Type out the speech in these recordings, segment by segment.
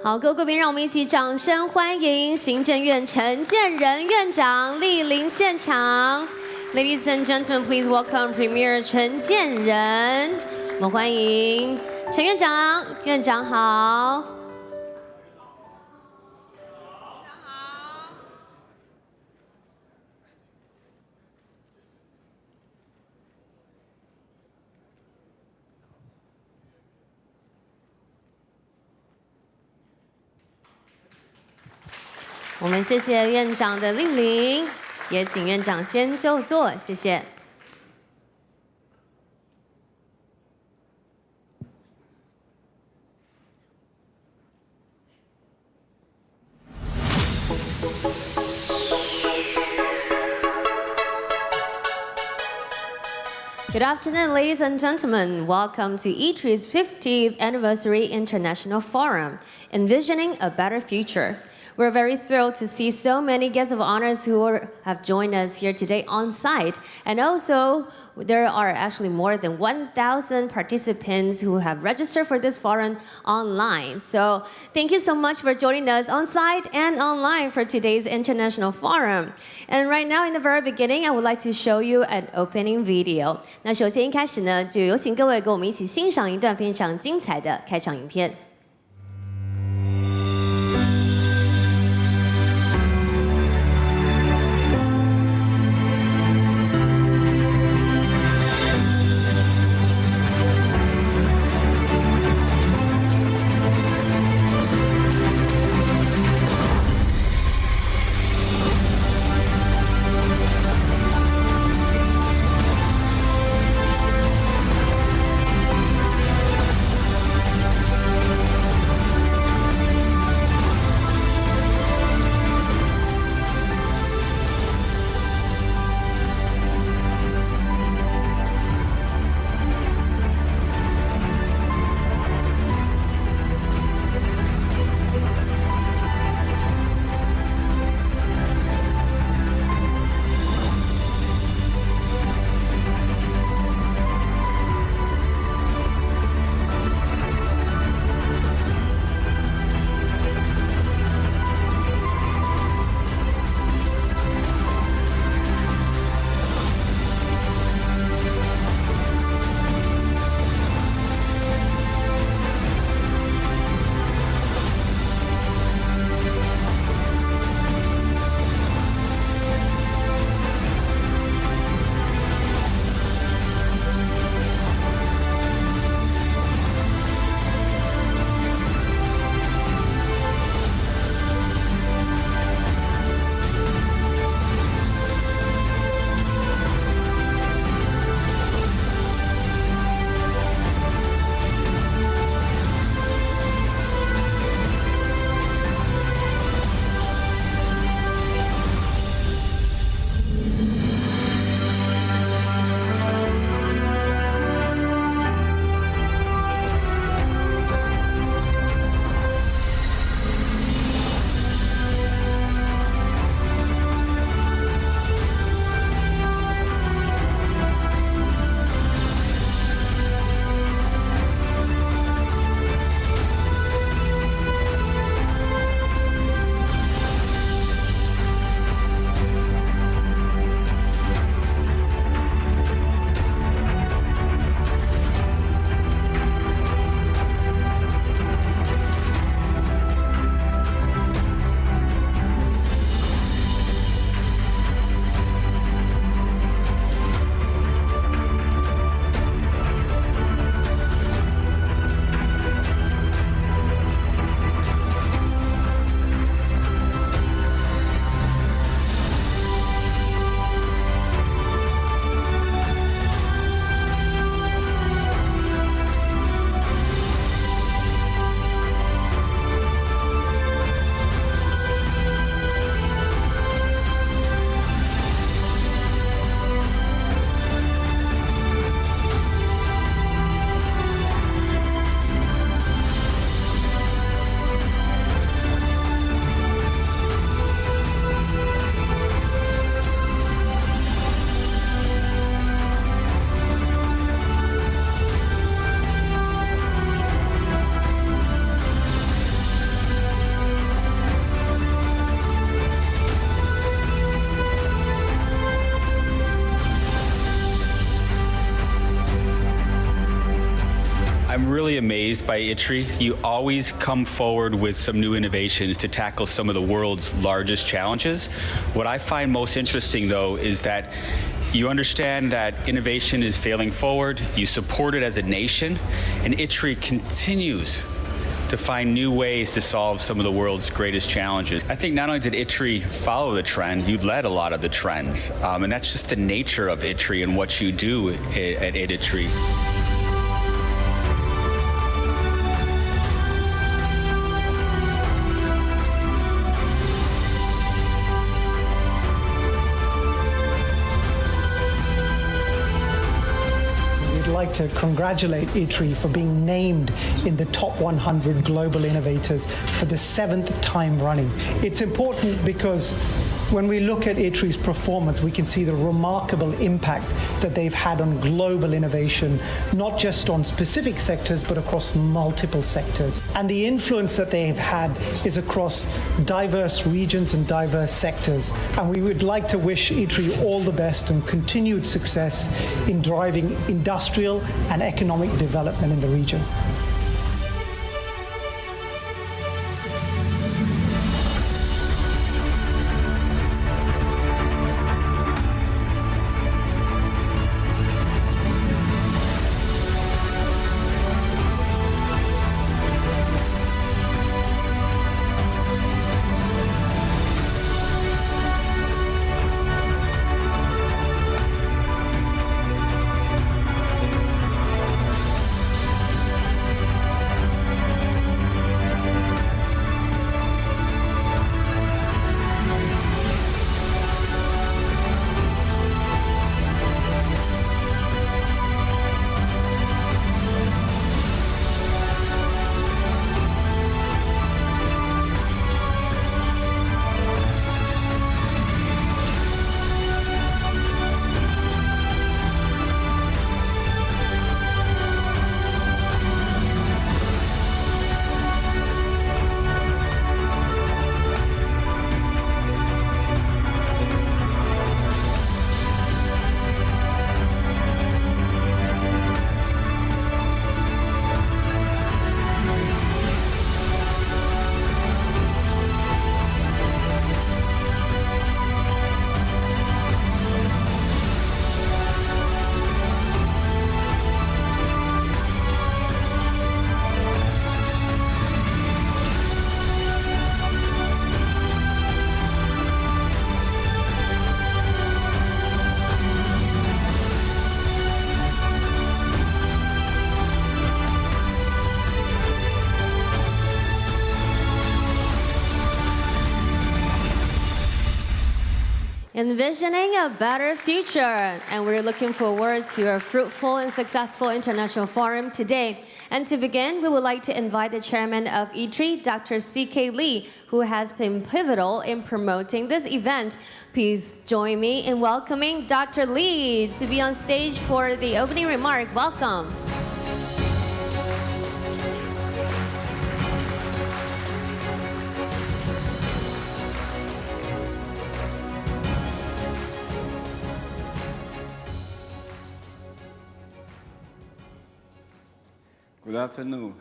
好，各位贵宾，让我们一起掌声欢迎行政院陈建仁院长莅临现场。Ladies and gentlemen, please welcome Premier 陈建仁。我们欢迎陈院长，院长好。 我们谢谢院长的莅临，也请院长先就座，谢谢。Good afternoon, ladies and gentlemen. Welcome to ITRI's 50th Anniversary International Forum, Envisioning a Better Future. We're very thrilled to see so many guests of honors who have joined us here today on site. And also, there are actually more than 1,000 participants who have registered for this forum online. So thank you so much for joining us on site and online for today's international forum. And right now, in the very beginning, I would like to show you an opening video. 那首先一开始呢，就有请各位跟我们一起欣赏一段非常精彩的开场影片。I'm really amazed by ITRI. You always come forward with some new innovations to tackle some of the world's largest challenges. What I find most interesting, though, is that you understand that innovation is failing forward, you support it as a nation, and ITRI continues to find new ways to solve some of the world's greatest challenges. I think not only did ITRI follow the trend, you led a lot of the trends, and that's just the nature of ITRI and what you do at ITRI. I'd like to congratulate ITRI for being named in the top 100 global innovators for the 7th time running. It's important because when we look at ITRI's performance, we can see the remarkable impact that they've had on global innovation, not just on specific sectors, but across multiple sectors. And the influence that they've had is across diverse regions and diverse sectors. And we would like to wish ITRI all the best and continued success in driving industrial and economic development in the region. Envisioning a better future, and we're looking forward to a fruitful and successful international forum today. And to begin, we would like to invite the chairman of ITRI, Dr. C.K. Lee, who has been pivotal in promoting this event. Please join me in welcoming Dr. Lee to be on stage for the opening remark. Welcome. Good afternoon.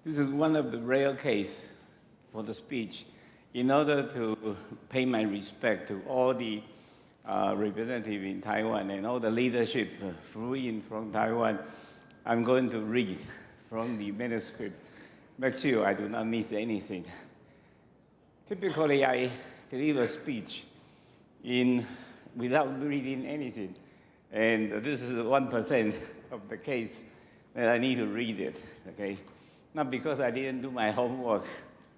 This is one of the rare cases for the speech. In order to pay my respect to all the representatives in Taiwan and all the leadership flew in from Taiwan, I'm going to read from the manuscript. Make sure I do not miss anything. Typically, I deliver a speech without reading anything. And this is 1% of the case that I need to read it, okay? Not because I didn't do my homework,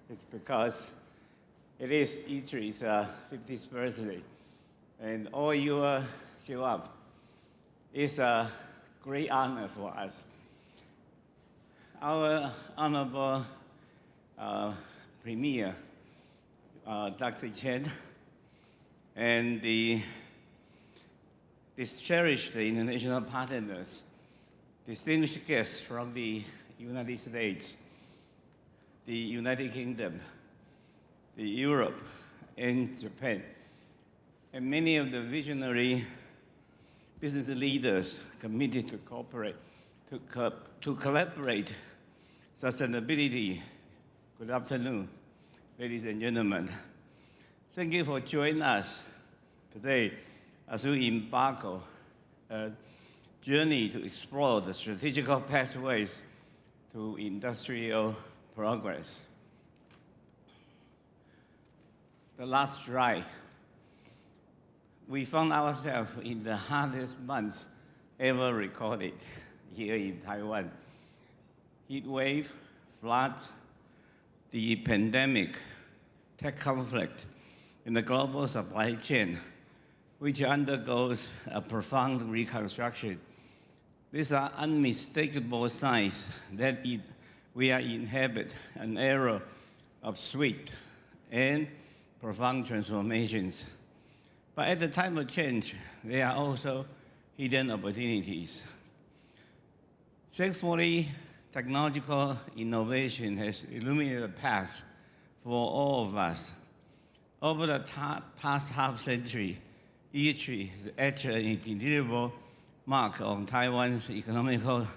it's because it is ITRI's 50th birthday, and all you show up. It's a great honor for us. Our honorable Premier, Dr. Chen, and the cherished international partners, distinguished guests from the United States, the United Kingdom, the Europe, and Japan, and many of the visionary business leaders committed to cooperate to collaborate sustainability. Good afternoon, ladies and gentlemen. Thank you for joining us today as we embark on a journey to explore the strategical pathways to industrial progress. The last July, we found ourselves in the hardest months ever recorded here in Taiwan. Heat wave, floods, the pandemic, tech conflict, and the global supply chain, which undergoes a profound reconstruction. These are unmistakable signs that we are inhabit an era of swift and profound transformations. But at the time of change, there are also hidden opportunities. Thankfully, technological innovation has illuminated the path for all of us. Over the past half-century, ITRI has etched an indelible mark on Taiwan's economical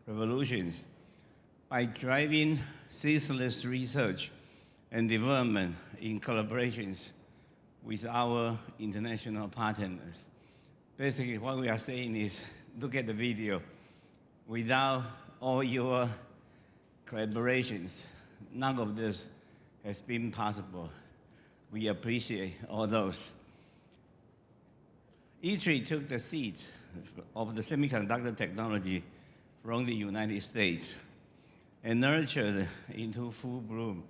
revolutions by driving ceaseless research and development in collaborations with our international partners. Basically, what we are saying is, look at the video. Without all your collaborations, none of this has been possible. We appreciate all those. ITRI took the seeds of the semiconductor technology from the United States and nurtured into full bloom.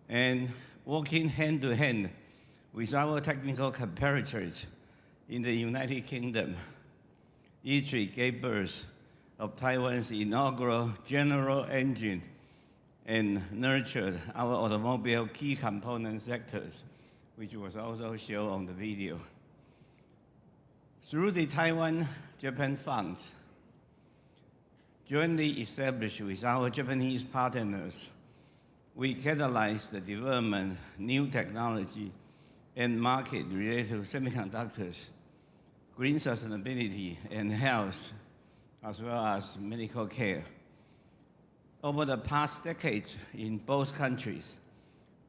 And working hand to hand with our technical competitors in the United Kingdom, ITRI gave birth of Taiwan's inaugural general engine and nurtured our automobile key component sectors, which was also shown on the video. Through the Taiwan-Japan Funds, jointly established with our Japanese partners, we catalyzed the development of new technology and market related to semiconductors, green sustainability, and health, as well as medical care. Over the past decades in both countries,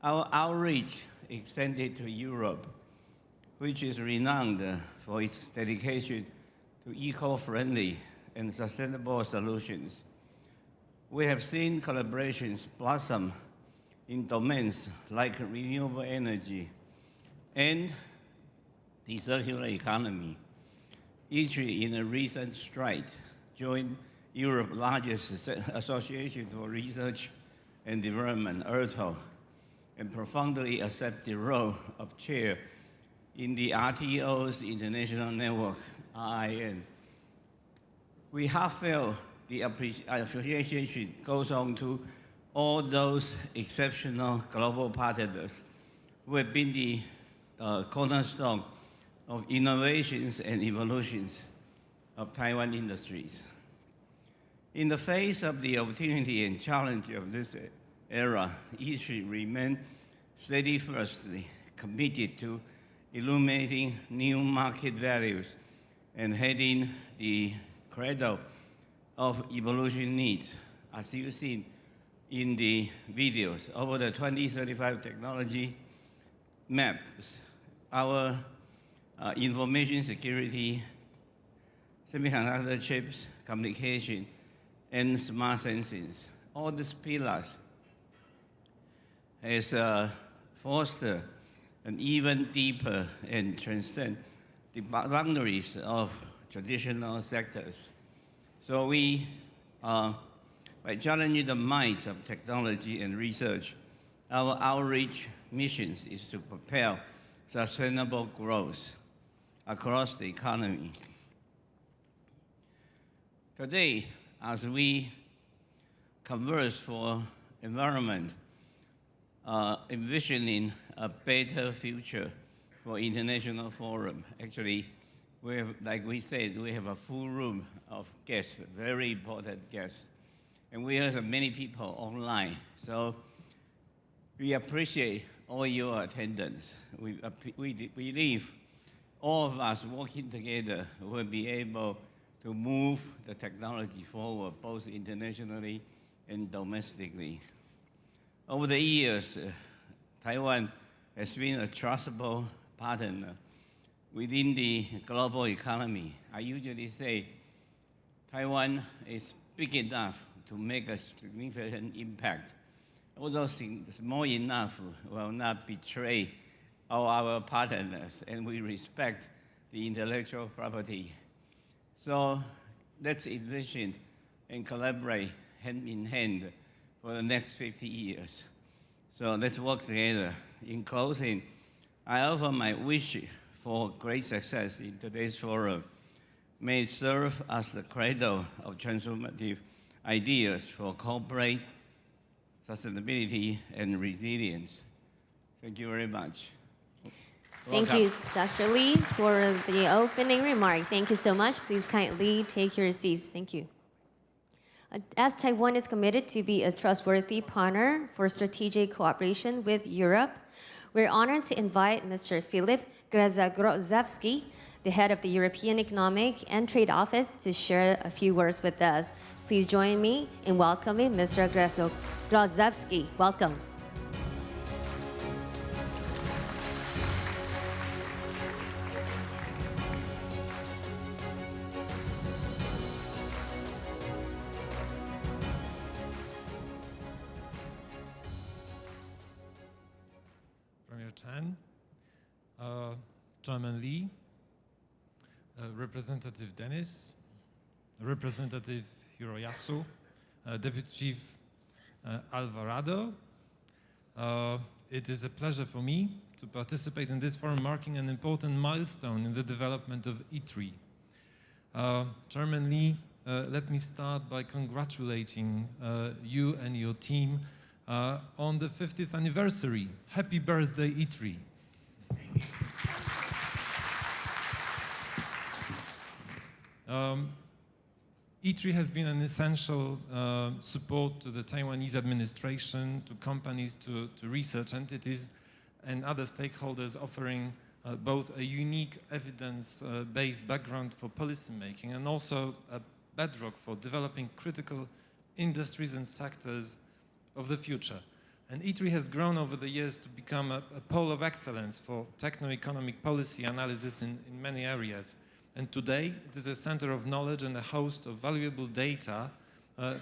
our outreach extended to Europe, which is renowned for its dedication to eco-friendly and sustainable solutions. We have seen collaborations blossom in domains like renewable energy and the circular economy. ITRI, in a recent stride, joined Europe's largest association for research and development, ERTO, and profoundly accept the role of chair in the RTO's International Network, RIN. We have felt the appreciation goes on to all those exceptional global partners who have been the cornerstone of innovations and evolutions of Taiwan industries. In the face of the opportunity and challenge of this era, ITRI remained steadfastly committed to illuminating new market values and heading the cradle of evolution needs. As you've seen in the videos, over the 2035 technology maps, our information security, semiconductor chips, communication, and smart sensing. All these pillars has fostered an even deeper and transcend the boundaries of traditional sectors. So we, by challenging the minds of technology and research, our outreach missions is to propel sustainable growth across the economy. Today, as we converse for environment, envisioning a better future for international forum. Actually, we have, like we said, we have a full room of guests, very important guests. And we have many people online. So we appreciate all your attendance. We believe all of us working together will be able to move the technology forward, both internationally and domestically. Over the years, Taiwan has been a trustable partner within the global economy. I usually say Taiwan is big enough to make a significant impact, although small enough will not betray our partners, and we respect the intellectual property. So let's envision and collaborate hand in hand for the next 50 years. So let's work together. In closing, I offer my wish for great success in today's forum. May it serve as the cradle of transformative ideas for corporate sustainability and resilience. Thank you very much. Thank you, Dr. Lee, for the opening remark. Thank you so much. Please kindly take your seats. Thank you. As Taiwan is committed to be a trustworthy partner for strategic cooperation with Europe, we're honored to invite Mr. Filip Grozevsky, the head of the European Economic and Trade Office, to share a few words with us. Please join me in welcoming Mr. Grozevsky. Welcome. Premier Chan, Chairman Lee, Representative Dennis, Representative Hiroyasu, Deputy Chief Alvarado. It is a pleasure for me to participate in this forum marking an important milestone in the development of ITRI. Chairman Lee, let me start by congratulating you and your team on the 50th anniversary. Happy birthday, ITRI. ITRI has been an essential support to the Taiwanese administration, to companies, to research entities, and other stakeholders, offering both a unique evidence-based background for policymaking and also a bedrock for developing critical industries and sectors of the future. And ITRI has grown over the years to become a pole of excellence for techno-economic policy analysis in many areas. And today, it is a center of knowledge and a host of valuable data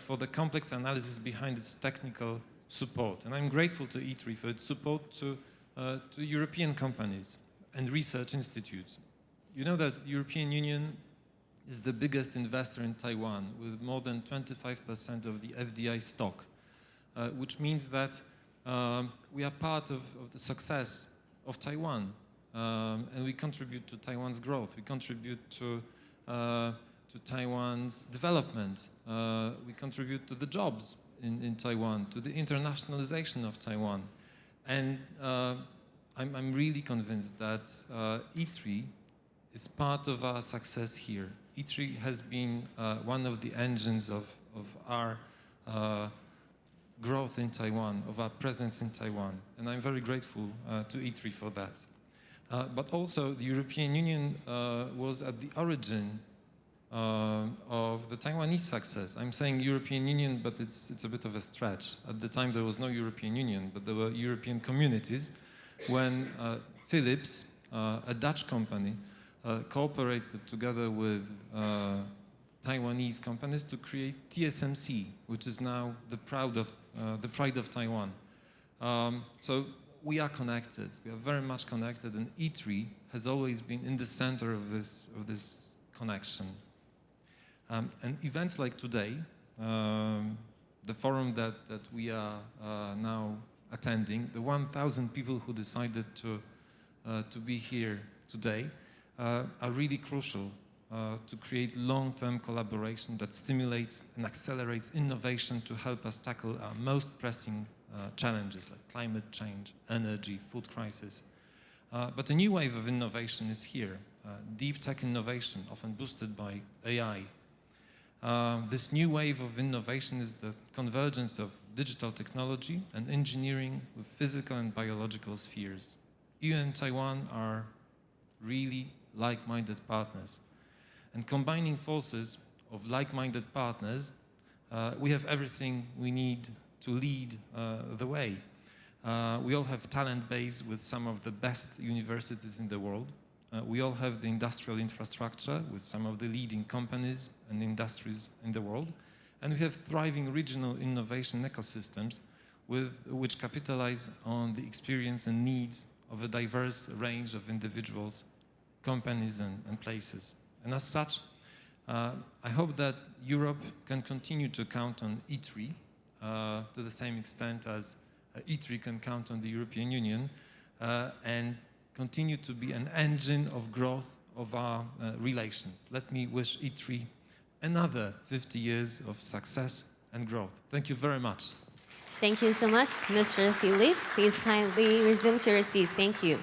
for the complex analysis behind its technical support. And I'm grateful to ITRI for its support to European companies and research institutes. You know that the European Union is the biggest investor in Taiwan, with more than 25% of the FDI stock, which means that we are part of the success of Taiwan. And we contribute to Taiwan's growth. We contribute to Taiwan's development. We contribute to the jobs in Taiwan, to the internationalization of Taiwan. And I'm really convinced that ITRI is part of our success here. ITRI has been one of the engines of our growth in Taiwan, of our presence in Taiwan. And I'm very grateful to ITRI for that. But also, the European Union was at the origin of the Taiwanese success. I'm saying European Union, but it's a bit of a stretch. At the time, there was no European Union, but there were European communities when Philips, a Dutch company, cooperated together with Taiwanese companies to create TSMC, which is now the pride of Taiwan. So we are connected. We are very much connected, and ITRI has always been in the center of this connection. And events like today, the forum that we are now attending, the 1,000 people who decided to be here today, are really crucial to create long-term collaboration that stimulates and accelerates innovation to help us tackle our most pressing challenges like climate change, energy, food crisis. But a new wave of innovation is here, deep tech innovation, often boosted by AI. This new wave of innovation is the convergence of digital technology and engineering with physical and biological spheres. EU and Taiwan are really like-minded partners. and combining forces of like-minded partners, we have everything we need to lead the way. We all have talent base with some of the best universities in the world. We all have the industrial infrastructure with some of the leading companies and industries in the world. And we have thriving regional innovation ecosystems which capitalize on the experience and needs of a diverse range of individuals, companies, and places. And as such, I hope that Europe can continue to count on ITRI to the same extent as ITRI can count on the European Union and continue to be an engine of growth of our relations. Let me wish ITRI another 50 years of success and growth. Thank you very much. Thank you so much, Mr. Philippe. Please kindly resume to your seats. Thank you.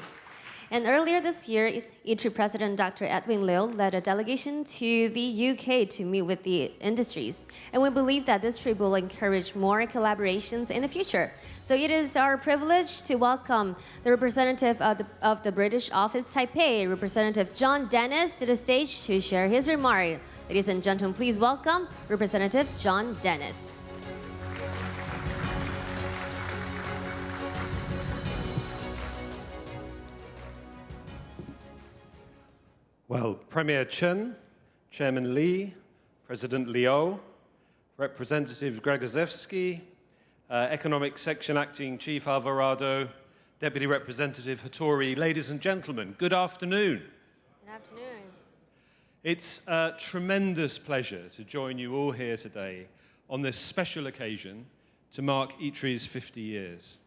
And earlier this year, ITRI President Dr. Edwin Liu led a delegation to the UK to meet with the industries. And we believe that this trip will encourage more collaborations in the future. So it is our privilege to welcome the representative of the British office Taipei, Representative John Dennis, to the stage to share his remark. Ladies and gentlemen, please welcome Representative John Dennis. Well, Premier Chen, Chairman Lee, President Liu, Representative Gregozewski, Economic Section Acting Chief Alvarado, Deputy Representative Hattori, ladies and gentlemen, good afternoon. Good afternoon. It's a tremendous pleasure to join you all here today on this special occasion to mark ITRI's 50 years.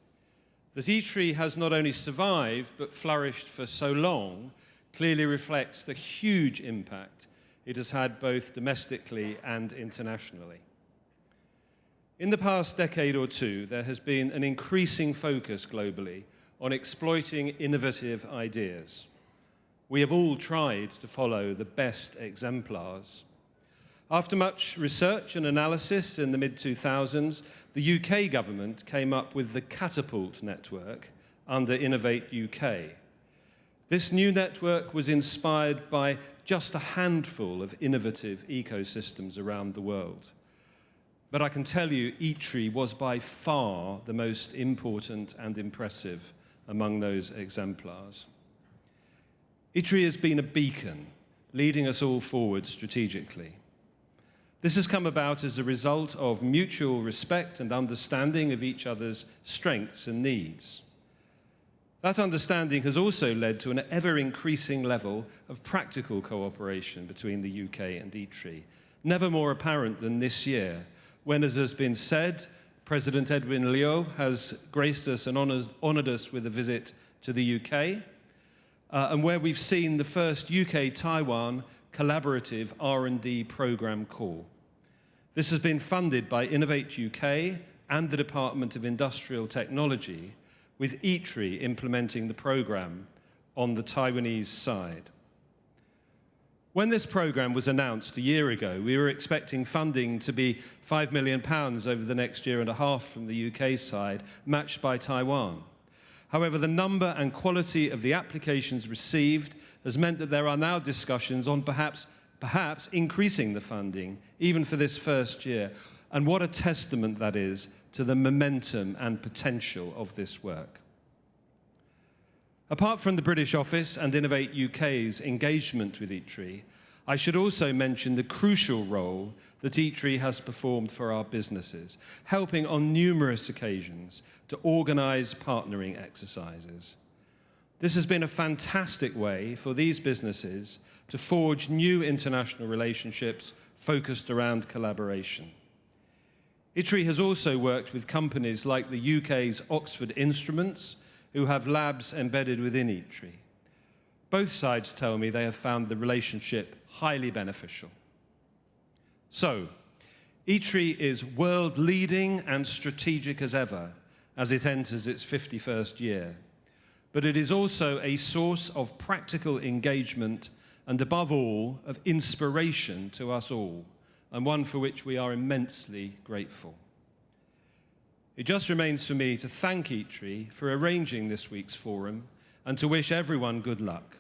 That ITRI has not only survived but flourished for so long clearly reflects the huge impact it has had both domestically and internationally. In the past decade or two, there has been an increasing focus globally on exploiting innovative ideas. We have all tried to follow the best exemplars. After much research and analysis in the mid-2000s, the UK government came up with the Catapult network under Innovate UK. This new network was inspired by just a handful of innovative ecosystems around the world. But I can tell you, ITRI was by far the most important and impressive among those exemplars. ITRI has been a beacon, leading us all forward strategically. This has come about as a result of mutual respect and understanding of each other's strengths and needs. That understanding has also led to an ever-increasing level of practical cooperation between the UK and ITRI, never more apparent than this year, when, as has been said, President Edwin Liu has graced us and honoured us with a visit to the UK, and where we've seen the first UK-Taiwan collaborative R&D programme call. This has been funded by Innovate UK and the Department of Industrial Technology, with ITRI implementing the programme on the Taiwanese side. When this programme was announced a year ago, we were expecting funding to be £5 million over the next year and a half from the UK side, matched by Taiwan. However, the number and quality of the applications received has meant that there are now discussions on perhaps increasing the funding, even for this first year. And what a testament that is to the momentum and potential of this work. Apart from the British office and Innovate UK's engagement with ITRI, I should also mention the crucial role that ITRI has performed for our businesses, helping on numerous occasions to organise partnering exercises. This has been a fantastic way for these businesses to forge new international relationships focused around collaboration. ITRI has also worked with companies like the UK's Oxford Instruments, who have labs embedded within ITRI. Both sides tell me they have found the relationship highly beneficial. So, ITRI is world-leading and strategic as ever as it enters its 51st year. But it is also a source of practical engagement and, above all, of inspiration to us all, and one for which we are immensely grateful. It just remains for me to thank ITRI for arranging this week's forum and to wish everyone good luck.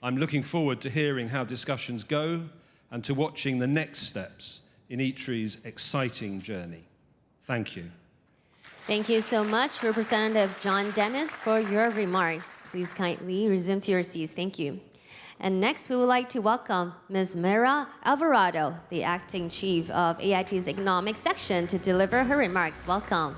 I'm looking forward to hearing how discussions go and to watching the next steps in ITRI's exciting journey. Thank you. Thank you so much, Representative John Dennis, for your remark. Please kindly resume to your seats. Thank you. And next, we would like to welcome Ms. Mira Alvarado, the Acting Chief of AIT's Economics Section, to deliver her remarks. Welcome.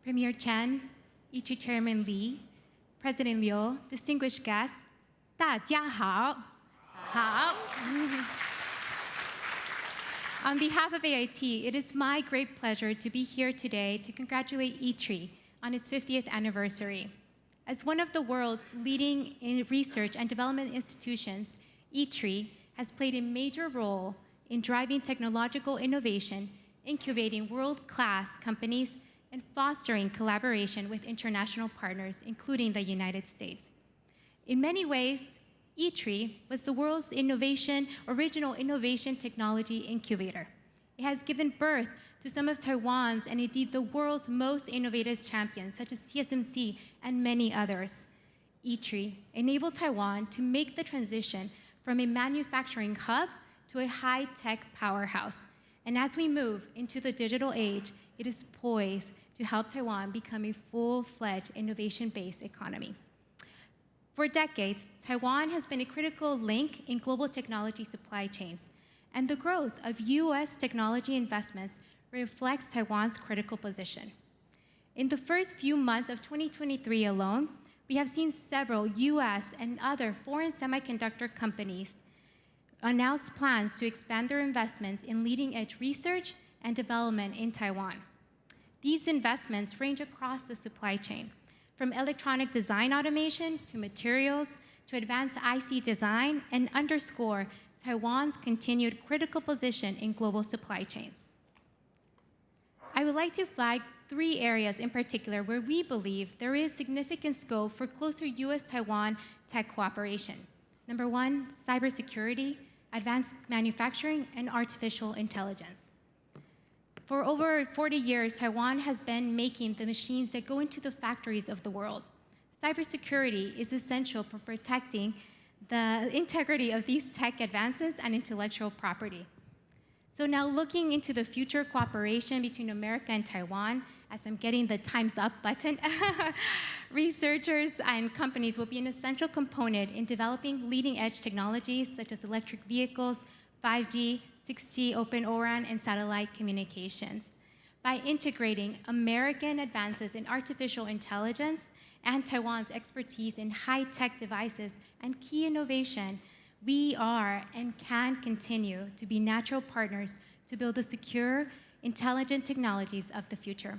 Premier Chen, ITRI Chairman Lee, President Liu, distinguished guests, 大家好. Hao. On behalf of AIT, it is my great pleasure to be here today to congratulate ITRI on its 50th anniversary. As one of the world's leading research and development institutions, ITRI has played a major role in driving technological innovation, incubating world-class companies, and fostering collaboration with international partners, including the United States. In many ways, ITRI was the world's original innovation technology incubator. It has given birth to some of Taiwan's and indeed the world's most innovative champions, such as TSMC and many others. ITRI enabled Taiwan to make the transition from a manufacturing hub to a high-tech powerhouse. And as we move into the digital age, it is poised to help Taiwan become a full-fledged innovation-based economy. For decades, Taiwan has been a critical link in global technology supply chains, and the growth of US technology investments reflects Taiwan's critical position. In the first few months of 2023 alone, we have seen several US and other foreign semiconductor companies announce plans to expand their investments in leading-edge research and development in Taiwan. These investments range across the supply chain, from electronic design automation to materials to advanced IC design, and underscore Taiwan's continued critical position in global supply chains. I would like to flag 3 areas in particular where we believe there is significant scope for closer US-Taiwan tech cooperation. Number 1, cybersecurity, advanced manufacturing, and artificial intelligence. For over 40 years, Taiwan has been making the machines that go into the factories of the world. Cybersecurity is essential for protecting the integrity of these tech advances and intellectual property. So now looking into the future cooperation between America and Taiwan, as I'm getting the time's up button, researchers and companies will be an essential component in developing leading-edge technologies such as electric vehicles, 5G, 6G, open O-RAN, and satellite communications. By integrating American advances in artificial intelligence and Taiwan's expertise in high-tech devices and key innovation, we are and can continue to be natural partners to build the secure, intelligent technologies of the future.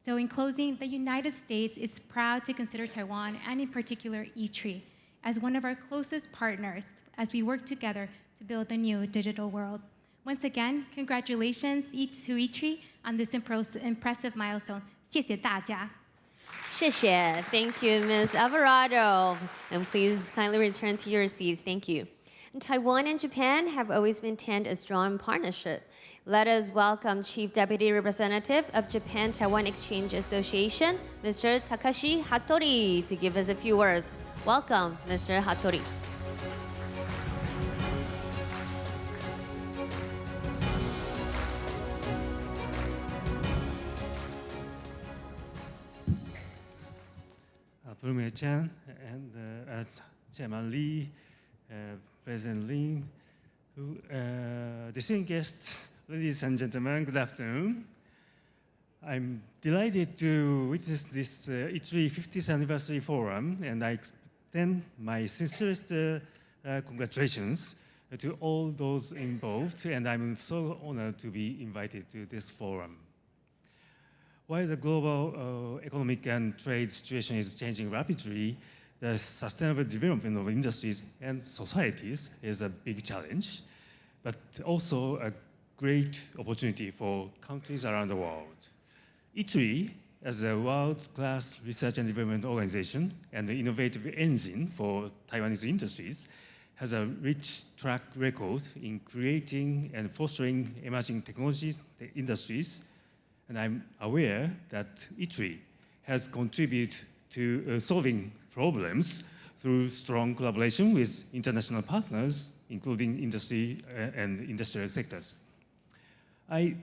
So in closing, the United States is proud to consider Taiwan, and in particular ITRI, as one of our closest partners as we work together to build the new digital world. Once again, congratulations to ITRI on this impressive milestone. 谢谢大家. 谢谢. Thank you, Ms. Alvarado. And please kindly return to your seats. Thank you. And Taiwan and Japan have always maintained a strong partnership. Let us welcome Chief Deputy Representative of Japan-Taiwan Exchange Association, Mr. Takashi Hattori, to give us a few words. Welcome, Mr. Hattori. Premier Chen and Chairman Lee, President Lin, distinguished guests, ladies and gentlemen, good afternoon. I'm delighted to witness this ITRI 50th Anniversary Forum, and I extend my sincerest congratulations to all those involved, and I'm so honored to be invited to this forum. While the global economic and trade situation is changing rapidly, the sustainable development of industries and societies is a big challenge, but also a great opportunity for countries around the world. ITRI, as a world-class research and development organization and the innovative engine for Taiwanese industries, has a rich track record in creating and fostering emerging technology industries, and I'm aware that ITRI has contributed to solving problems through strong collaboration with international partners, including industry and industrial sectors. I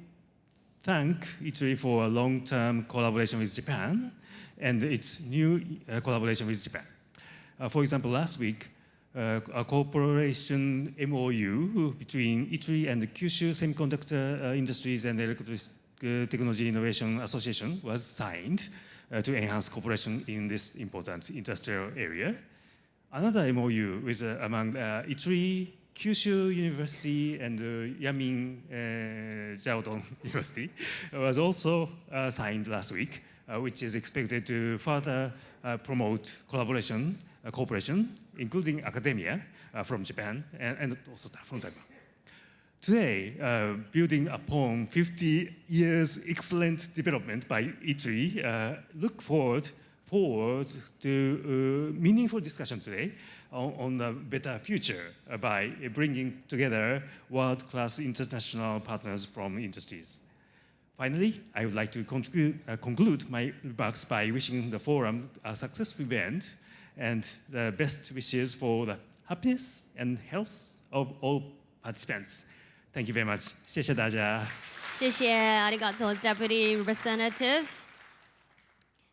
thank ITRI for a long-term collaboration with Japan and its new collaboration with Japan. For example, last week, a cooperation MOU between ITRI and the Kyushu Semiconductor Industries and Electronic Technology Innovation Association was signed to enhance cooperation in this important industrial area. Another MOU with among ITRI, Kyushu University, and Yamin Jiaodong University was also signed last week, which is expected to further promote cooperation, including academia from Japan and also from Taiwan. Today, building upon 50 years excellent development by ITRI, look forward to meaningful discussion today on a better future by bringing together world-class international partners from industries. Finally, I would like to conclude my remarks by wishing the forum a successful event and the best wishes for the happiness and health of all participants. Thank you very much. 谢谢大家。谢谢，ありがとう Deputy Representative.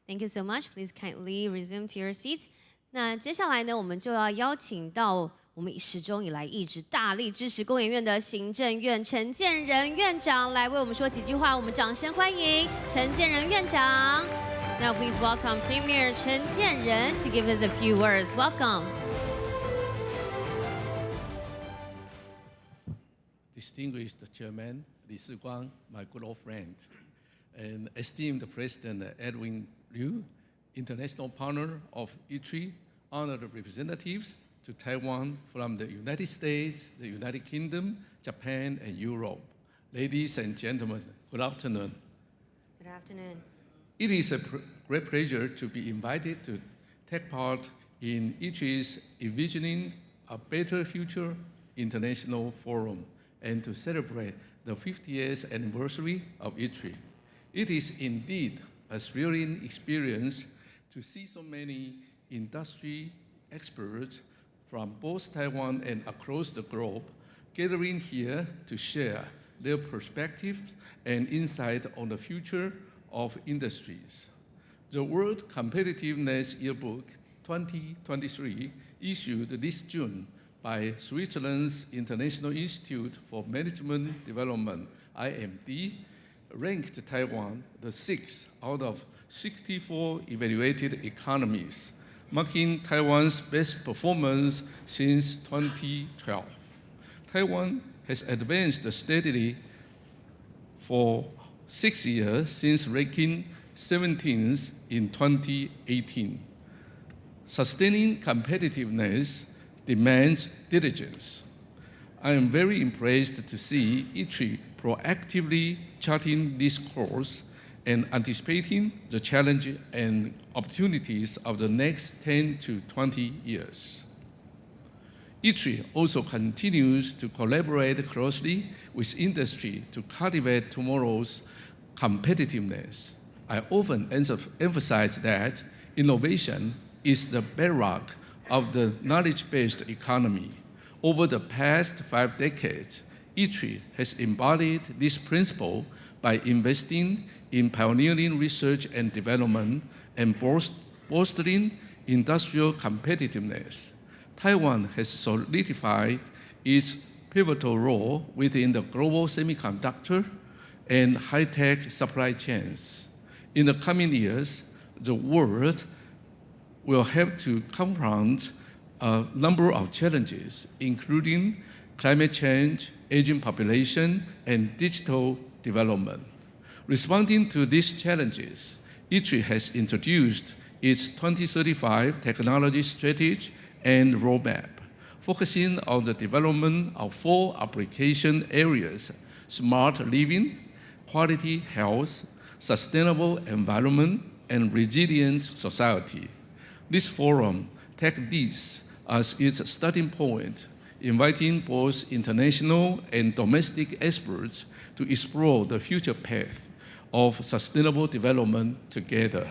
Thank you so much. Please kindly resume to your seats. 那接下来呢，我们就要邀请到我们始终以来一直大力支持工研院的行政院陈建仁院长来为我们说几句话。我们掌声欢迎陈建仁院长。Now please welcome Premier Chen Jianren to give us a few words. Welcome. Distinguished Chairman Li Siguang, my good old friend, and esteemed President Edwin Liu, international partner of ITRI, honored representatives to Taiwan from the United States, the United Kingdom, Japan, and Europe. Ladies and gentlemen, good afternoon. Good afternoon. It is a great pleasure to be invited to take part in ITRI's Envisioning a Better Future International Forum and to celebrate the 50th anniversary of ITRI. It is indeed a thrilling experience to see so many industry experts from both Taiwan and across the globe gathering here to share their perspectives and insight on the future of industries. The World Competitiveness Yearbook 2023, issued this June by Switzerland's International Institute for Management Development, IMD, ranked Taiwan the 6th out of 64 evaluated economies, marking Taiwan's best performance since 2012. Taiwan has advanced steadily for 6 years since ranking 17th in 2018. Sustaining competitiveness demands diligence. I am very impressed to see ITRI proactively charting this course and anticipating the challenge and opportunities of the next 10 to 20 years. ITRI also continues to collaborate closely with industry to cultivate tomorrow's competitiveness. I often emphasize that innovation is the bedrock of the knowledge-based economy. Over the past 5 decades, ITRI has embodied this principle by investing in pioneering research and development and bolstering industrial competitiveness. Taiwan has solidified its pivotal role within the global semiconductor and high-tech supply chains. In the coming years, the world will have to confront a number of challenges, including climate change, aging population, and digital development. Responding to these challenges, ITRI has introduced its 2035 technology strategy and roadmap, focusing on the development of 4 application areas: smart living, quality health, sustainable environment, and resilient society. This forum takes this as its starting point inviting both international and domestic experts to explore the future path of sustainable development together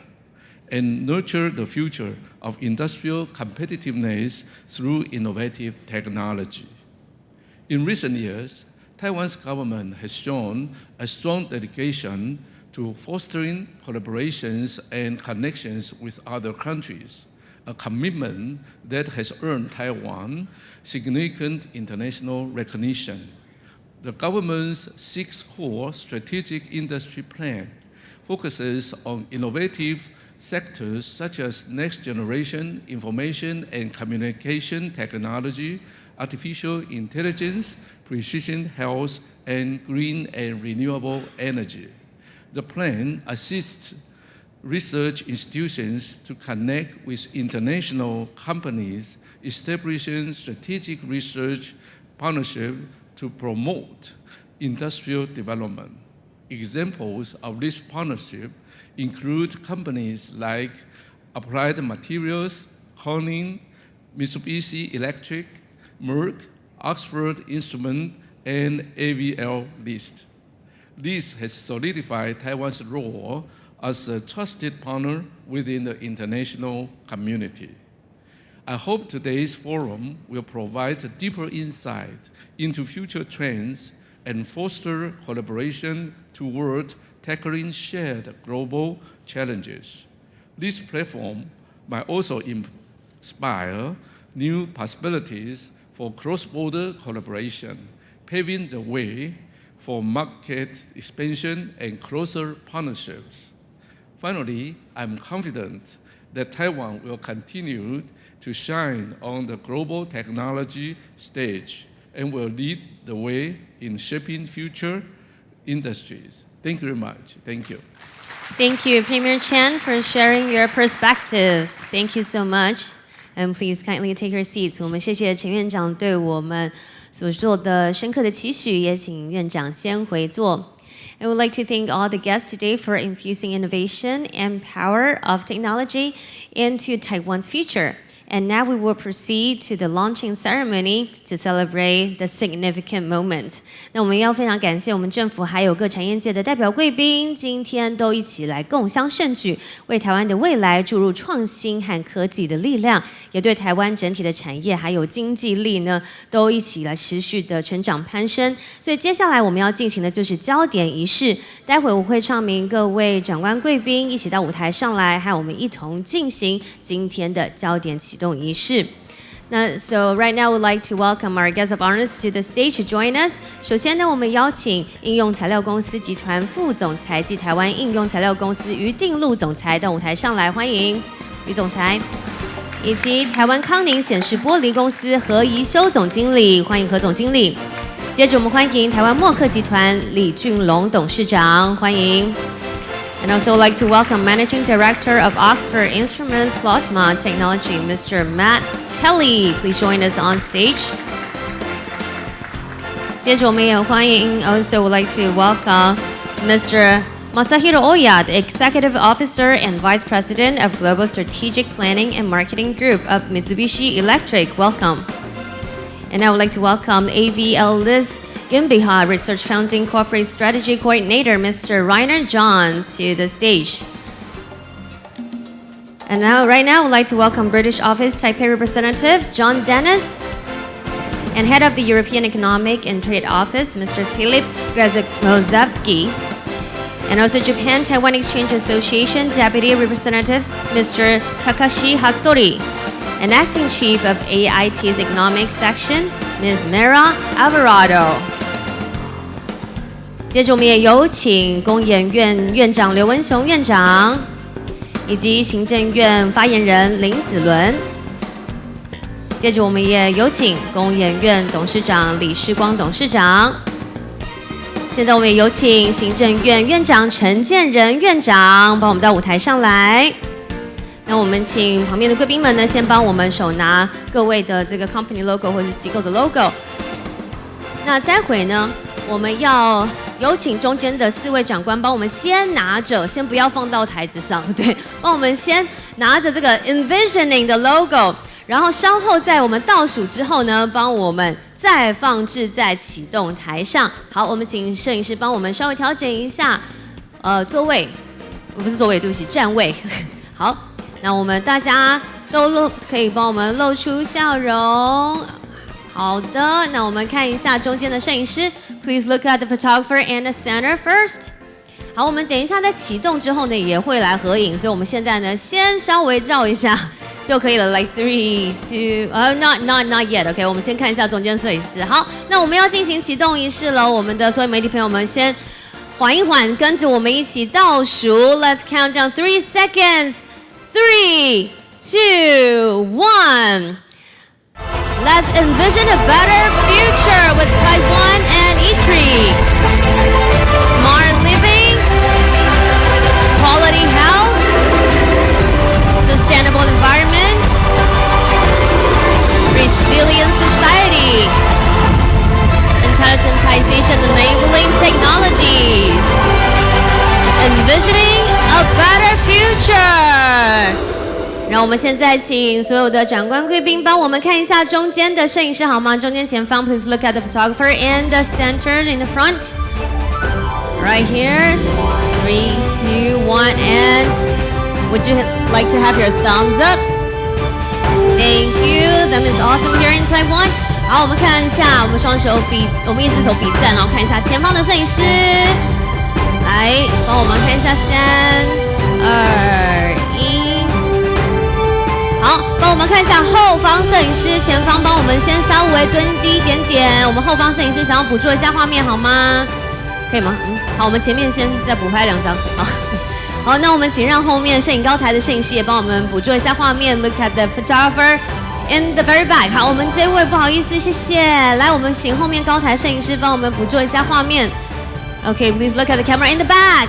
and nurture the future of industrial competitiveness through innovative technology. In recent years, Taiwan's government has shown a strong dedication to fostering collaborations and connections with other countries, a commitment that has earned Taiwan significant international recognition. The government's 6th Core Strategic Industry Plan focuses on innovative sectors such as next-generation information and communication technology, artificial intelligence, precision health, and green and renewable energy. The plan assists research institutions to connect with international companies, establishing strategic research partnerships to promote industrial development. Examples of this partnership include companies like Applied Materials, Corning, Mitsubishi Electric, Merck, Oxford Instruments, and AVL List. This has solidified Taiwan's role as a trusted partner within the international community. I hope today's forum will provide a deeper insight into future trends and foster collaboration toward tackling shared global challenges. This platform might also inspire new possibilities for cross-border collaboration, paving the way for market expansion and closer partnerships. Finally, I'm confident that Taiwan will continue to shine on the global technology stage and will lead the way in shaping future industries. Thank you very much. Thank you. Thank you, Premier Chen, for sharing your perspectives. Thank you so much. And please kindly take your seats. 我们谢谢陈院长对我们所做的深刻的期许，也请院长先回座。I would like to thank all the guests today for infusing innovation and power of technology into Taiwan's future. And now we will proceed to the launching ceremony to celebrate the significant moment. 那我们要非常感谢我们政府还有各产业界的代表贵宾，今天都一起来共襄盛举，为台湾的未来注入创新和科技的力量，也对台湾整体的产业还有经济力呢，都一起来持续的成长攀升。所以接下来我们要进行的就是焦点仪式，待会我会唱名各位长官贵宾一起到舞台上来，和我们一同进行今天的焦点启动仪式。So right now, we'd like to welcome our guests of honors to the stage to join us. 首先呢，我们邀请应用材料公司集团副总裁及台湾应用材料公司于定路总裁到舞台上来，欢迎于总裁，以及台湾康宁显示玻璃公司何宜修总经理，欢迎何总经理。接着我们欢迎台湾默克集团李俊龙董事长，欢迎。And also like to welcome Managing Director of Oxford Instruments Plasma Technology, Mr. Matt Kelly. Please join us on stage. 接着我们也欢迎 also would like to welcome Mr. Masahiro Oya, the Executive Officer and Vice President of Global Strategic Planning and Marketing Group of Mitsubishi Electric. Welcome. And I would like to welcome AVL Liz GmbH Research Founding Corporate Strategy Coordinator, Mr. Rainer John, to the stage. And right now, I would like to welcome British Office Taipei Representative John Dennis, and Head of the European Economic and Trade Office, Mr. Filip Grozevsky, and also Japan Taiwan Exchange Association Deputy Representative, Mr. Takashi Hattori, and Acting Chief of AIT's Economic Section, Ms. Mara Alvarado. 接着我们也有请工研院院长刘文雄院长，以及行政院发言人林子伦。接着我们也有请工研院董事长李世光董事长。现在我们也有请行政院院长陈建仁院长帮我们到舞台上来。那我们请旁边的贵宾们呢，先帮我们手拿各位的这个 company logo 或者是机构的 logo。那待会呢，我们要有请中间的4位长官帮我们先拿着，先不要放到台子上，对，帮我们先拿着这个 Envisioning 的 logo，然后稍后在我们倒数之后呢，帮我们再放置在启动台上。好，我们请摄影师帮我们稍微调整一下，座位，不是座位，对不起，站位。好，那我们大家都可以帮我们露出笑容。好的，那我们看一下中间的摄影师 ，Please look at the photographer and the center first。好，我们等一下在启动之后呢，也会来合影，所以我们现在呢，先稍微照一下就可以了。Like 3, 2, not yet. OK， 我们先看一下中间摄影师。好，那我们要进行启动仪式了。我们的所有媒体朋友们，先缓一缓，跟着我们一起倒数。Let's count down 3 seconds. 3, 2, 1. Let's envision a better future with Taiwan and ITRI. Smart living, quality health, sustainable environment, resilient society, intelligentization enabling technologies, envisioning a better future. 让我们现在请所有的长官贵宾帮我们看一下中间的摄影师好吗？中间前方 ，Please look at the photographer and the center in the front. Right here, 3, 2, 1, and would you like to have your thumbs up? Thank you. That is awesome here in Taiwan. 好，我们看一下，我们双手比，我们一只手比赞，然后看一下前方的摄影师，来帮我们看一下3、2、1。好，帮我们看一下后方摄影师，前方帮我们先稍微蹲低一点点。我们后方摄影师想要捕捉一下画面好吗？可以吗？好，我们前面先再补拍2张。好，那我们请让后面摄影高台的摄影师也帮我们捕捉一下画面。Look at the photographer in the very back. 好，我们这位不好意思，谢谢。来，我们请后面高台摄影师帮我们捕捉一下画面。Okay, please look at the camera in the back.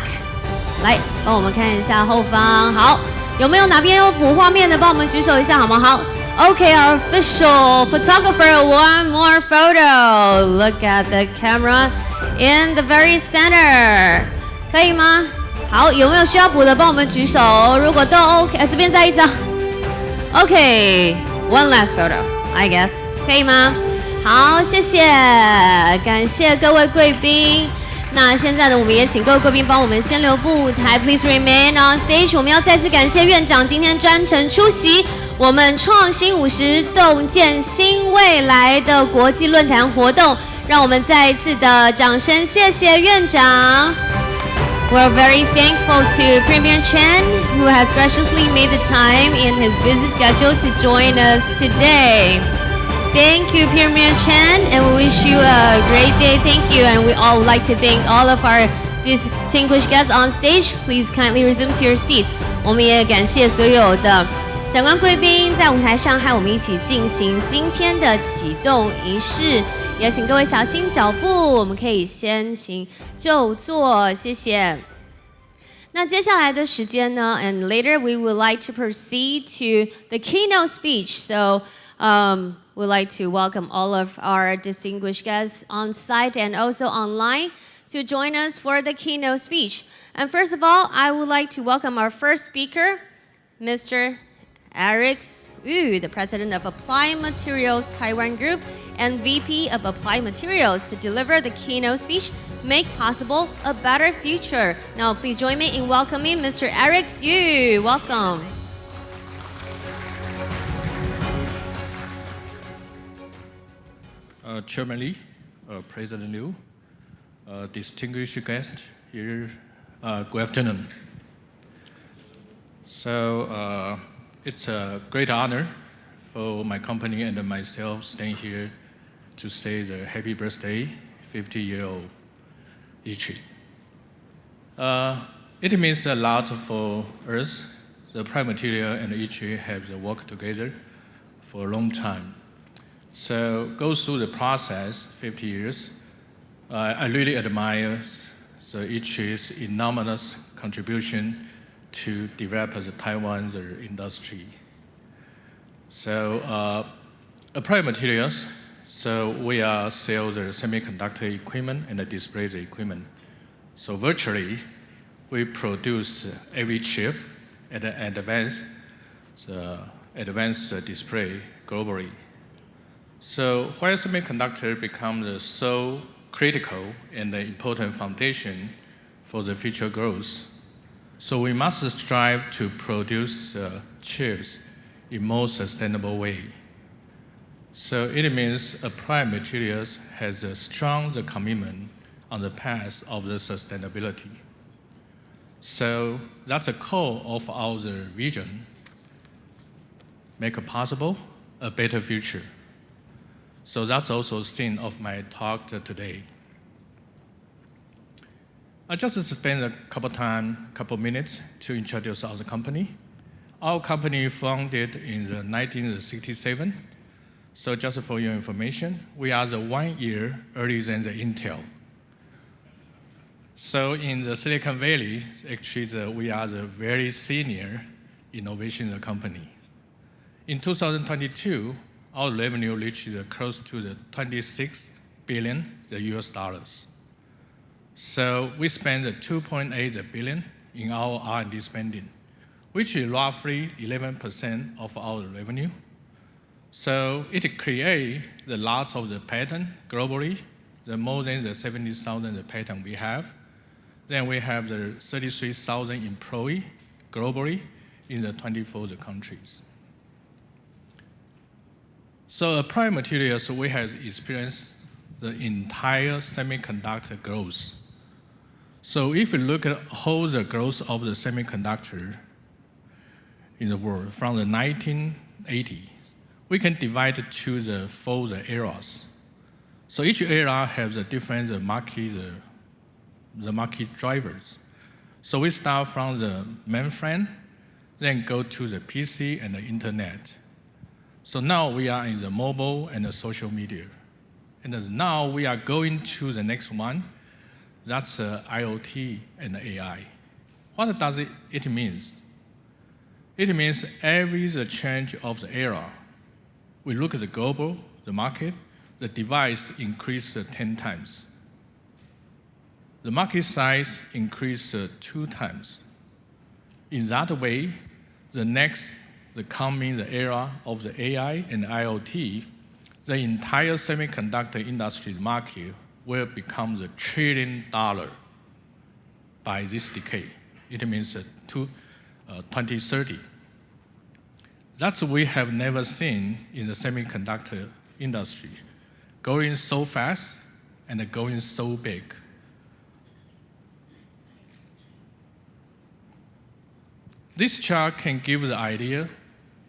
来，帮我们看一下后方。好。有没有哪边有补画面的？帮我们举手一下好吗？好 ，OK, our official photographer, one more photo. Look at the camera in the very center. 可以吗？好，有没有需要补的？帮我们举手。如果都 OK， 这边再一张。OK, one last photo, I guess. 可以吗？好，谢谢，感谢各位贵宾。那现在呢，我们也请各位贵宾帮我们先留步舞台 ，Please remain on stage。我们要再次感谢院长今天专程出席我们创新50洞见新未来的国际论坛活动，让我们再一次的掌声谢谢院长。We're very thankful to Premier Chen, who has graciously made the time in his busy schedule to join us today. Thank you, Premier Chen, and we wish you a great day. Thank you, and we all would like to thank all of our distinguished guests on stage. Please kindly resume to your seats. 我们也感谢所有的长官贵宾在舞台上和我们一起进行今天的启动仪式。也请各位小心脚步，我们可以先行就座，谢谢。那接下来的时间呢 ，and later we would like to proceed to the keynote speech. So, we'd like to welcome all of our distinguished guests on site and also online to join us for the keynote speech. And first of all, I would like to welcome our first speaker, Mr. Erix, the President of Applied Materials Taiwan Group and VP of Applied Materials, to deliver the keynote speech, Make Possible a Better Future. Now, please join me in welcoming Mr. Erix. Welcome. Chairman Lee, President Liu, distinguished guests here, good afternoon. So it's a great honor for my company and myself staying here to say the happy birthday, 50-year-old ITRI. It means a lot for us. The Applied Material and ITRI have worked together for a long time. So go through the process, 50 years. I really admire the ITRI's enormous contribution to develop the Taiwan's industry. So Applied Materials, so we are sell the semiconductor equipment and the display equipment. So virtually, we produce every chip at the advanced advanced display globally. So where semiconductor becomes so critical and an important foundation for the future growth, so we must strive to produce chips in more sustainable way. So it means Applied Materials has a strong commitment on the path of the sustainability. So that's the core of our vision, make possible a better future. So that's also the theme of my talk today. I just spent a couple minutes to introduce our company. Our company founded in 1967. So just for your information, we are 1 year earlier than the Intel. So in the Silicon Valley, actually we are the very senior innovation company. In 2022, our revenue reached close to the 26 billion US dollars. So we spend 2.8 billion in our R&D spending, which is roughly 11% of our revenue. So it creates the lots of the patent globally, the more than the 70,000 patent we have. Then we have the 33,000 employees globally in the 24 countries. So Applied Materials, we have experienced the entire semiconductor growth. So if you look at how the growth of the semiconductor in the world from the 1980s, we can divide it to the 4 eras. So each era has a different the market drivers. So we start from the mainframe, then go to the PC and the internet. So now we are in the mobile and the social media. And now we are going to the next one, that's IoT and AI. What does it mean? It means every change of the era, we look at the global, the market, the device increased 10 times. The market size increased 2 times. In that way, the coming era of the AI and IoT, the entire semiconductor industry market will become the $1 trillion by this decade. It means 2030. That's what we have never seen in the semiconductor industry, going so fast and going so big. This chart can give the idea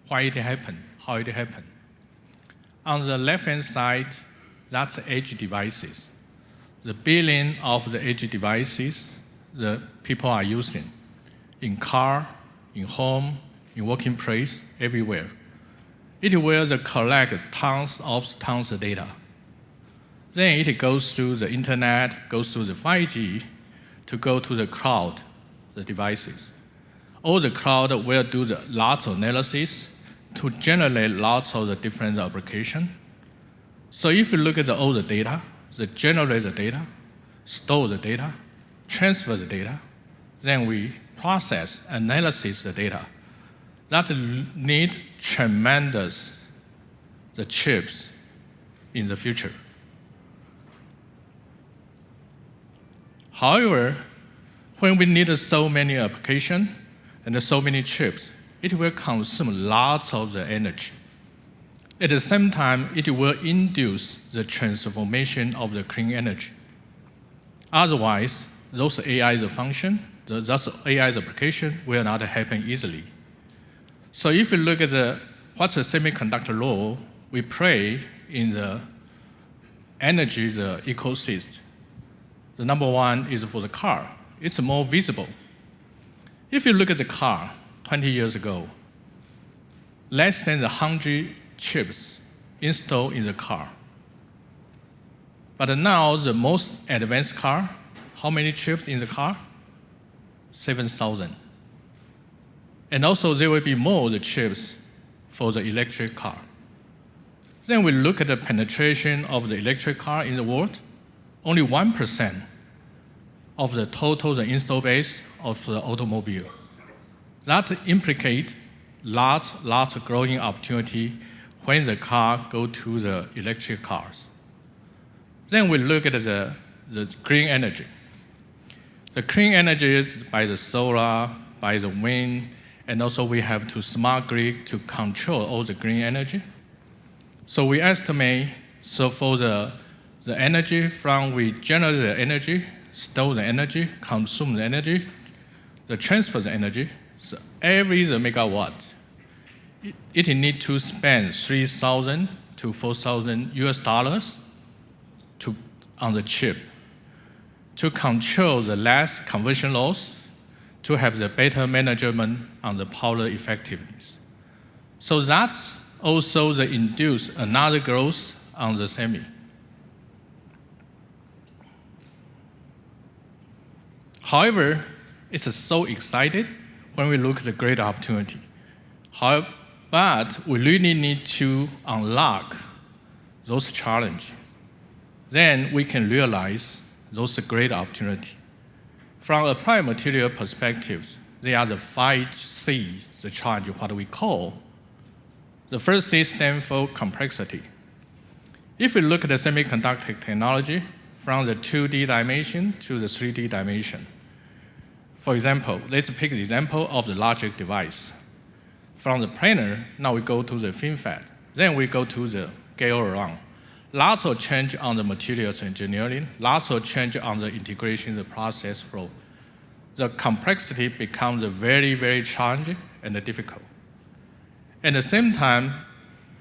why it happened, how it happened. On the left-hand side, that's edge devices. The billion of the edge devices the people are using in car, in home, in working place, everywhere. It will collect tons of data. Then it goes through the internet, goes through the 5G to go to the cloud, the devices. All the cloud will do lots of analysis to generate lots of the different applications. So if you look at all the data, generate the data, store the data, transfer the data, then we process, analysis the data. That need tremendous the chips in the future. However, when we need so many applications and so many chips, it will consume lots of the energy. At the same time, it will induce the transformation of the clean energy. Otherwise, those AI's function, those AI's application will not happen easily. So if you look at what's the semiconductor role we play in the energy ecosystem, the number one is for the car. It's more visible. If you look at the car 20 years ago, less than 100 chips installed in the car. But now the most advanced car, how many chips in the car? 7,000. And also there will be more the chips for the electric car. Then we look at the penetration of the electric car in the world, only 1% of the total install base of the automobile. That implicates lots of growing opportunity when the car go to the electric cars. Then we look at the green energy. The clean energy is by the solar, by the wind, and also we have to smart grid to control all the green energy. So we estimate, so for the energy from we generate the energy, store the energy, consume the energy, the transfer the energy, so every the megawatt, it need to spend 3,000 to 4,000 US dollars on the chip to control the less conversion loss, to have the better management on the power effectiveness. So that's also the induce another growth on the semi. However, it's so excited when we look at the great opportunity. But we really need to unlock those challenges. Then we can realize those great opportunity. From applied material perspectives, they are the 5 C's, the challenge, what we call. The first C stands for complexity. If we look at the semiconductor technology from the 2D dimension to the 3D dimension, for example, let's pick the example of the logic device. From the planar, now we go to the FinFET. Then we go to the gate-all-around. Lots of change on the materials engineering, lots of change on the integration, the process flow. The complexity becomes very, very challenging and difficult. At the same time,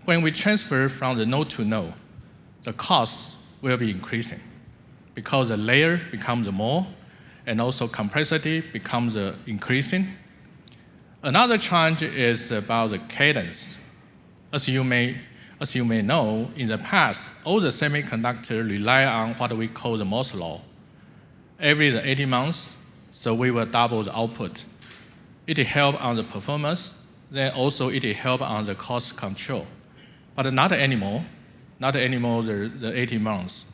when we transfer from the node to node, the cost will be increasing because the layer becomes more, and also complexity becomes increasing. Another challenge is about the cadence. As you may know, in the past, all the semiconductors rely on what we call the Moore's law. Every 18 months, so we will double the output. It helps on the performance, then also it helps on the cost control. But not anymore the 18 months.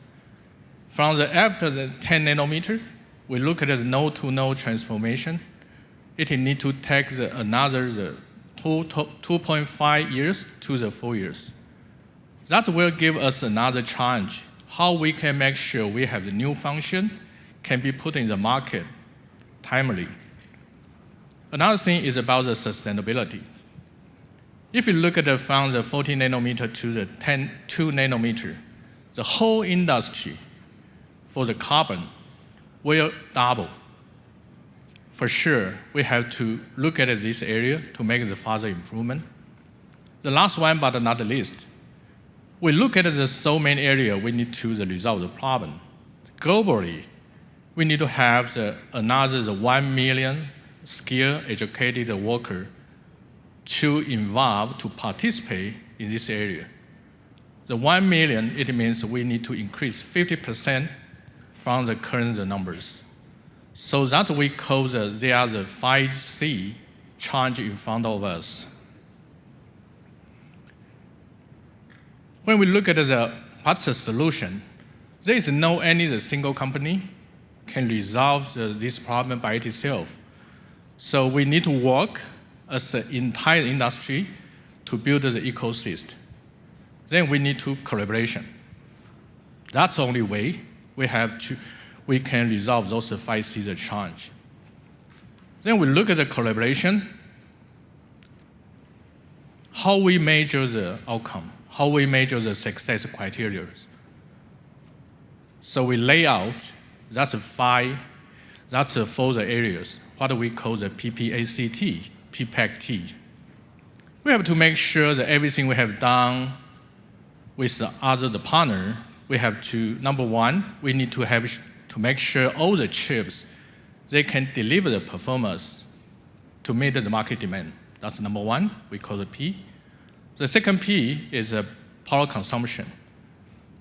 After the 10 nanometer, we look at the node-to-node transformation. It need to take another 2.5 years to the 4 years. That will give us another challenge, how we can make sure we have the new function can be put in the market timely. Another thing is about the sustainability. If you look at from the 14 nanometer to the 2 nanometer, the whole industry for the carbon will double. For sure, we have to look at this area to make the further improvement. The last one, but not the least, we look at so many areas we need to resolve the problem. Globally, we need to have another 1 million skilled, educated workers to participate in this area. The 1 million, it means we need to increase 50% from the current numbers. So that we call they are the 5C challenge in front of us. When we look at what's the solution, there is no any single company can resolve this problem by itself. So we need to work as an entire industry to build the ecosystem. Then we need to collaboration. That's the only way we can resolve those 5C challenge. Then we look at the collaboration, how we measure the outcome, how we measure the success criteria. So we lay out, that's 4 areas, what we call the PPACT, PPACT. We have to make sure that everything we have done with the partner, we have to, number one, we need to make sure all the chips, they can deliver the performance to meet the market demand. That's number one, we call it P. The second P is power consumption.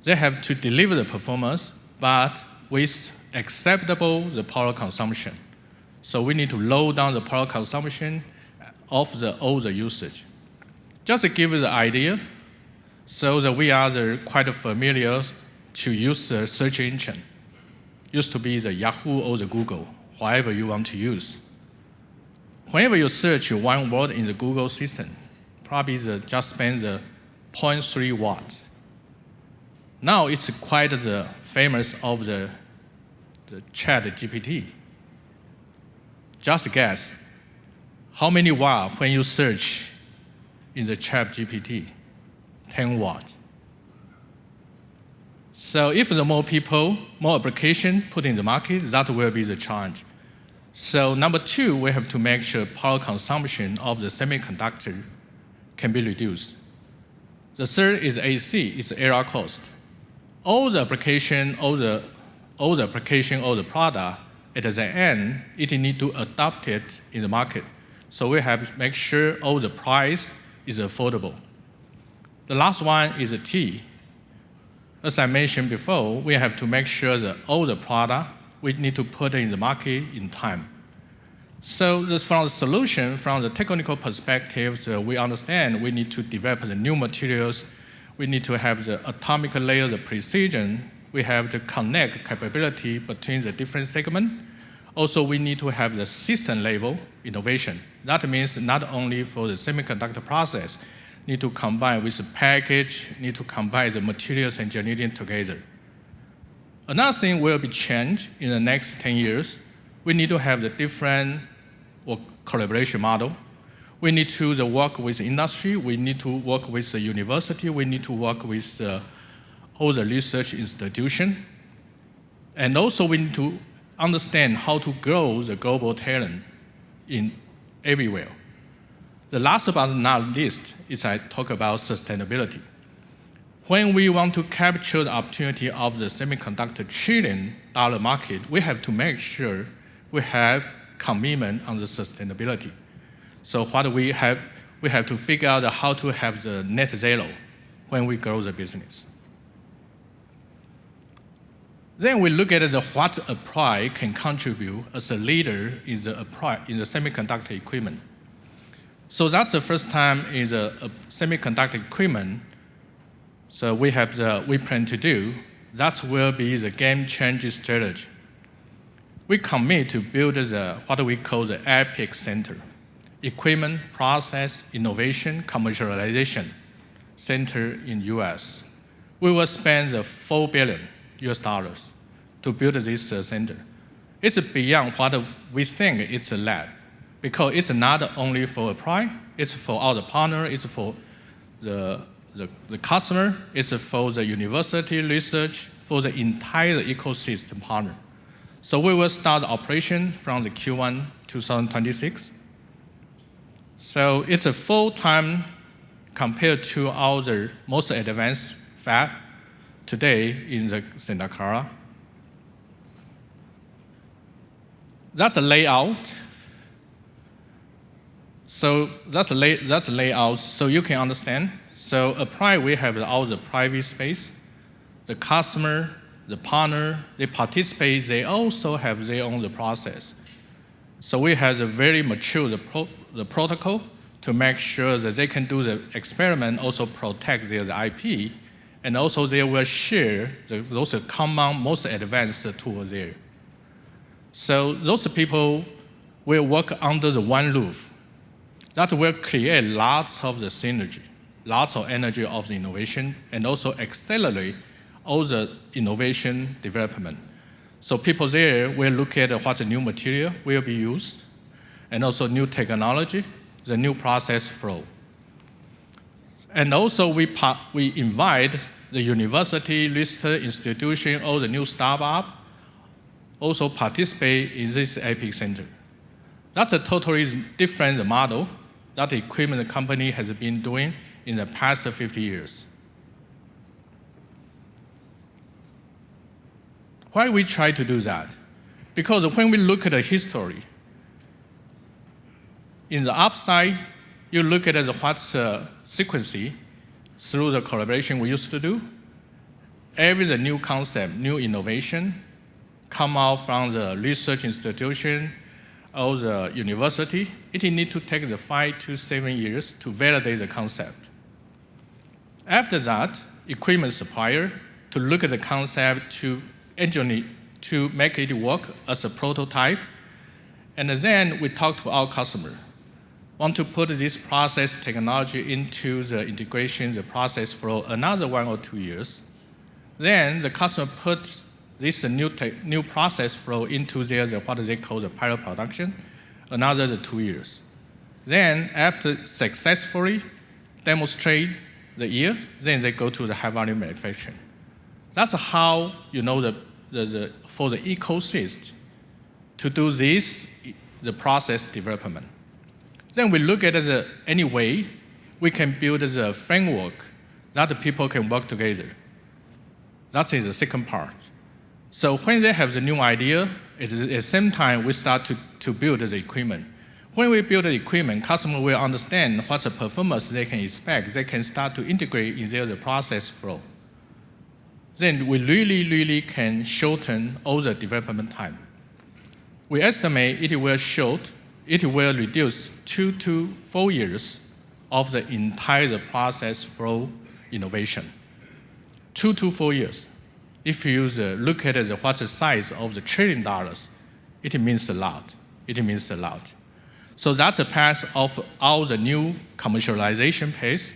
They have to deliver the performance, but with acceptable the power consumption. So we need to lower down the power consumption of all the usage. Just to give you the idea, so that we are quite familiar to use the search engine. Used to be the Yahoo or the Google, whatever you want to use. Whenever you search one word in the Google system, probably just spend the 0.3 watts. Now it's quite the famous of the Chat GPT. Just guess, how many watts when you search in the Chat GPT? 10 watts. So if the more people, more application put in the market, that will be the challenge. So number two, we have to make sure power consumption of the semiconductor can be reduced. The third is AC, it's error cost. All the application, all the product, at the end, it need to adapt it in the market. So we have to make sure all the price is affordable. The last one is the T. As I mentioned before, we have to make sure that all the product we need to put in the market in time. So this, from the solution, from the technical perspective, so we understand we need to develop the new materials. We need to have the atomic layer, the precision. We have to connect capability between the different segments. Also, we need to have the system level innovation. That means not only for the semiconductor process, need to combine with the package, need to combine the materials engineering together. Another thing will be changed in the next 10 years. We need to have the different collaboration model. We need to work with industry. We need to work with the university. We need to work with all the research institutions. And also we need to understand how to grow the global talent in everywhere. The last but not least is I talk about sustainability. When we want to capture the opportunity of the semiconductor trillion-dollar market, we have to make sure we have commitment on the sustainability. So what we have to figure out how to have the net zero when we grow the business. Then we look at what Applied can contribute as a leader in the semiconductor equipment. So that's the first time in a semiconductor equipment. So we plan to do. That will be the game-changing strategy. We commit to build what we call the EPIC Center, Equipment, Process, Innovation, Commercialization Center in US. We will spend $4 billion to build this center. It's beyond what we think it's a lab, because it's not only for Applied, it's for all the partners, it's for the customer, it's for the university research, for the entire ecosystem partner. So we will start the operation from the Q1 2026. So it's a full-time compared to our most advanced fab today in the Santa Clara. That's a layout. So that's a layout so you can understand. So Applied, we have all the private space. The customer, the partner, they participate, they also have their own process. So we have a very mature the protocol to make sure that they can do the experiment, also protect their IP, and also they will share those common, most advanced tools there. So those people will work under the one roof. That will create lots of the synergy, lots of energy of the innovation, and also accelerate all the innovation development. So people there will look at what the new material will be used, and also new technology, the new process flow. And also we invite the university, research institution, all the new startup, also participate in this EPIC Center. That's a totally different model that the equipment company has been doing in the past 50 years. Why we try to do that? Because when we look at the history, in the upside, you look at what's the sequence through the collaboration we used to do. Every the new concept, new innovation, come out from the research institution or the university, it needs to take the 5 to 7 years to validate the concept. After that, equipment supplier to look at the concept to engineer, to make it work as a prototype, And then we talk to our customer. Want to put this process technology into the integration, the process flow, another 1 or 2 years. Then the customer puts this new process flow into their what they call the pilot production, another 2 years. Then after successfully demonstrate the year, then they go to the high volume manufacturing. That's how for the ecosystem to do this, the process development. Then we look at any way we can build the framework that the people can work together. That is the second part. So when they have the new idea, at the same time we start to build the equipment. When we build the equipment, customer will understand what's the performance they can expect. They can start to integrate in the process flow. Then we really can shorten all the development time. We estimate it will reduce 2 to 4 years of the entire process flow innovation. 2 to 4 years. If you look at what's the size of the $1 trillion, it means a lot. It means a lot. So that's a path of all the new commercialization pace.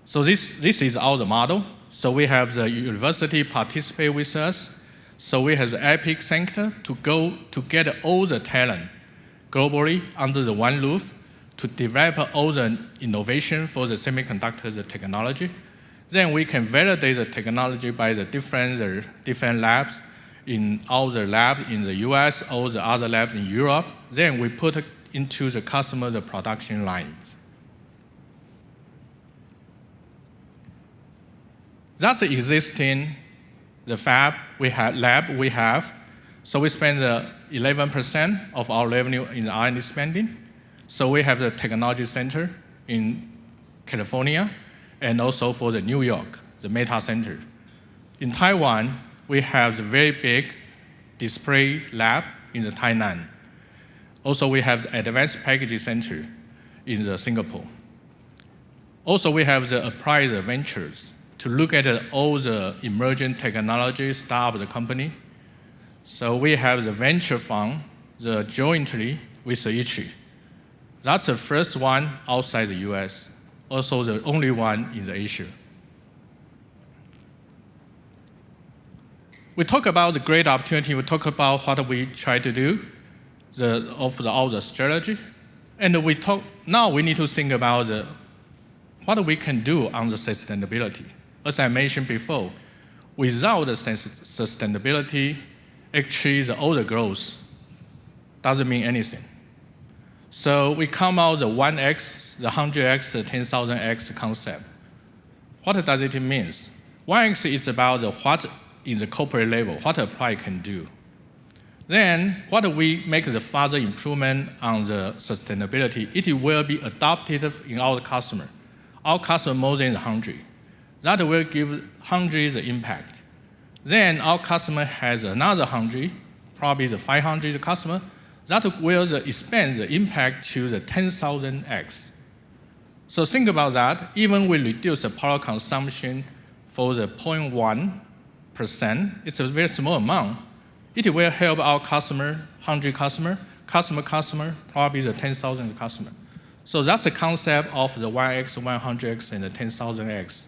So this is all the model. So we have the university participate with us. So we have the EPIC Center to go to get all the talent globally under the one roof to develop all the innovation for the semiconductor technology. Then we can validate the technology by the different labs in all the labs in the US, all the other labs in Europe. Then we put it into the customer the production lines. That's the existing the fab lab we have. So we spend 11% of our revenue in R&D spending. So we have the technology center in California and also for the New York, the Meta Center. In Taiwan, we have the very big display lab in the Tainan. Also, we have the advanced packaging center in the Singapore. Also, we have the applied ventures to look at all the emerging technology start of the company. So we have the venture fund, the jointly with the ITRI. That's the first one outside the US, also the only one in the Asia. We talk about the great opportunity, we talk about what we try to do, all the strategy, and now we need to think about what we can do on the sustainability. As I mentioned before, without the sustainability, actually all the growth doesn't mean anything. So we come out the 1x, the 100x, the 10,000x concept. What does it mean? 1x is about what in the corporate level, what Applied can do. Then what we make the further improvement on the sustainability, it will be adopted in our customer. Our customer more than 100. That will give 100 the impact. Then our customer has another 100, probably the 500 customer, that will expand the impact to the 10,000x. So think about that. Even we reduce the power consumption for the 0.1%, it's a very small amount. It will help our customer, 100 customer, probably the 10,000 customer. So that's the concept of the 1x, 100x, and the 10,000x.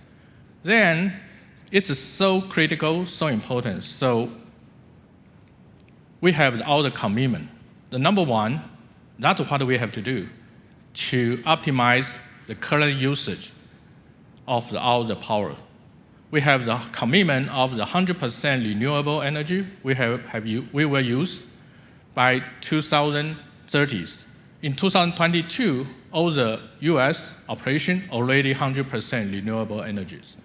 Then it's so critical, so important. So we have all the commitment. The number one, that's what we have to do to optimize the current usage of all the power. We have the commitment of the 100% renewable energy we will use by 2030s. In 2022, all the US operation already 100% renewable energies.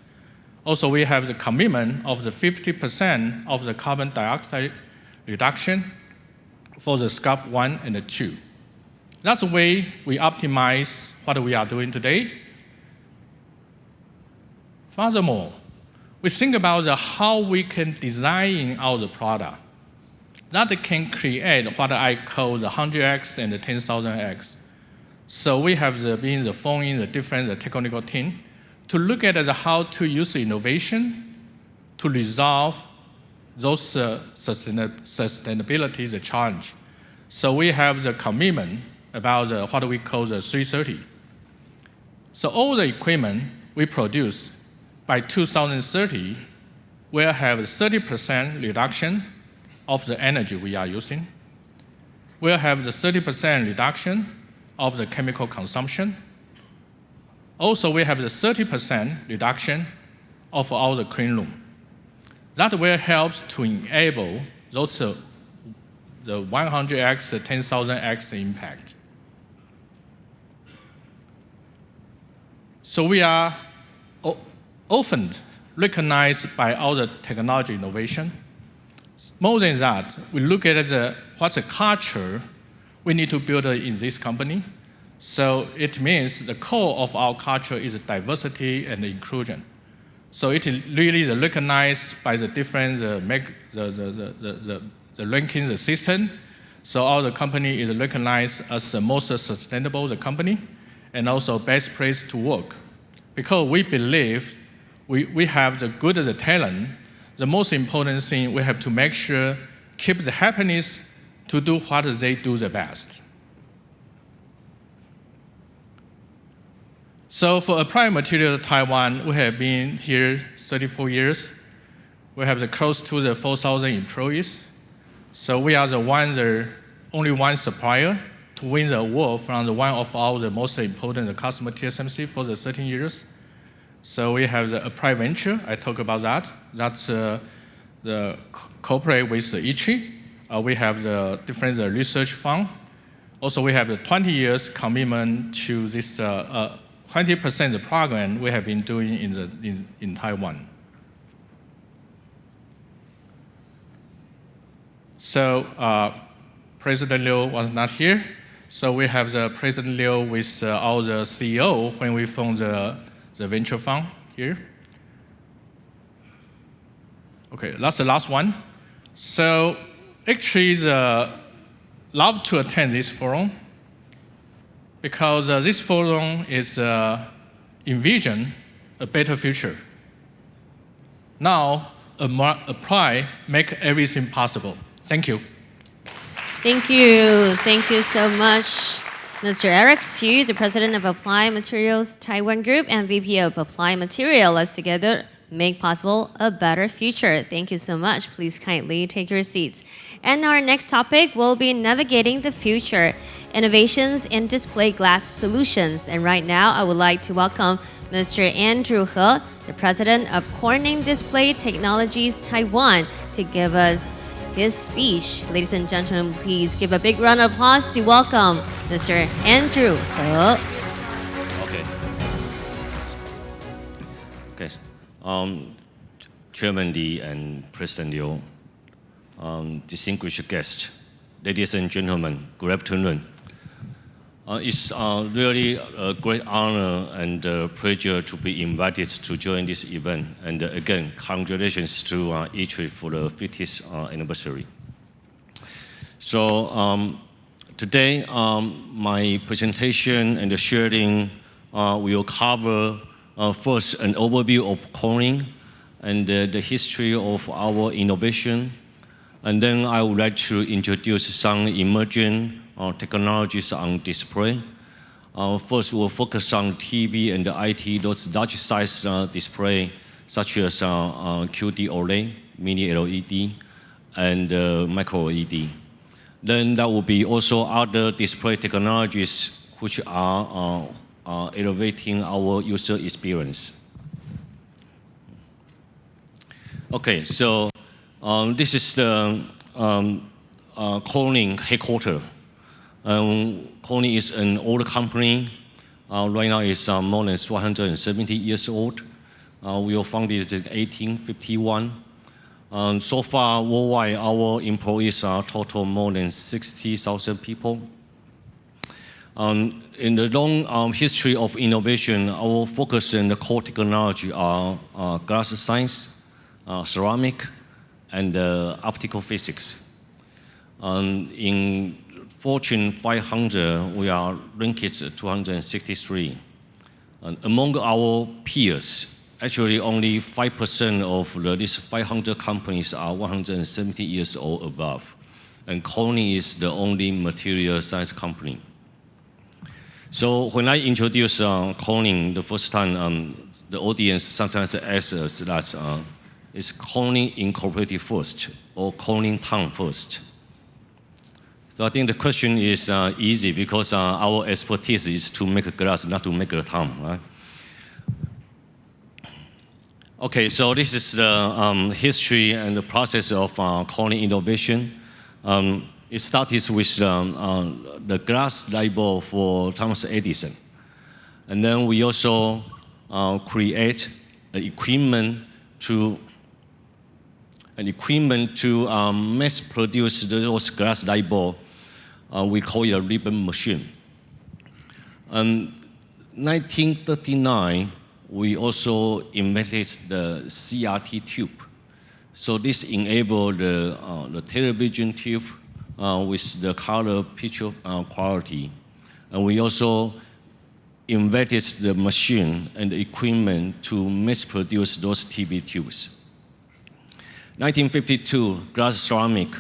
Also, we have the commitment of the 50% of the carbon dioxide reduction for the Scope 1 and 2. That's the way we optimize what we are doing today. Furthermore, we think about how we can design our product that can create what I call the 100x and the 10,000x. So we have been forming the different technical team to look at how to use innovation to resolve those sustainability the challenge. So we have the commitment about what we call the 330. So all the equipment we produce by 2030 will have 30% reduction of the energy we are using. We'll have the 30% reduction of the chemical consumption. Also, we have the 30% reduction of all the clean room. That will help to enable those the 100x, 10,000x impact. So we are often recognized by all the technology innovation. More than that, we look at what's the culture we need to build in this company. So it means the core of our culture is diversity and inclusion. So it is really recognized by the different the ranking the system. So all the company is recognized as the most sustainable company and also best place to work. Because we believe we have the good the talent. The most important thing we have to make sure keep the happiness to do what they do the best. So for Applied Materials Taiwan, we have been here 34 years. We have close to 4,000 employees. So we are the only one supplier to win the award from one of the most important customer TSMC for the 13 years. So we have the Applied Venture, I talk about that. That's the cooperate with the ITRI. We have the different research fund. Also, we have the 20 years commitment to this 20% the program we have been doing in Taiwan. So President Liu was not here. So we have the President Liu with all the CEO when we formed the venture fund here. Okay, that's the last one. So actually, love to attend this forum because this forum is envision a better future. Now, apply, make everything possible. Thank you. Thank you. Thank you so much, Mr. Erix Xu, the President of Applied Materials Taiwan Group and VP of Applied Materials. Let's together make possible a better future. Thank you so much. Please kindly take your seats. And our next topic will be navigating the future, innovations in display glass solutions. And right now, I would like to welcome Mr. Andrew He, the President of Corning Display Technologies Taiwan, to give us his speech. Ladies and gentlemen, please give a big round of applause to welcome Mr. Andrew He. Okay. Chairman Lee and President Liu, distinguished guests, ladies and gentlemen, good afternoon. It's really a great honor and pleasure to be invited to join this event. And again, congratulations to ITRI for the 50th anniversary. So today, my presentation and the sharing will cover first an overview of Corning and the history of our innovation. And then I would like to introduce some emerging technologies on display. First, we'll focus on TV and IT, those large size display, such as QD OLED, mini LED, and micro LED. Then there will be also other display technologies which are elevating our user experience. Okay, so this is the Corning headquarters. Corning is an old company. Right now it's more than 170 years old. We were founded in 1851. So far, worldwide, our employees are total more than 60,000 people. In the long history of innovation, our focus and the core technology are glass science, ceramic, and optical physics. In Fortune 500, we are ranked 263. Among our peers, actually only 5% of these 500 companies are 170 years old above. And Corning is the only material science company. So when I introduce Corning the first time, the audience sometimes asks us that, is Corning Incorporated first or Corning Town first? So I think the question is easy because our expertise is to make glass, not to make a town, right? Okay, so this is the history and the process of Corning innovation. It started with the glass light bulb for Thomas Edison. And then we also create an equipment to mass produce those glass light bulb. We call it a ribbon machine. In 1939, we also invented the CRT tube. So this enabled the television tube with the color picture quality. And we also invented the machine and the equipment to mass produce those TV tubes. 1952, glass ceramic.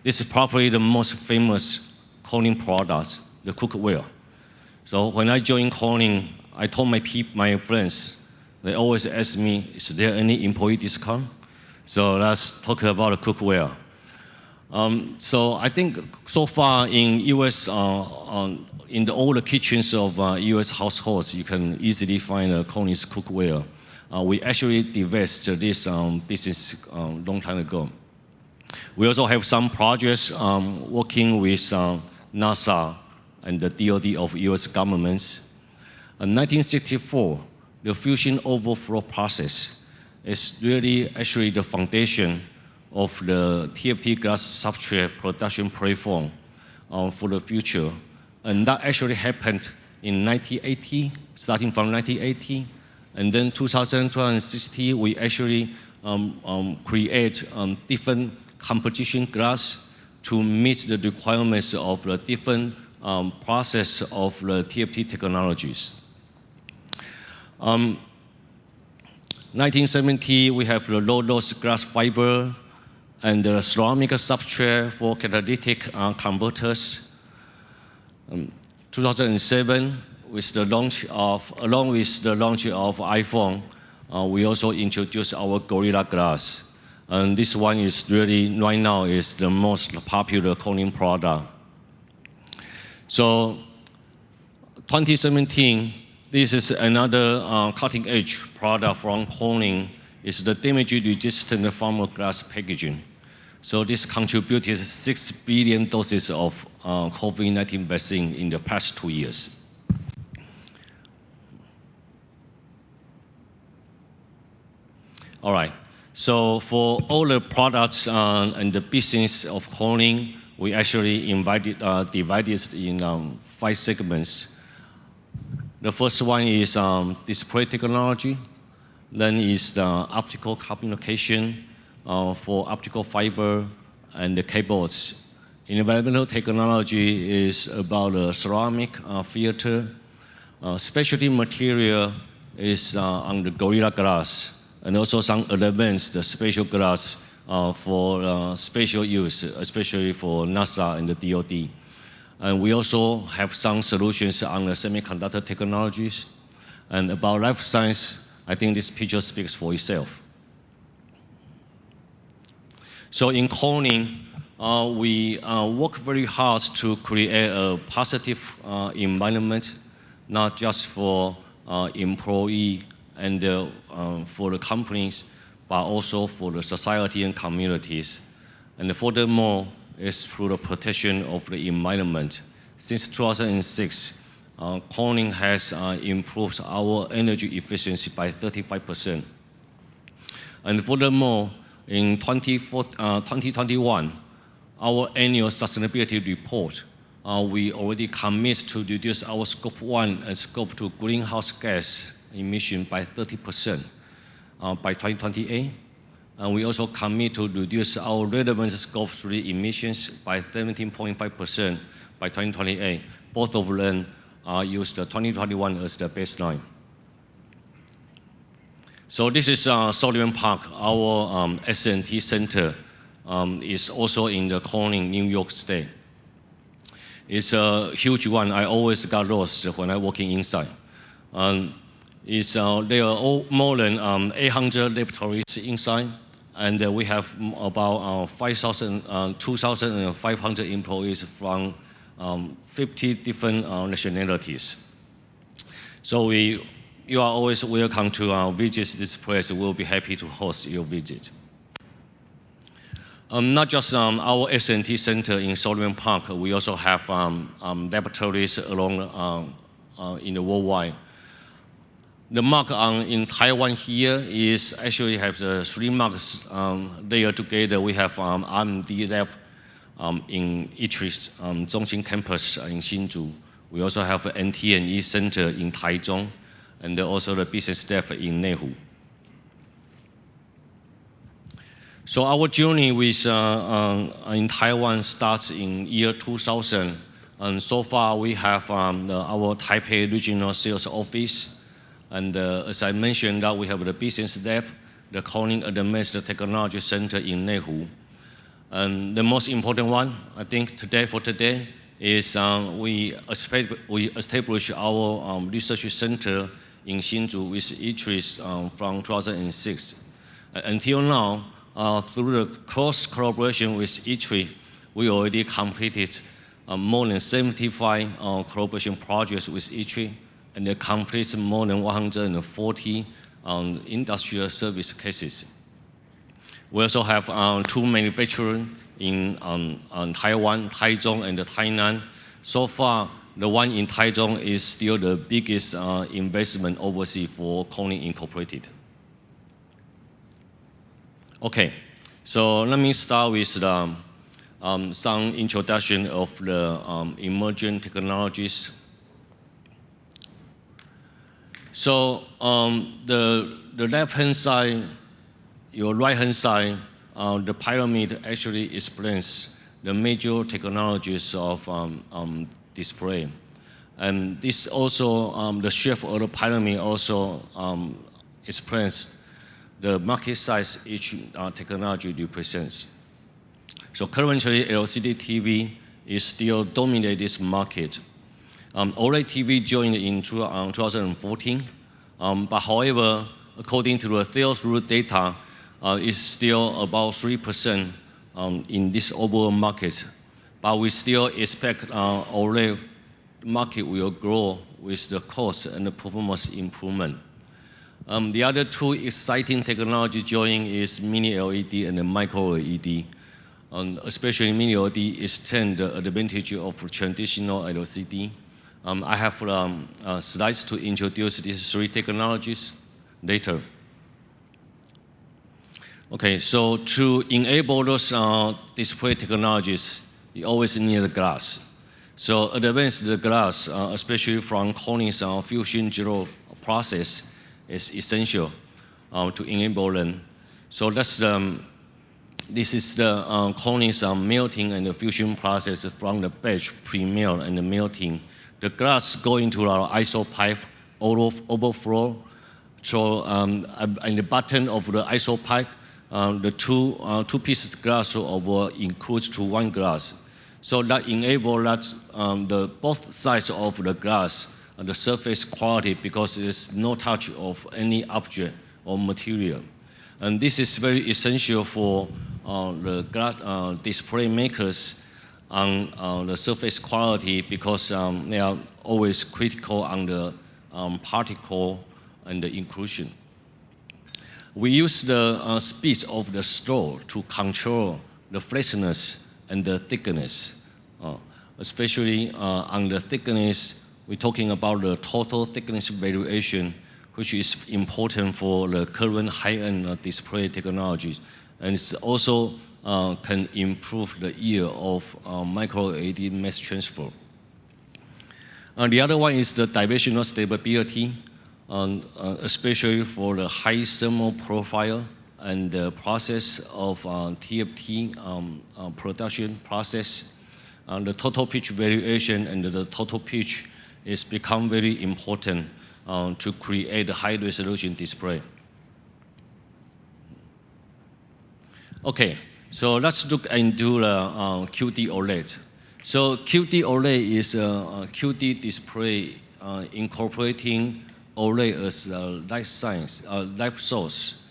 This is probably the most famous Corning product, the cookware. So when I joined Corning, I told my friends, they always ask me, is there any employee discount? So let's talk about the cookware. So I think so far in US, in the older kitchens of US households, you can easily find Corning's cookware. We actually developed this business a long time ago. We also have some projects working with NASA and the DoD of US governments. In 1964, the fusion overflow process is really actually the foundation of the TFT glass substrate production platform for the future. And that actually happened in 1980, starting from 1980. And then 2060, we actually create different composition glass to meet the requirements of the different process of the TFT technologies. 1970, we have the low-loss glass fiber and the ceramic substrate for catalytic converters. 2007, along with the launch of iPhone, we also introduced our Gorilla Glass. And this one is really, right now, is the most popular Corning product. So 2017, this is another cutting-edge product from Corning. It's the damage-resistant pharma glass packaging. So this contributed 6 billion doses of COVID-19 vaccine in the past 2 years. All right. So for all the products and the business of Corning, we actually divided in 5 segments. The first one is display technology. Then is the optical communication for optical fiber and the cables. Environmental technology is about the ceramic filter. Specialty material is on the Gorilla Glass, and also some advanced special glass for special use, especially for NASA and the DoD. And we also have some solutions on the semiconductor technologies. And about life science, I think this picture speaks for itself. So in Corning, we work very hard to create a positive environment, not just for employee and for the companies, but also for the society and communities. And furthermore, is through the protection of the environment. Since 2006, Corning has improved our energy efficiency by 35%. And furthermore, in 2021, our annual sustainability report, we already commit to reduce our Scope 1 and Scope 2 greenhouse gas emission by 30% by 2028. And we also commit to reduce our relevant Scope 3 emissions by 17.5% by 2028. Both of them use the 2021 as the baseline. So this is Sullivan Park. Our S&T center is also in the Corning, New York State. It's a huge one. I always got lost when I'm walking inside. There are more than 800 laboratories inside, and we have about 2,500 employees from 50 different nationalities. So you are always welcome to visit this place. We'll be happy to host your visit. Not just our S&T center in Sullivan Park, we also have laboratories along in the worldwide. The mark in Taiwan here is actually have the 3 marks there together. We have R&D lab in ITRI Zhongxin campus in Hsinchu. We also have an NT&E center in Taichung, and also the business staff in Nehu. So our journey with in Taiwan starts in year 2000, and so far we have our Taipei regional sales office, and as I mentioned, that we have the business lab, the Corning Advanced Technology Center in Nehu, and the most important one, I think for today, is we established our research center in Hsinchu with ITRI from 2006. Until now, through the close collaboration with ITRI, we already completed more than 75 collaboration projects with ITRI, and they completed more than 140 industrial service cases. We also have 2 manufacturing in Taiwan, Taichung, and Tainan. So far, the one in Taichung is still the biggest investment overseas for Corning Incorporated. Okay, so let me start with some introduction of the emerging technologies. So the left-hand side, your right-hand side, the pyramid actually explains the major technologies of display. And this also, the shape of the pyramid also explains the market size each technology represents. So currently, LCD TV is still dominating this market. OLED TV joined in 2014, but however, according to the sell-through data, is still about 3% in this overall market. But we still expect OLED market will grow with the cost and the performance improvement. The other 2 exciting technology joining is mini LED and the micro LED. Especially mini LED extend the advantage of traditional LCD. I have slides to introduce these 3 technologies later. Okay, so to enable those display technologies, you always need the glass. So advanced glass, especially from Corning's fusion gel process, is essential to enable them. So this is the Corning's melting and the fusion process from the batch, pre-melt, and the melting. The glass go into our iso pipe, overflow. So in the bottom of the iso pipe, the two pieces of glass will include to 1 glass. So that enable that both sides of the glass the surface quality because there's no touch of any object or material. And this is very essential for the glass display makers on the surface quality because they are always critical on the particle and the inclusion. We use the speed of the straw to control the flatness and the thickness. Especially on the thickness, we're talking about the total thickness variation, which is important for the current high-end display technologies. And it's also can improve the yield of micro LED mass transfer. The other one is the dimensional stability, especially for the high thermal profile and the process of TFT production process. The total pitch variation and the total pitch is become very important to create a high resolution display. Okay, so let's look into the QD OLED. So QD OLED is a QD display incorporating OLED as a light source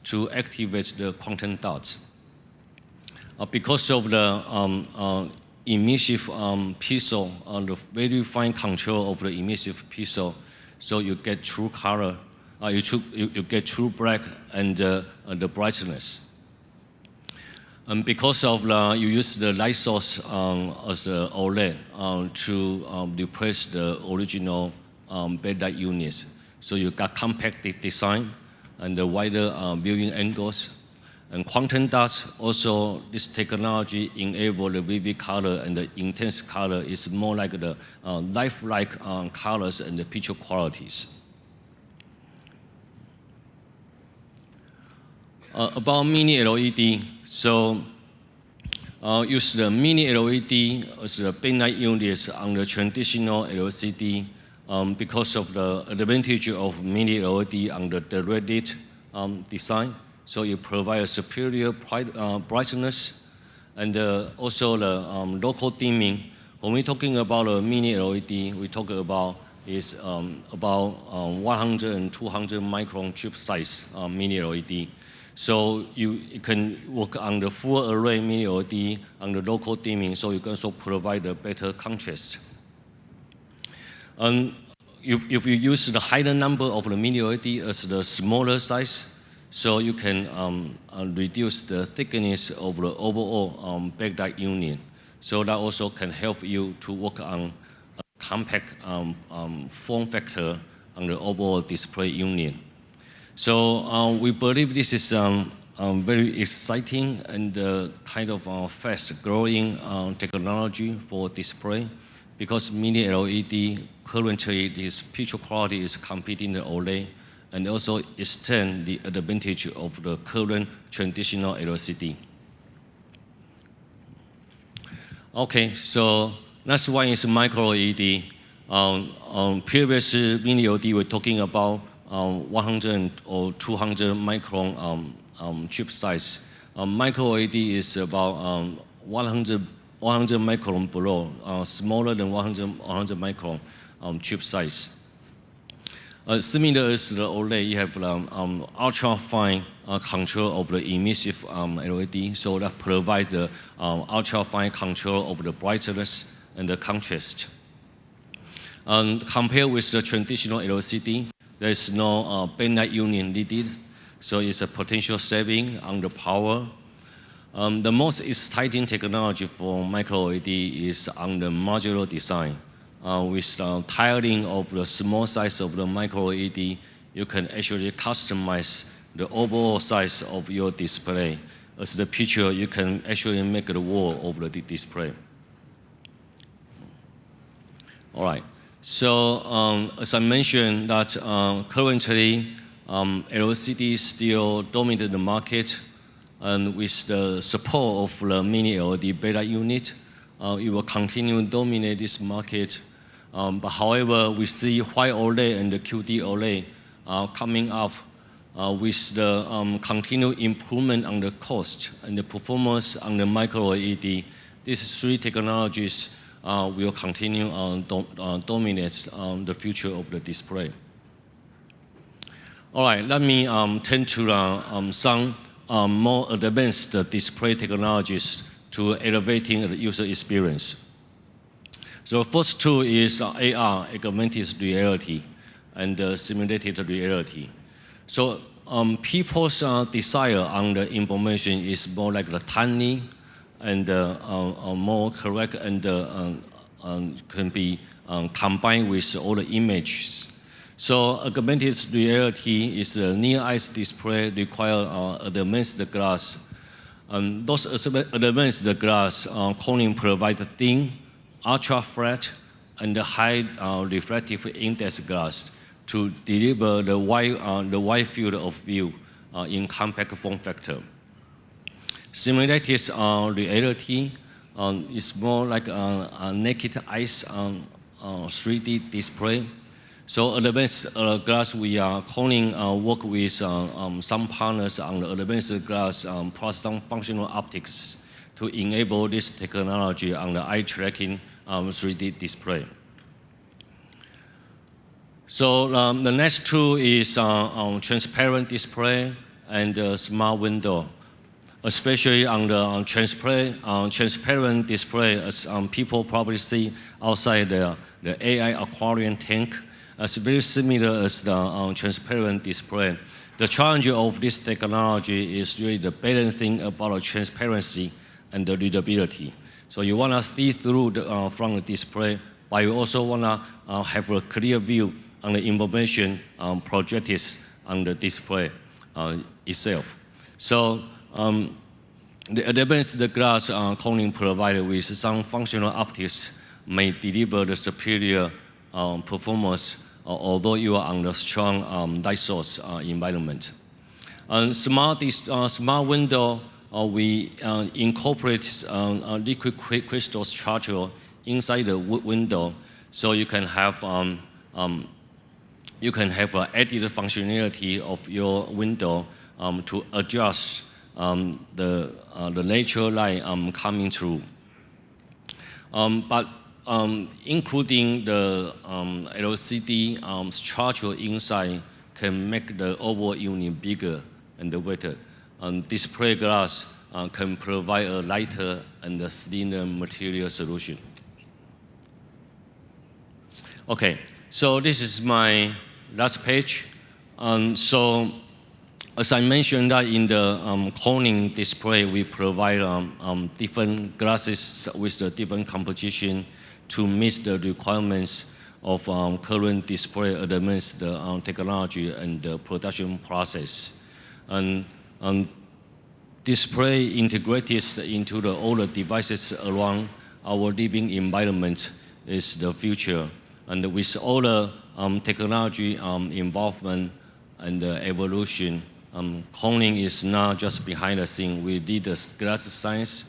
to activate the quantum dots. Because of the emissive pixel, the very fine control of the emissive pixel, so you get true color, you get true black and the brightness. And because of you use the light source as a OLED to replace the original backlight units. So you got compact design and the wider viewing angles. And quantum dots also, this technology enable the vivid color and the intense color is more like the lifelike colors and the picture qualities. About mini LED, so use the mini LED as the backlight units on the traditional LCD because of the advantage of mini LED on the direct design. So you provide a superior brightness and also the local dimming. When we're talking about a mini LED, we talk about is about 100 and 200 micron chip size mini LED. So you can work on the full array mini LED on the local dimming, so you can also provide a better contrast. And if you use the higher number of the mini LED as the smaller size, so you can reduce the thickness of the overall backlight unit. So that also can help you to work on a compact form factor on the overall display unit. So we believe this is very exciting and kind of fast-growing technology for display because mini LED currently this picture quality is competing the OLED and also extend the advantage of the current traditional LCD. Okay, so next one is micro LED. Previous mini LED we're talking about 100 or 200 micron chip size. Micro LED is about 100 micron below, smaller than 100 micron chip size. Similar as the OLED, you have ultra fine control of the emissive LED, so that provides the ultra fine control of the brightness and the contrast. And compared with the traditional LCD, there is no backlight unit needed, so it's a potential saving on the power. The most exciting technology for micro LED is on the modular design. With the tiling of the small size of the micro LED, you can actually customize the overall size of your display. As the picture, you can actually make the wall of the display. All right. So as I mentioned, that currently LCD still dominate the market, and with the support of the mini LED backlight unit, it will continue to dominate this market. But however, we see white OLED and the QD OLED coming up with the continued improvement on the cost and the performance on the micro LED. These three technologies will continue dominate the future of the display. All right, let me turn to some more advanced display technologies to elevating the user experience. So the first two is AR, augmented reality, and simulated reality. So people's desire on the information is more like the tiny and more correct and can be combined with all the images. So augmented reality is a near-eye display require advanced glass. Those advanced glass Corning provide thin, ultra-flat, and high reflective index glass to deliver the wide field of view in compact form factor. Simulated reality is more like a naked eyes 3D display. So advanced glass, we are calling work with some partners on the advanced glass plus some functional optics to enable this technology on the eye tracking 3D display. So the next two is transparent display and smart window. Especially on the transparent display, as people probably see outside the AI aquarium tank, it's very similar as the transparent display. The challenge of this technology is really the balancing about the transparency and the readability. So you want to see through from the display, but you also want to have a clear view on the information projected on the display itself. So the advanced glass coating provided with some functional optics may deliver the superior performance, although you are on the strong light source environment. Smart window, we incorporate liquid crystal structure inside the window, so you can have added functionality of your window to adjust the natural light coming through. But including the LCD structure inside can make the overall unit bigger and better. Display glass can provide a lighter and a thinner material solution. Okay, so this is my last page. So as I mentioned that in the Corning display, we provide different glasses with a different composition to meet the requirements of current display advanced technology and the production process. And display integrated into all the devices around our living environment is the future. And with all the technology involvement and evolution, Corning is not just behind the scene. We lead the glass science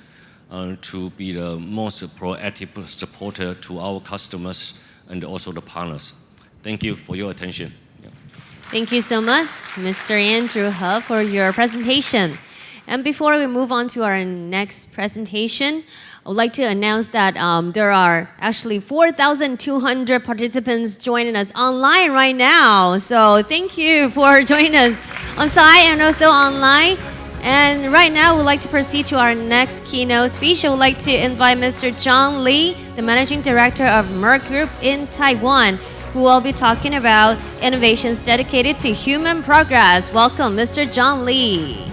to be the most proactive supporter to our customers and also the partners. Thank you for your attention. Yeah. Thank you so much, Mr. Andrew He, for your presentation. And before we move on to our next presentation, I would like to announce that there are actually 4,200 participants joining us online right now. So thank you for joining us on site and also online. And right now, we'd like to proceed to our next keynote speech. I would like to invite Mr. John Lee, the Managing Director of Merck Group in Taiwan, who will be talking about innovations dedicated to human progress. Welcome, Mr. John Lee.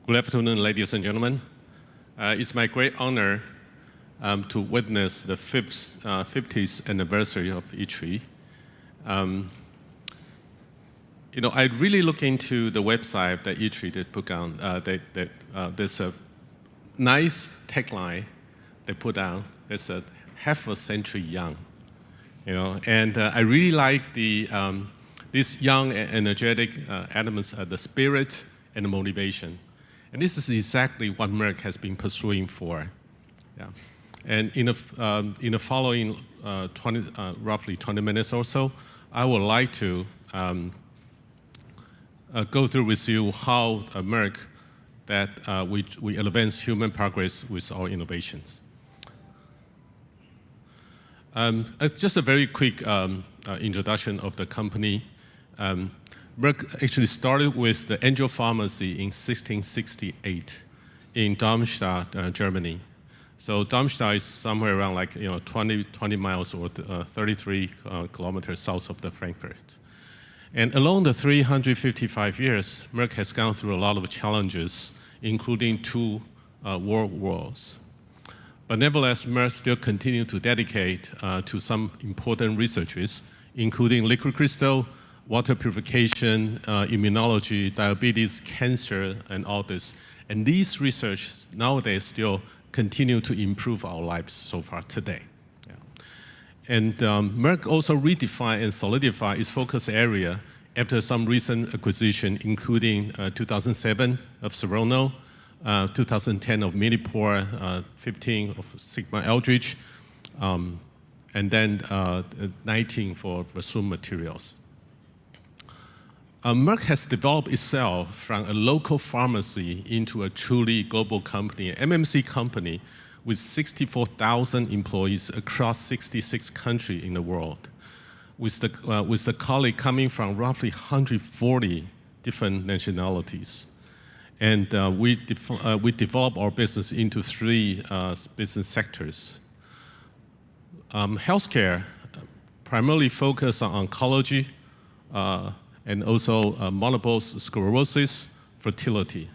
Good afternoon, ladies and gentlemen. It's my great honor to witness the 50th anniversary of ITRI. I really look into the website that ITRI did put on. There's a nice tagline they put down. There's a half a century young. And I really like these young and energetic elements, the spirit and the motivation. And this is exactly what Merck has been pursuing for. Yeah. And in the following roughly 20 minutes or so, I would like to go through with you how Merck that we advance human progress with our innovations. Just a very quick introduction of the company. Merck actually started with the Angel Pharmacy in 1668 in Darmstadt, Germany. So Darmstadt is somewhere around 20 miles or 33 kilometers south of the Frankfurt. And along the 355 years, Merck has gone through a lot of challenges, including 2 world wars. But nevertheless, Merck still continued to dedicate to some important researches, including liquid crystal, water purification, immunology, diabetes, cancer, and all this. And these research nowadays still continue to improve our lives so far today. Yeah. And Merck also redefined and solidified its focus area after some recent acquisition, including 2007 of Serono, 2010 of Millipore, 15 of Sigma Eldridge, and then 19 for Versum Materials. Merck has developed itself from a local pharmacy into a truly global company, an MMC company with 64,000 employees across 66 countries in the world, with the colleague coming from roughly 140 different nationalities. And we develop our business into three business sectors. Healthcare primarily focus on oncology and also multiple sclerosis, fertility.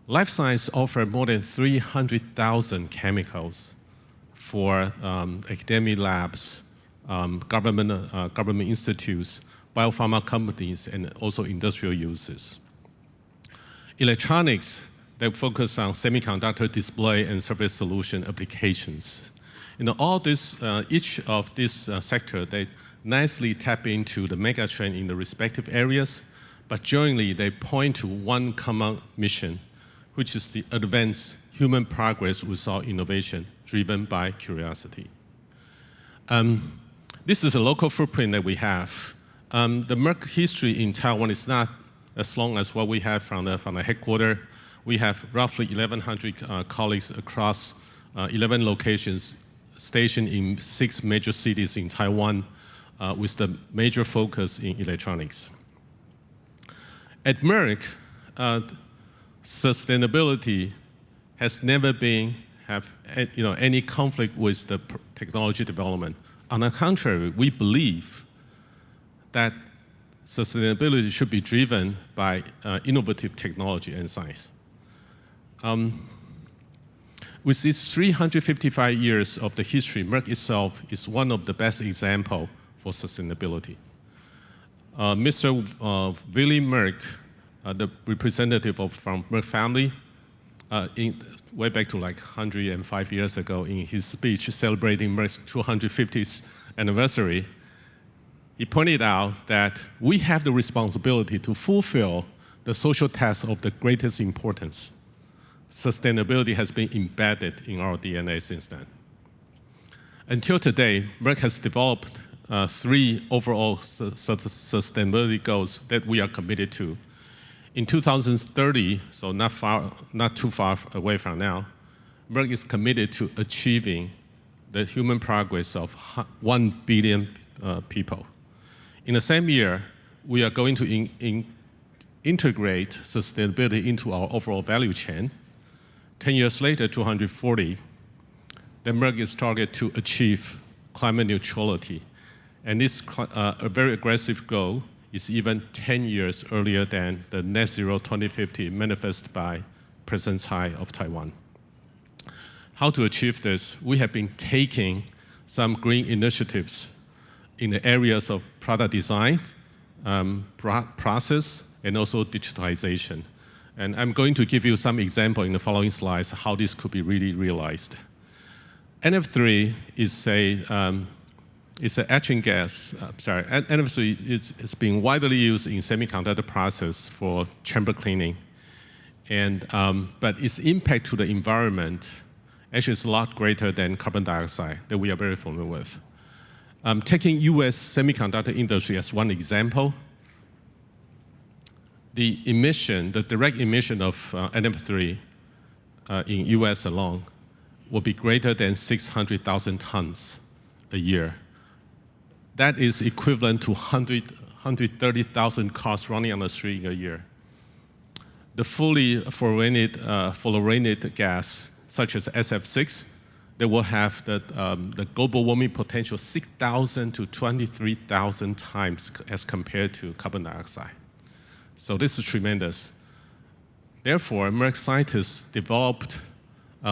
Life science offer more than 300,000 chemicals for academic labs, government institutes, biopharma companies, and also industrial uses. Electronics, they focus on semiconductor display and surface solution applications. In all this, each of these sectors, they nicely tap into the mega trend in the respective areas, but jointly they point to one common mission, which is the advanced human progress without innovation, driven by curiosity. This is a local footprint that we have. The Merck history in Taiwan is not as long as what we have from the headquarters. We have roughly 1,100 colleagues across 11 locations stationed in 6 major cities in Taiwan, with the major focus in electronics. At Merck, sustainability has never been any conflict with the technology development. On the contrary, we believe that sustainability should be driven by innovative technology and science. With these 355 years of the history, Merck itself is one of the best examples for sustainability. Mr. Willy Merck, the representative from Merck family, way back to like 105 years ago in his speech celebrating Merck's 250th anniversary, he pointed out that we have the responsibility to fulfill the social task of the greatest importance. Sustainability has been embedded in our DNA since then. Until today, Merck has developed 3 overall sustainability goals that we are committed to. In 2030, so not too far away from now, Merck is committed to achieving the human progress of 1 billion people. In the same year, we are going to integrate sustainability into our overall value chain. 10 years later, 240, then Merck is targeted to achieve climate neutrality. And this a very aggressive goal is even 10 years earlier than the Net Zero 2050 manifested by President Tsai of Taiwan. How to achieve this? We have been taking some green initiatives in the areas of product design, process, and also digitalization. And I'm going to give you some example in the following slides how this could be really realized. NF3 is an etching gas. NF3 is being widely used in semiconductor process for chamber cleaning, but its impact to the environment actually is a lot greater than carbon dioxide that we are very familiar with. Taking U.S. semiconductor industry as one example, the direct emission of NF3 in U.S. alone will be greater than 600,000 tons a year. That is equivalent to 130,000 cars running on the street in a year. The fully fluorinated gas, such as SF6, they will have the global warming potential 6,000 to 23,000 times as compared to carbon dioxide. So this is tremendous. Therefore, Merck scientists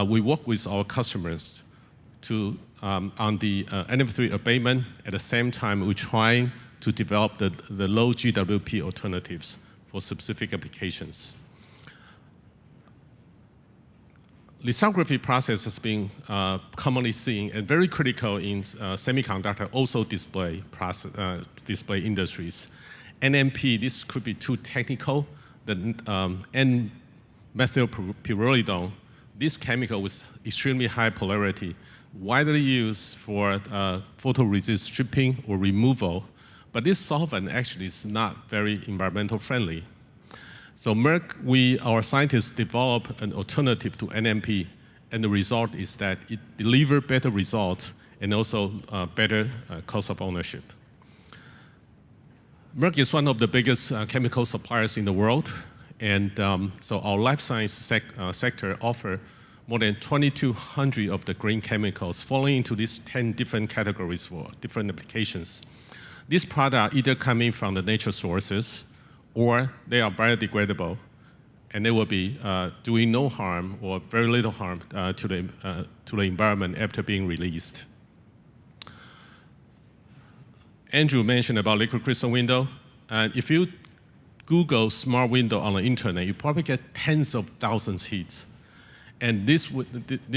we work with our customers on the NF3 abatement. At the same time, we're trying to develop the low GWP alternatives for specific applications. Lithography process has been commonly seen and very critical in semiconductor, also display industries. NMP, this could be too technical. The N-methylpyrrolidone, this chemical with extremely high polarity, widely used for photoresist stripping or removal, but this solvent actually is not very environmental friendly. So Merck, our scientists developed an alternative to NMP, and the result is that it delivers better results and also better cost of ownership. Merck is one of the biggest chemical suppliers in the world, and so our life science sector offers more than 2,200 of the green chemicals falling into these 10 different categories for different applications. These products are either coming from the nature sources or they are biodegradable, and they will be doing no harm or very little harm to the environment after being released. Andrew mentioned about liquid crystal window. If you Google smart window on the internet, you probably get tens of thousands hits. And this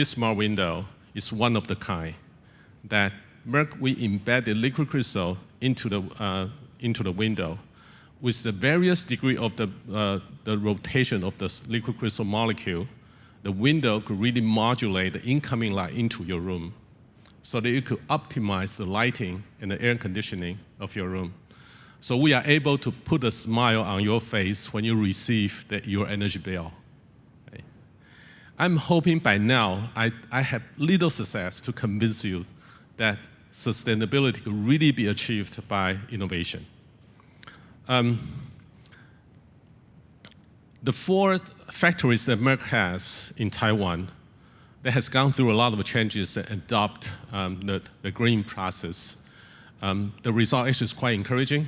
smart window is one of the kind that Merck, we embedded liquid crystal into the window. With the various degree of the rotation of the liquid crystal molecule, the window could really modulate the incoming light into your room so that you could optimize the lighting and the air conditioning of your room. So we are able to put a smile on your face when you receive your energy bill. Okay. I'm hoping by now I have little success to convince you that sustainability could really be achieved by innovation. The 4 factories that Merck has in Taiwan that has gone through a lot of changes and adopt the green process. The result actually is quite encouraging.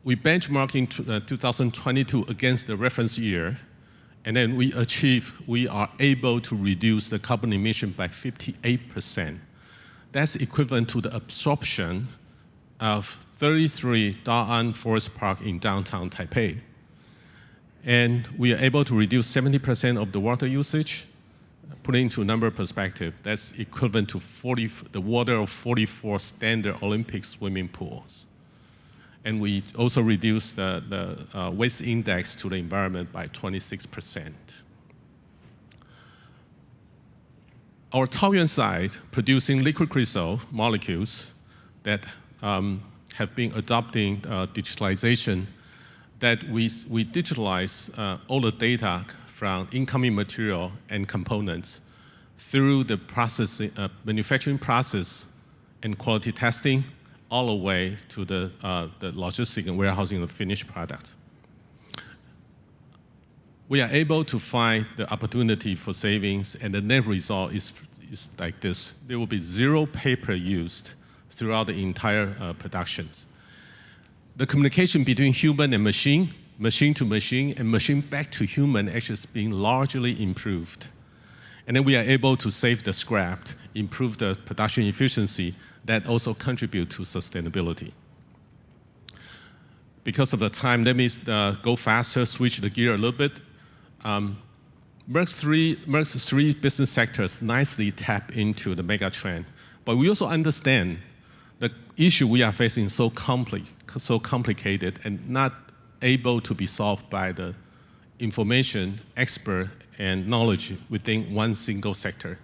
We benchmarked in 2022 against the reference year, and then we are able to reduce the carbon emission by 58%. That's equivalent to the absorption of 33 Da-an Forest Park in downtown Taipei. And we are able to reduce 70% of the water usage. Putting into a number perspective, that's equivalent to the water of 44 standard Olympic swimming pools. And we also reduced the waste index to the environment by 26%. Our Taoyuan site producing liquid crystal molecules that have been adopting digitalization, that we digitalize all the data from incoming material and components through the manufacturing process and quality testing, all the way to the logistics and warehousing of the finished product. We are able to find the opportunity for savings, and the net result is like this. There will be 0 paper used throughout the entire productions. The communication between human and machine to machine, and machine back to human actually is being largely improved. And then we are able to save the scrap, improve the production efficiency, that also contribute to sustainability. Because of the time, let me go faster, switch the gear a little bit. Merck's three business sectors nicely tap into the mega trend, but we also understand the issue we are facing is so complicated and not able to be solved by the information, expert, and knowledge within one single sector.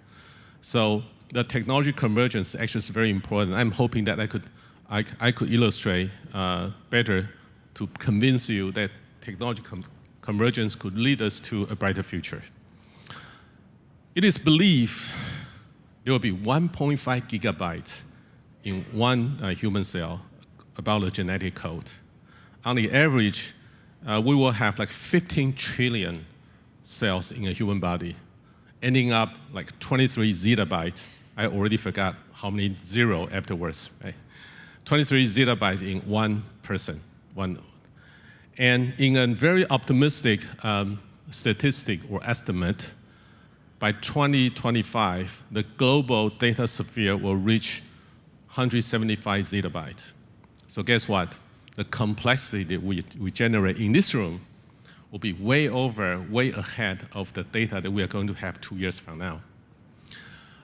So the technology convergence actually is very important. I'm hoping that I could illustrate better to convince you that technology convergence could lead us to a brighter future. It is believed there will be 1.5 gigabytes in one human cell about the genetic code. On the average, we will have like 15 trillion cells in a human body, ending up like 23 zettabytes. I already forgot how many zero afterwards, right? 23 zettabytes in one person. And in a very optimistic statistic or estimate, by 2025, the global data sphere will reach 175 zettabytes. So guess what? The complexity that we generate in this room will be way ahead of the data that we are going to have 2 years from now.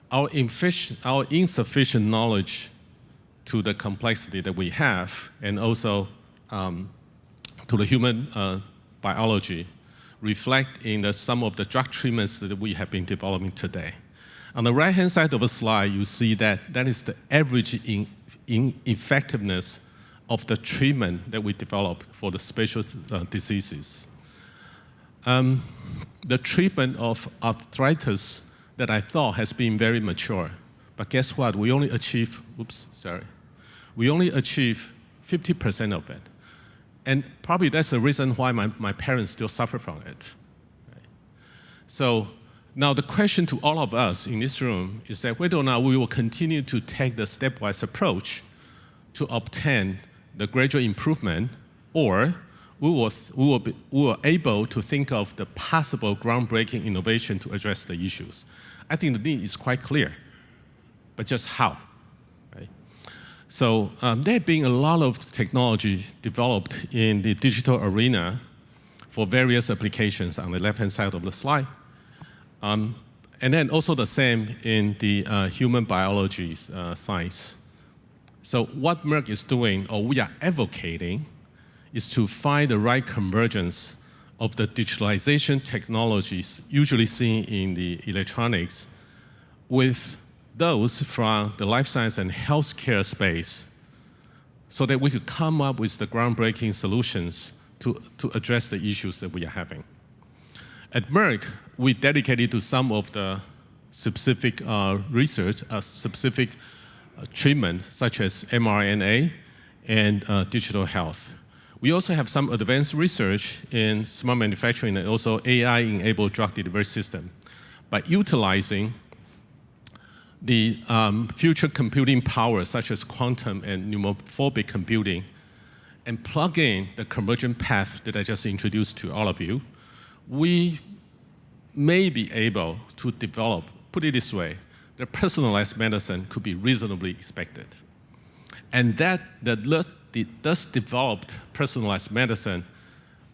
Our insufficient knowledge to the complexity that we have, and also to the human biology reflect in some of the drug treatments that we have been developing today. On the right-hand side of the slide, you see that is the average in effectiveness of the treatment that we develop for the special diseases. The treatment of arthritis that I thought has been very mature, but guess what? We only achieve, we only achieve 50% of it. And probably that's the reason why my parents still suffer from it. Right? So now the question to all of us in this room is that whether or not we will continue to take the stepwise approach to obtain the gradual improvement, or we were able to think of the possible groundbreaking innovation to address the issues. I think the need is quite clear, but just how? Right? So there have been a lot of technology developed in the digital arena for various applications on the left-hand side of the slide. And then also the same in the human biology science. So what Merck is doing, or we are advocating, is to find the right convergence of the digitalization technologies usually seen in the electronics with those from the life science and healthcare space, so that we could come up with the groundbreaking solutions to address the issues that we are having. At Merck, we dedicated to some of the specific research, specific treatment, such as mRNA and digital health. We also have some advanced research in smart manufacturing and also AI-enabled drug delivery system. By utilizing the future computing power, such as quantum and pneumophobic computing, and plug in the convergent path that I just introduced to all of you, we may be able to develop, put it this way, the personalized medicine could be reasonably expected. And that thus developed personalized medicine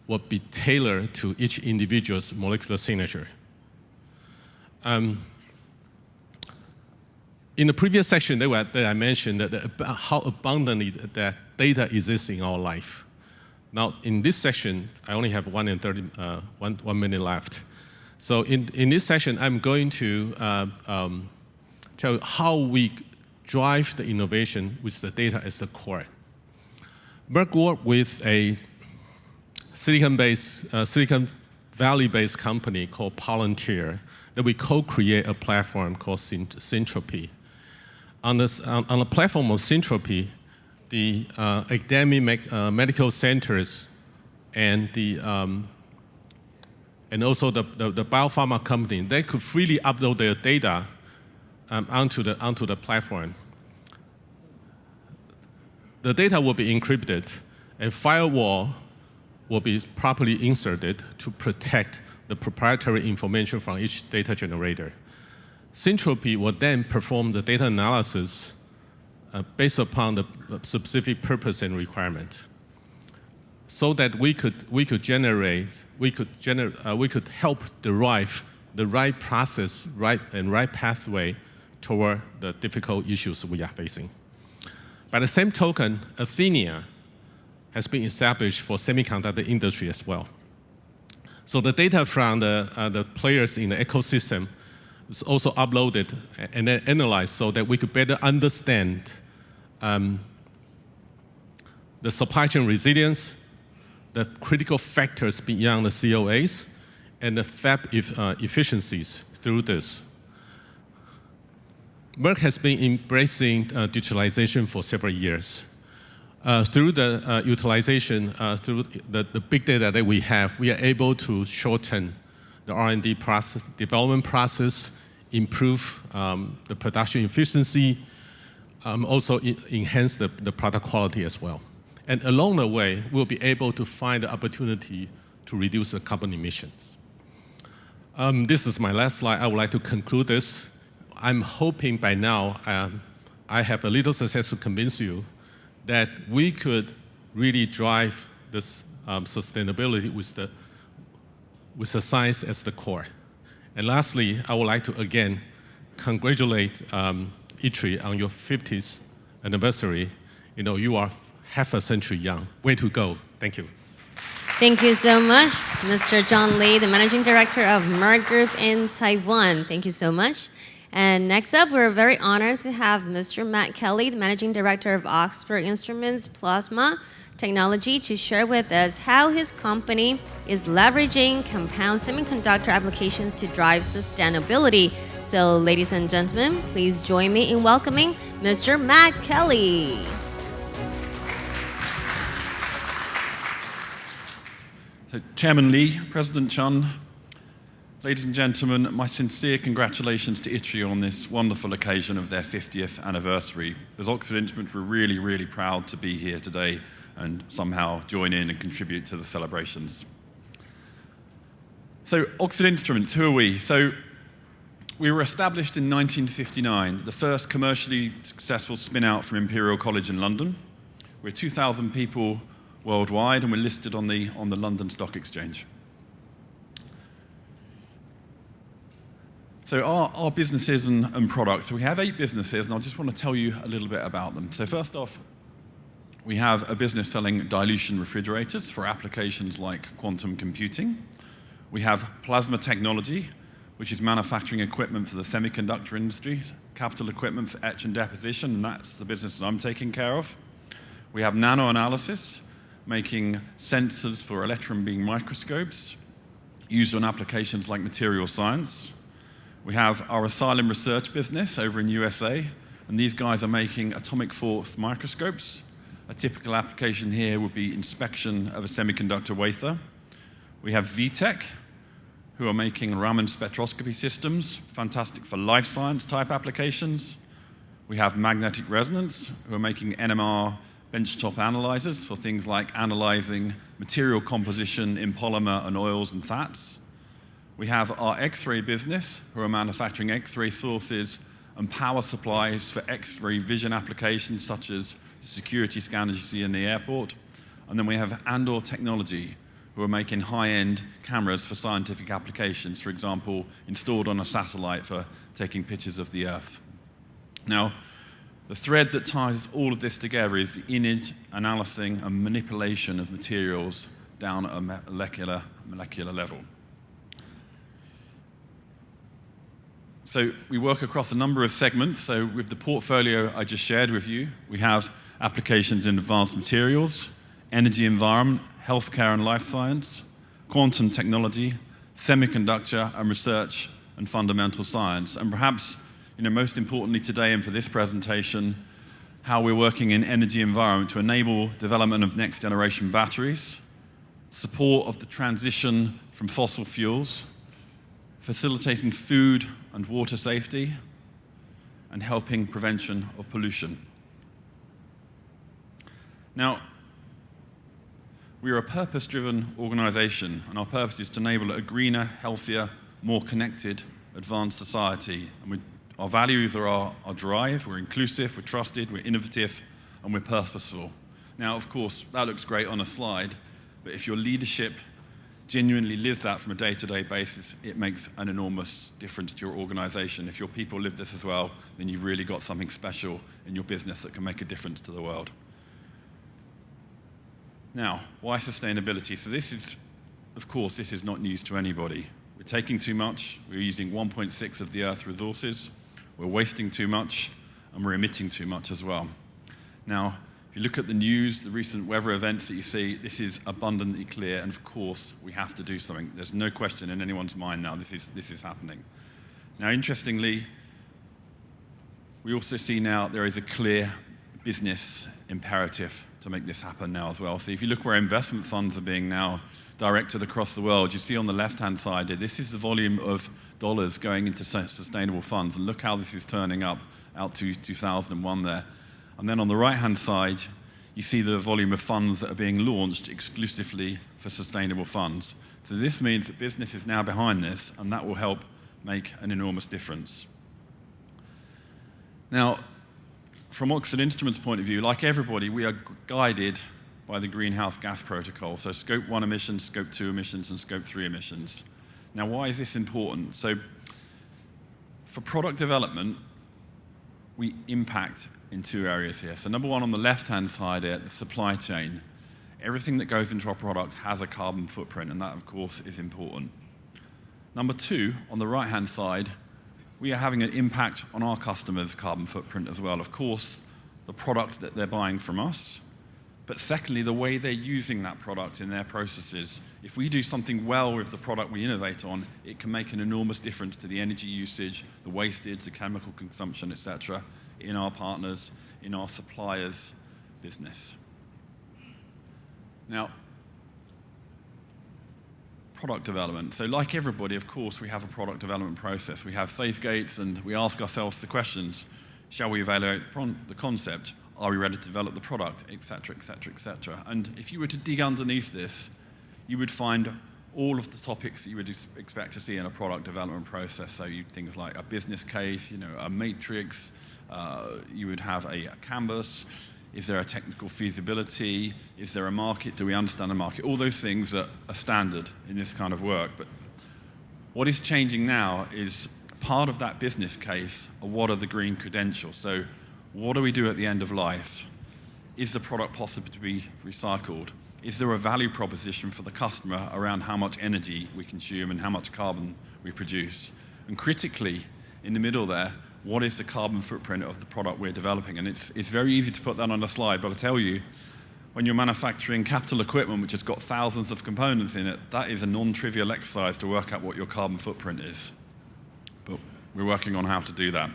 will be tailored to each individual's molecular signature. In the previous section that I mentioned how abundantly that data exists in our life. Now, in this section, I only have 1 minute left. So in this session, I'm going to tell you how we drive the innovation with the data as the core. Merck worked with a Silicon Valley-based company called Palantir that we co-create a platform called Syntropy. On the platform of Syntropy, the academic medical centers and also the biopharma company, they could freely upload their data onto the platform. The data will be encrypted, and firewall will be properly inserted to protect the proprietary information from each data generator. Syntropy will then perform the data analysis based upon the specific purpose and requirement, so that we could help derive the right process, right pathway toward the difficult issues we are facing. By the same token, Athenia has been established for semiconductor industry as well. So the data from the players in the ecosystem is also uploaded and then analyzed so that we could better understand the supply chain resilience, the critical factors beyond the COAs, and the fab efficiencies through this. Merck has been embracing digitalization for several years. Through the utilization, through the big data that we have, we are able to shorten the R&D process, development process, improve the production efficiency, also enhance the product quality as well. And along the way, we'll be able to find the opportunity to reduce the carbon emissions. This is my last slide. I would like to conclude this. I'm hoping by now I have a little success to convince you that we could really drive this sustainability with the science as the core. And lastly, I would like to again congratulate ITRI on your 50th anniversary. You know, you are half a century young. Way to go. Thank you. Thank you so much, Mr. John Lee, the Managing Director of Merck Group in Taiwan. Thank you so much. And next up, we're very honored to have Mr. Matt Kelly, the Managing Director of Oxford Instruments Plasma Technology, to share with us how his company is leveraging compound semiconductor applications to drive sustainability. So, ladies and gentlemen, please join me in welcoming Mr. Matt Kelly. So, Chairman Lee, President Chun, ladies and gentlemen, my sincere congratulations to ITRI on this wonderful occasion of their 50th anniversary. As Oxford Instruments, we're really, really proud to be here today and somehow join in and contribute to the celebrations. So, Oxford Instruments, who are we? So, we were established in 1959, the first commercially successful spin-out from Imperial College in London. We're 2,000 people worldwide, and we're listed on the London Stock Exchange. So our businesses and products, so we have 8 businesses, and I just want to tell you a little bit about them. So first off, we have a business selling dilution refrigerators for applications like quantum computing. We have plasma technology, which is manufacturing equipment for the semiconductor industry, capital equipment for etch and deposition, and that's the business that I'm taking care of. We have nanoanalysis, making sensors for electron beam microscopes used on applications like material science. We have our Asylum Research business over in USA, and these guys are making atomic force microscopes. A typical application here would be inspection of a semiconductor wafer. We have VTech, who are making Raman spectroscopy systems, fantastic for life science type applications. We have magnetic resonance, who are making NMR benchtop analyzers for things like analyzing material composition in polymer and oils and fats. We have our X-ray business, who are manufacturing X-ray sources and power supplies for X-ray vision applications, such as the security scanners you see in the airport. And then we have Andor Technology, who are making high-end cameras for scientific applications, for example, installed on a satellite for taking pictures of the Earth. Now, the thread that ties all of this together is the image analyzing and manipulation of materials down at a molecular level. So we work across a number of segments. So with the portfolio I just shared with you, we have applications in advanced materials, energy environment, healthcare and life science, quantum technology, semiconductor and research and fundamental science. And perhaps, most importantly today and for this presentation, how we're working in energy environment to enable development of next generation batteries, support of the transition from fossil fuels, facilitating food and water safety, and helping prevention of pollution. Now, we are a purpose-driven organization, and our purpose is to enable a greener, healthier, more connected, advanced society. And our values are our drive. We're inclusive, we're trusted, we're innovative, and we're purposeful. Now, of course, that looks great on a slide, but if your leadership genuinely lives that from a day-to-day basis, it makes an enormous difference to your organization. If your people live this as well, then you've really got something special in your business that can make a difference to the world. Now, why sustainability? So this is not news to anybody. We're taking too much, we're using 1.6 of the Earth's resources, we're wasting too much, and we're emitting too much as well. Now, if you look at the news, the recent weather events that you see, this is abundantly clear, and of course, we have to do something. There's no question in anyone's mind now this is happening. Now, interestingly, we also see now there is a clear business imperative to make this happen now as well. So if you look where investment funds are being now directed across the world, you see on the left-hand side, this is the volume of dollars going into sustainable funds, and look how this is turning up out to 2001 there. And then on the right-hand side, you see the volume of funds that are being launched exclusively for sustainable funds. So this means that business is now behind this, and that will help make an enormous difference. Now, from Oxford Instruments' point of view, like everybody, we are guided by the greenhouse gas protocol. So Scope 1 emissions, Scope 2 emissions, and Scope 3 emissions. Now, why is this important? So for product development, we impact in two areas here. So number one, on the left-hand side here, the supply chain. Everything that goes into our product has a carbon footprint, and that, of course, is important. Number two, on the right-hand side, we are having an impact on our customers' carbon footprint as well. Of course, the product that they're buying from us, but secondly, the way they're using that product in their processes. If we do something well with the product we innovate on, it can make an enormous difference to the energy usage, the wastage, the chemical consumption, etc., in our partners, in our suppliers' business. Now, product development. So like everybody, of course, we have a product development process. We have phase gates, and we ask ourselves the questions: shall we evaluate the concept? Are we ready to develop the product, et cetera, et cetera, et cetera? And if you were to dig underneath this, you would find all of the topics that you would expect to see in a product development process. So things like a business case, a matrix, you would have a canvas. Is there a technical feasibility? Is there a market? Do we understand the market? All those things are standard in this kind of work. But what is changing now is part of that business case are what are the green credentials. So what do we do at the end of life? Is the product possible to be recycled? Is there a value proposition for the customer around how much energy we consume and how much carbon we produce? And critically, in the middle there, what is the carbon footprint of the product we're developing? And it's very easy to put that on a slide, but I tell you, when you're manufacturing capital equipment which has got thousands of components in it, that is a non-trivial exercise to work out what your carbon footprint is. But we're working on how to do that.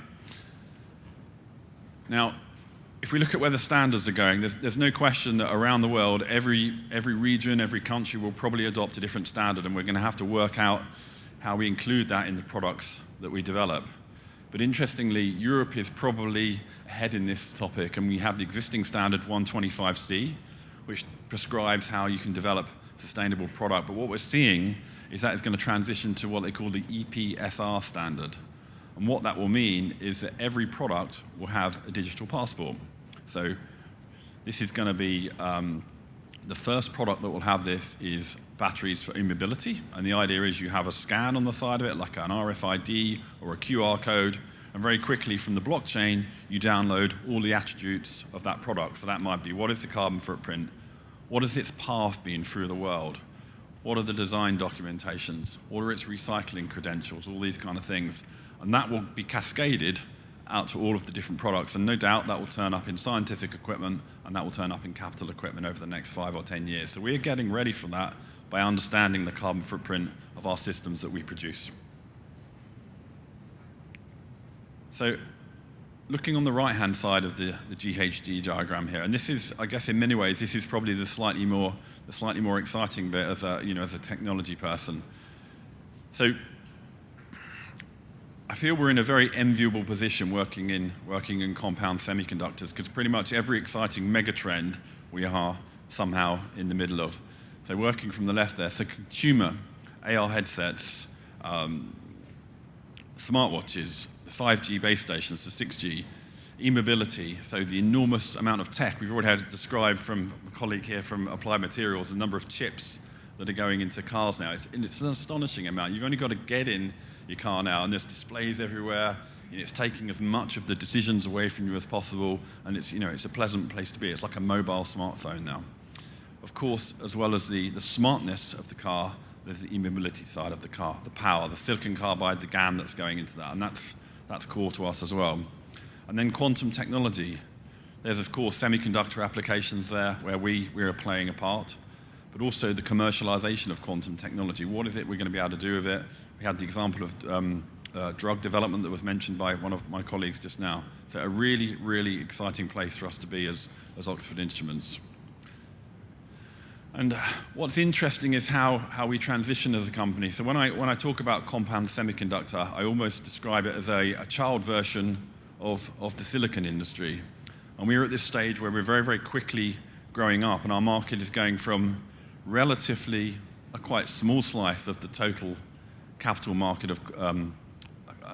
Now, if we look at where the standards are going, there's no question that around the world, every region, every country will probably adopt a different standard, and we're going to have to work out how we include that in the products that we develop. But interestingly, Europe is probably ahead in this topic, and we have the existing standard 125C, which prescribes how you can develop sustainable product. But what we're seeing is that it's going to transition to what they call the EPSR standard. And what that will mean is that every product will have a digital passport. So this is going to be the first product that will have this is batteries for e-mobility. And the idea is you have a scan on the side of it, like an RFID or a QR code, and very quickly from the blockchain, you download all the attributes of that product. So that might be, what is the carbon footprint? What has its path been through the world? What are the design documentations? What are its recycling credentials? All these kind of things. And that will be cascaded out to all of the different products. And no doubt that will turn up in scientific equipment, and that will turn up in capital equipment over the next 5 or 10 years. So we're getting ready for that by understanding the carbon footprint of our systems that we produce. So looking on the right-hand side of the GHG diagram here, and this is, I guess in many ways, this is probably the slightly more exciting bit as a technology person. So I feel we're in a very enviable position working in compound semiconductors, because pretty much every exciting megatrend we are somehow in the middle of. So working from the left there, so consumer, AR headsets, smartwatches, the 5G base stations, the 6G, e-mobility, so the enormous amount of tech. We've already had it described from a colleague here from Applied Materials, the number of chips that are going into cars now. It's an astonishing amount. You've only got to get in your car now, and there's displays everywhere. It's taking as much of the decisions away from you as possible, and it's a pleasant place to be. It's like a mobile smartphone now. Of course, as well as the smartness of the car, there's the e-mobility side of the car, the power, the silicon carbide, the GaN that's going into that, and that's core to us as well. And then quantum technology. There's, of course, semiconductor applications there where we are playing a part, but also the commercialization of quantum technology. What is it we're going to be able to do with it? We had the example of drug development that was mentioned by one of my colleagues just now. So a really, really exciting place for us to be as Oxford Instruments. And what's interesting is how we transition as a company. So when I talk about compound semiconductor, I almost describe it as a child version of the silicon industry. And we're at this stage where we're very, very quickly growing up, and our market is going from relatively a quite small slice of the total capital market of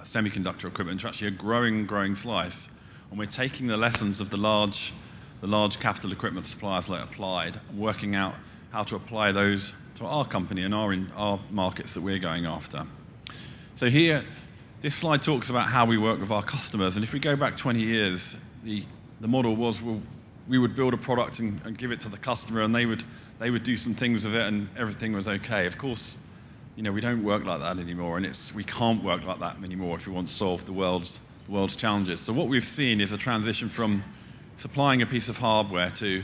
semiconductor equipment to actually a growing slice. And we're taking the lessons of the large capital equipment suppliers like Applied, and working out how to apply those to our company and our markets that we're going after. So here This slide talks about how we work with our customers, and if we go back 20 years, the model was, well, we would build a product and give it to the customer, and they would do some things with it, and everything was okay. Of course, we don't work like that anymore, and we can't work like that anymore if we want to solve the world's challenges. So what we've seen is a transition from supplying a piece of hardware to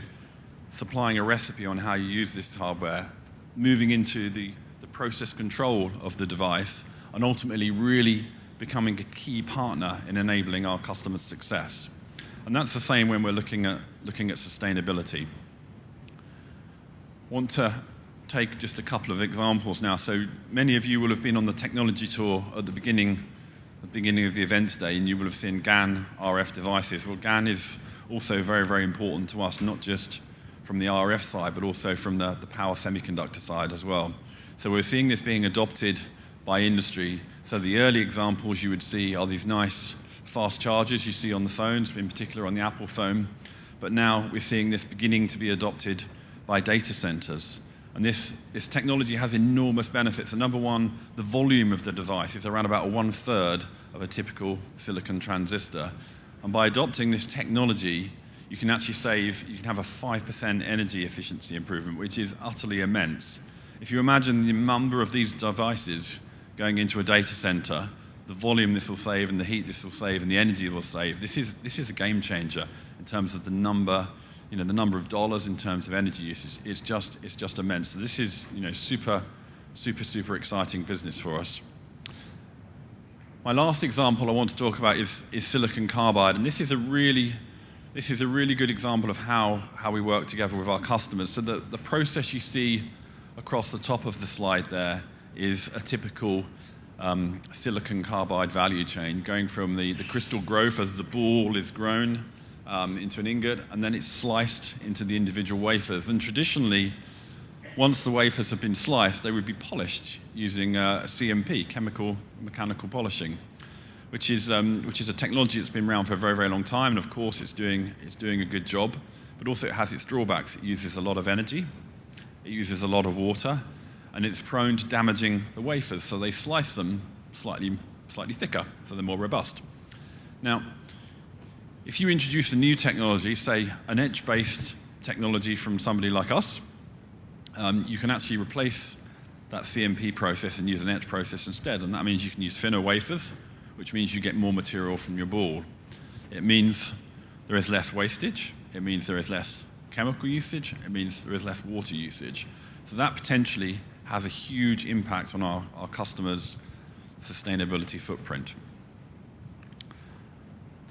supplying a recipe on how you use this hardware, moving into the process control of the device, and ultimately really becoming a key partner in enabling our customers' success. And that's the same when we're looking at sustainability. Want to take just a couple of examples now. So many of you will have been on the technology tour at the beginning of the events day, and you will have seen GaN RF devices. Well, GaN is also very, very important to us, not just from the RF side, but also from the power semiconductor side as well. So we're seeing this being adopted by industry. So the early examples you would see are these nice fast chargers you see on the phones, in particular on the Apple phone. But now we're seeing this beginning to be adopted by data centers. And this technology has enormous benefits. So number one, the volume of the device is around about 1/3 of a typical silicon transistor. And by adopting this technology, you can actually you can have a 5% energy efficiency improvement, which is utterly immense. If you imagine the number of these devices going into a data center, the volume this will save and the heat this will save and the energy it will save, this is a game changer in terms of the number of dollars in terms of energy use. It's just immense. So this is super exciting business for us. My last example I want to talk about is silicon carbide, and this is a really good example of how we work together with our customers. So the process you see across the top of the slide there is a typical silicon carbide value chain, going from the crystal growth as the ball is grown into an ingot, and then it's sliced into the individual wafers. And traditionally, once the wafers have been sliced, they would be polished using CMP, chemical mechanical polishing, which is a technology that's been around for a very, very long time. And of course, it's doing a good job, but also it has its drawbacks. It uses a lot of energy, it uses a lot of water, and it's prone to damaging the wafers. So they slice them slightly thicker, so they're more robust. Now, if you introduce a new technology, say an etch-based technology from somebody like us, you can actually replace that CMP process and use an etch process instead. And that means you can use thinner wafers, which means you get more material from your ball. It means there is less wastage. It means there is less chemical usage. It means there is less water usage. So that potentially has a huge impact on our customers' sustainability footprint.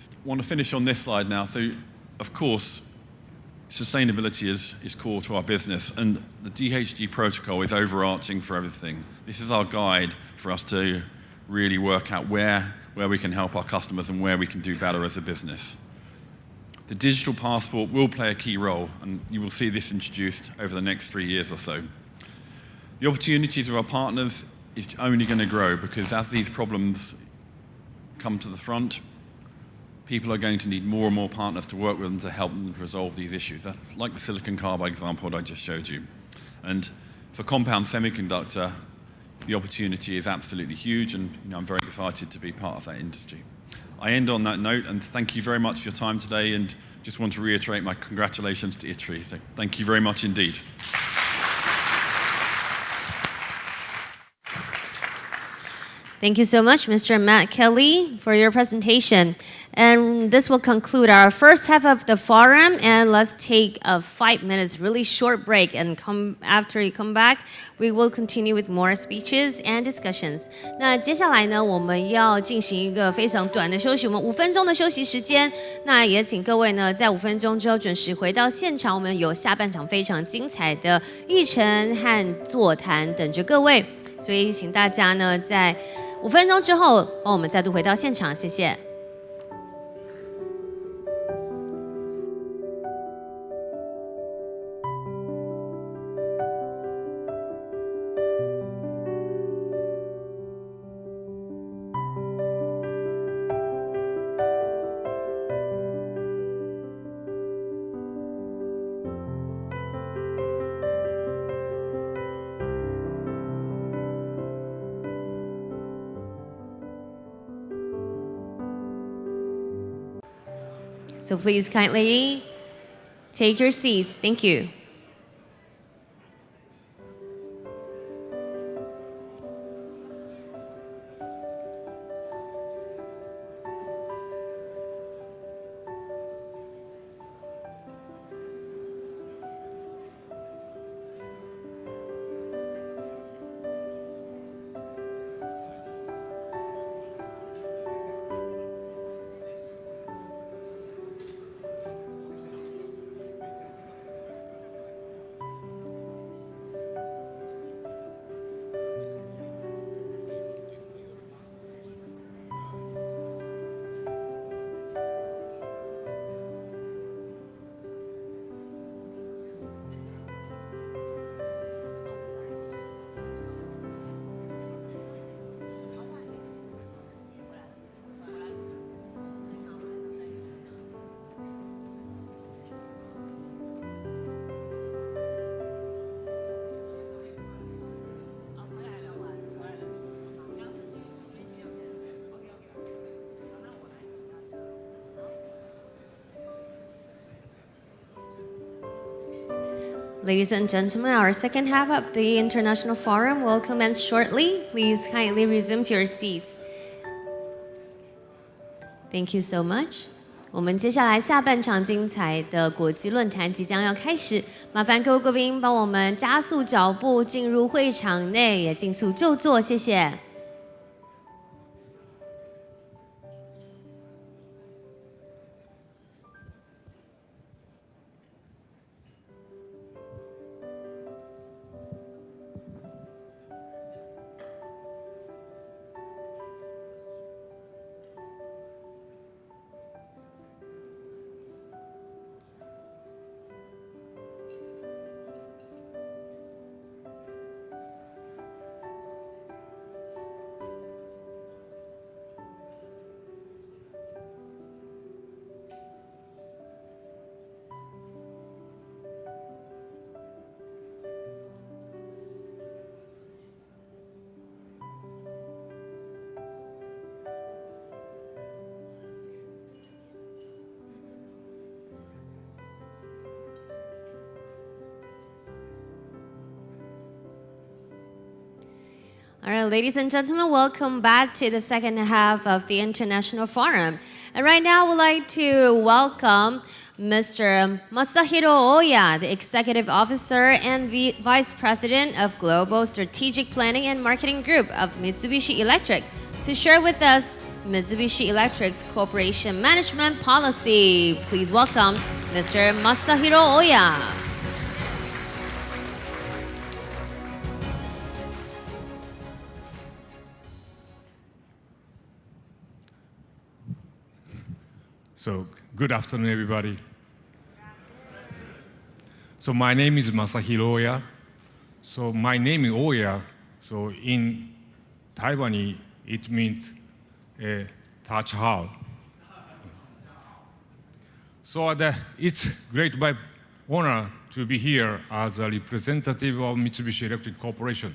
I want to finish on this slide now. So, of course, sustainability is core to our business, and the DHG protocol is overarching for everything. This is our guide for us to really work out where we can help our customers and where we can do better as a business. The digital passport will play a key role, and you will see this introduced over the next 3 years or so. The opportunities of our partners is only going to grow, because as these problems come to the front, people are going to need more and more partners to work with them to help them resolve these issues, like the silicon carbide example that I just showed you. And for compound semiconductor, the opportunity is absolutely huge, and I'm very excited to be part of that industry. I end on that note, and thank you very much for your time today, and just want to reiterate my congratulations to ITRI. So thank you very much indeed. Thank you so much, Mr. Matt Kelly, for your presentation. And this will conclude our first half of the forum. And let's take a 5 minutes, really short break. And after you come back, we will continue with more speeches and discussions. 那接下来呢，我们要进行一个非常短的休息，我们5分钟的休息时间。那也请各位呢，在5分钟之后准时回到现场，我们有下半场非常精彩的议程和座谈等着各位。所以请大家呢，在5分钟之后，帮我们再度回到现场，谢谢。So please kindly take your seats. Thank you. Ladies and gentlemen, our second half of the International Forum will commence shortly. Please kindly resume to your seats. Thank you so much. 我们接下来下半场精彩的国际论坛即将要开始，麻烦各位贵宾帮我们加速脚步进入会场内，也尽速就座，谢谢。All right, ladies and gentlemen, welcome back to the second half of the International Forum. And right now, we'd like to welcome Mr. Masahiro Oya, the Executive Officer and Vice President of Global Strategic Planning and Marketing Group of Mitsubishi Electric, to share with us Mitsubishi Electric's corporation management policy. Please welcome Mr. Masahiro Oya. So, good afternoon, everybody. So, my name is Masahiro Oya. So, my name is Oya. So, in Taiwan, it means touch how. So, it's great my honor to be here as a representative of Mitsubishi Electric Corporation.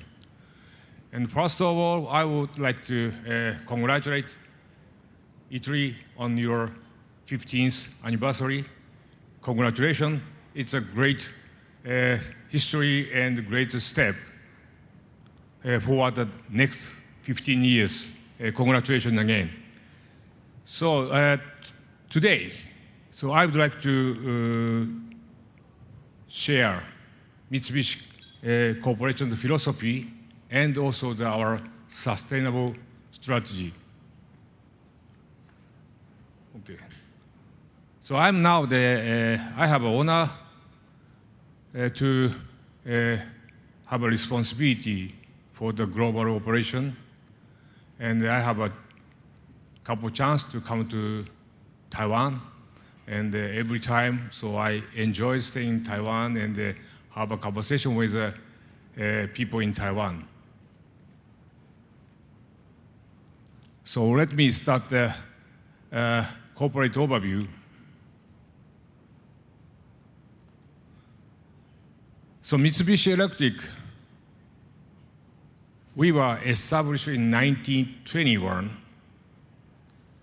And first of all, I would like to congratulate ITRI on your 15th anniversary. Congratulations. It's a great history and great step for the next 15 years. Congratulations again. So today, so I would like to share Mitsubishi Corporation's philosophy and also our sustainable strategy. Okay. So I'm now I have an honor to have a responsibility for the global operation, and I have a couple chance to come to Taiwan, and every time, so I enjoy staying in Taiwan and have a conversation with people in Taiwan. So let me start the corporate overview. So Mitsubishi Electric, we were established in 1921,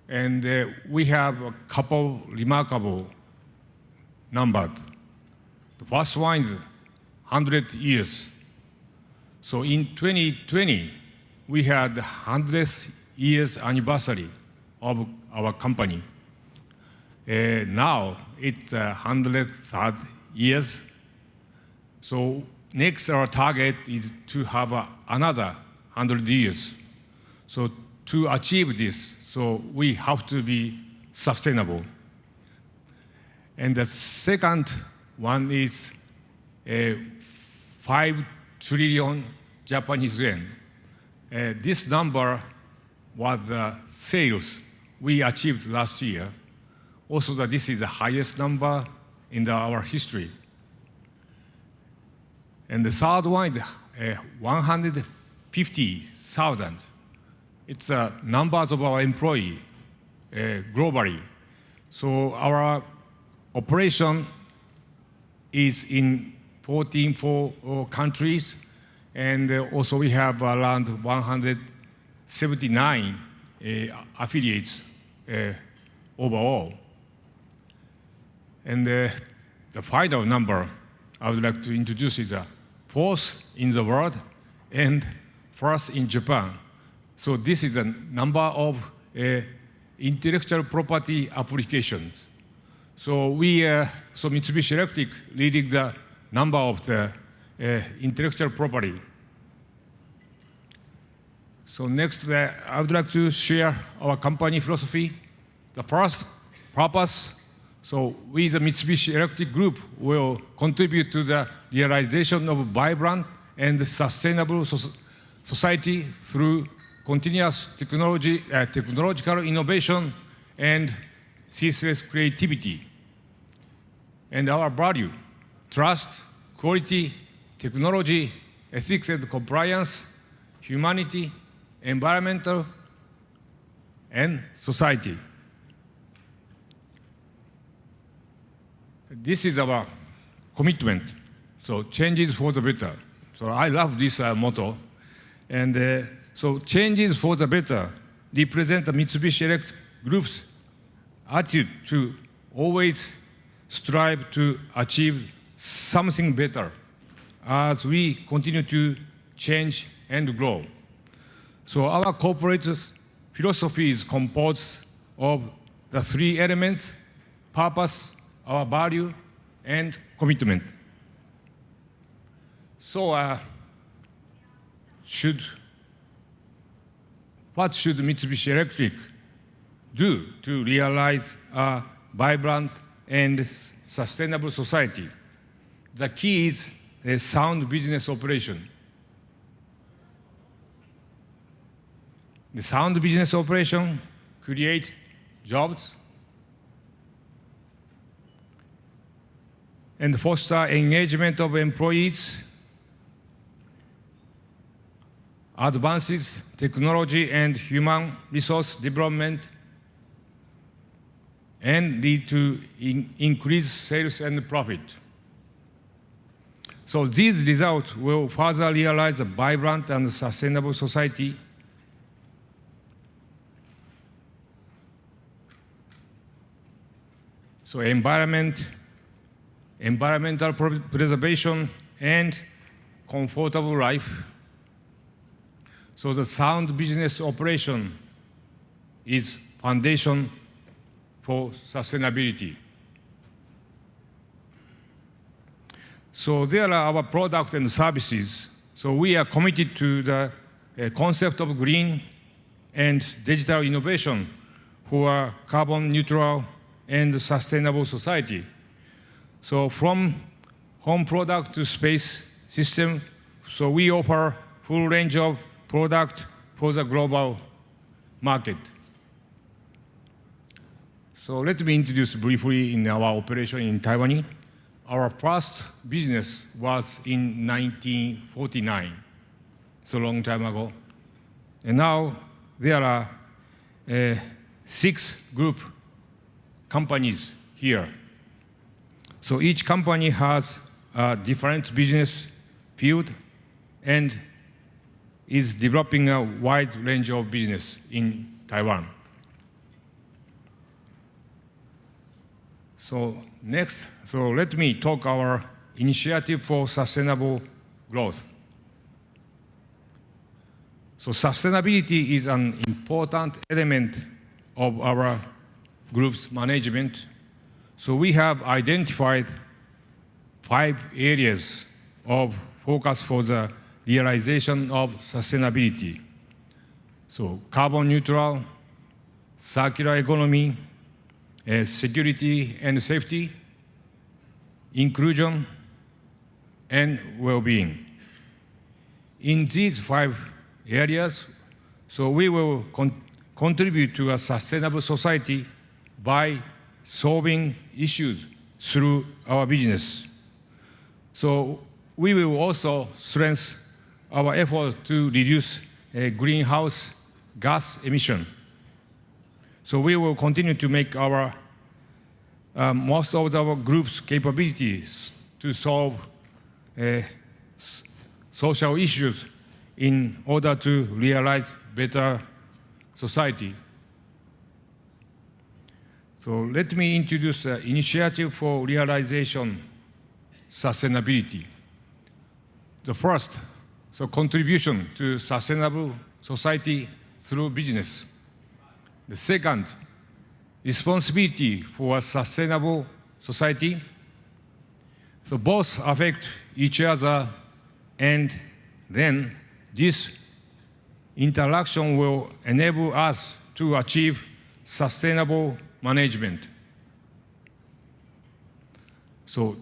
And we have a couple remarkable numbers. The first one is 100 years. So in 2020, we had the 100th years anniversary of our company. Now it's 103rd years. So next our target is to have another 100 years. So to achieve this, so we have to be sustainable. And the second one is 5 trillion Japanese yen. This number was the sales we achieved last year. Also, this is the highest number in our history. And the third one is 150,000. It's numbers of our employees globally. So our operation is in 14 countries, and also we have around 179 affiliates overall. And the final number I would like to introduce is fourth in the world and first in Japan. So this is the number of intellectual property applications. So so Mitsubishi Electric leading the number of the intellectual property. So next, I would like to share our company philosophy. The first purpose, so we the Mitsubishi Electric Group will contribute to the realization of a vibrant and sustainable society through continuous technological innovation and ceaseless creativity. And our value, trust, quality, technology, ethics and compliance, humanity, environmental, and society. This is our commitment. So changes for the better. So I love this motto. And so changes for the better represent the Mitsubishi Electric Group's attitude to always strive to achieve something better as we continue to change and grow. So our corporate philosophy is composed of the three elements: purpose, our value, and commitment. So what should Mitsubishi Electric do to realize a vibrant and sustainable society? The key is a sound business operation. The sound business operation creates jobs and foster engagement of employees, advances technology and human resource development, and lead to increased sales and profit. So these results will further realize a vibrant and sustainable society. So environmental preservation and comfortable life. So the sound business operation is foundation for sustainability. So there are our products and services. So we are committed to the concept of green and digital innovation for a carbon neutral and sustainable society. So from home product to space system, so we offer full range of product for the global market. So let me introduce briefly in our operation in Taiwan. Our first business was in 1949, so a long time ago. And now there are 6 group companies here. So each company has a different business field and is developing a wide range of business in Taiwan. So next, so let me talk our initiative for sustainable growth. So sustainability is an important element of our group's management. So we have identified 5 areas of focus for the realization of sustainability. So carbon neutral, circular economy, security and safety, inclusion, and well-being. In these 5 areas, so we will contribute to a sustainable society by solving issues through our business. So we will also strengthen our effort to reduce greenhouse gas emission. So we will continue to make our most of our group's capabilities to solve social issues in order to realize better society. So let me introduce the initiative for realization sustainability. The first, so contribution to sustainable society through business. The second, responsibility for a sustainable society. So both affect each other, and then this interaction will enable us to achieve sustainable management. So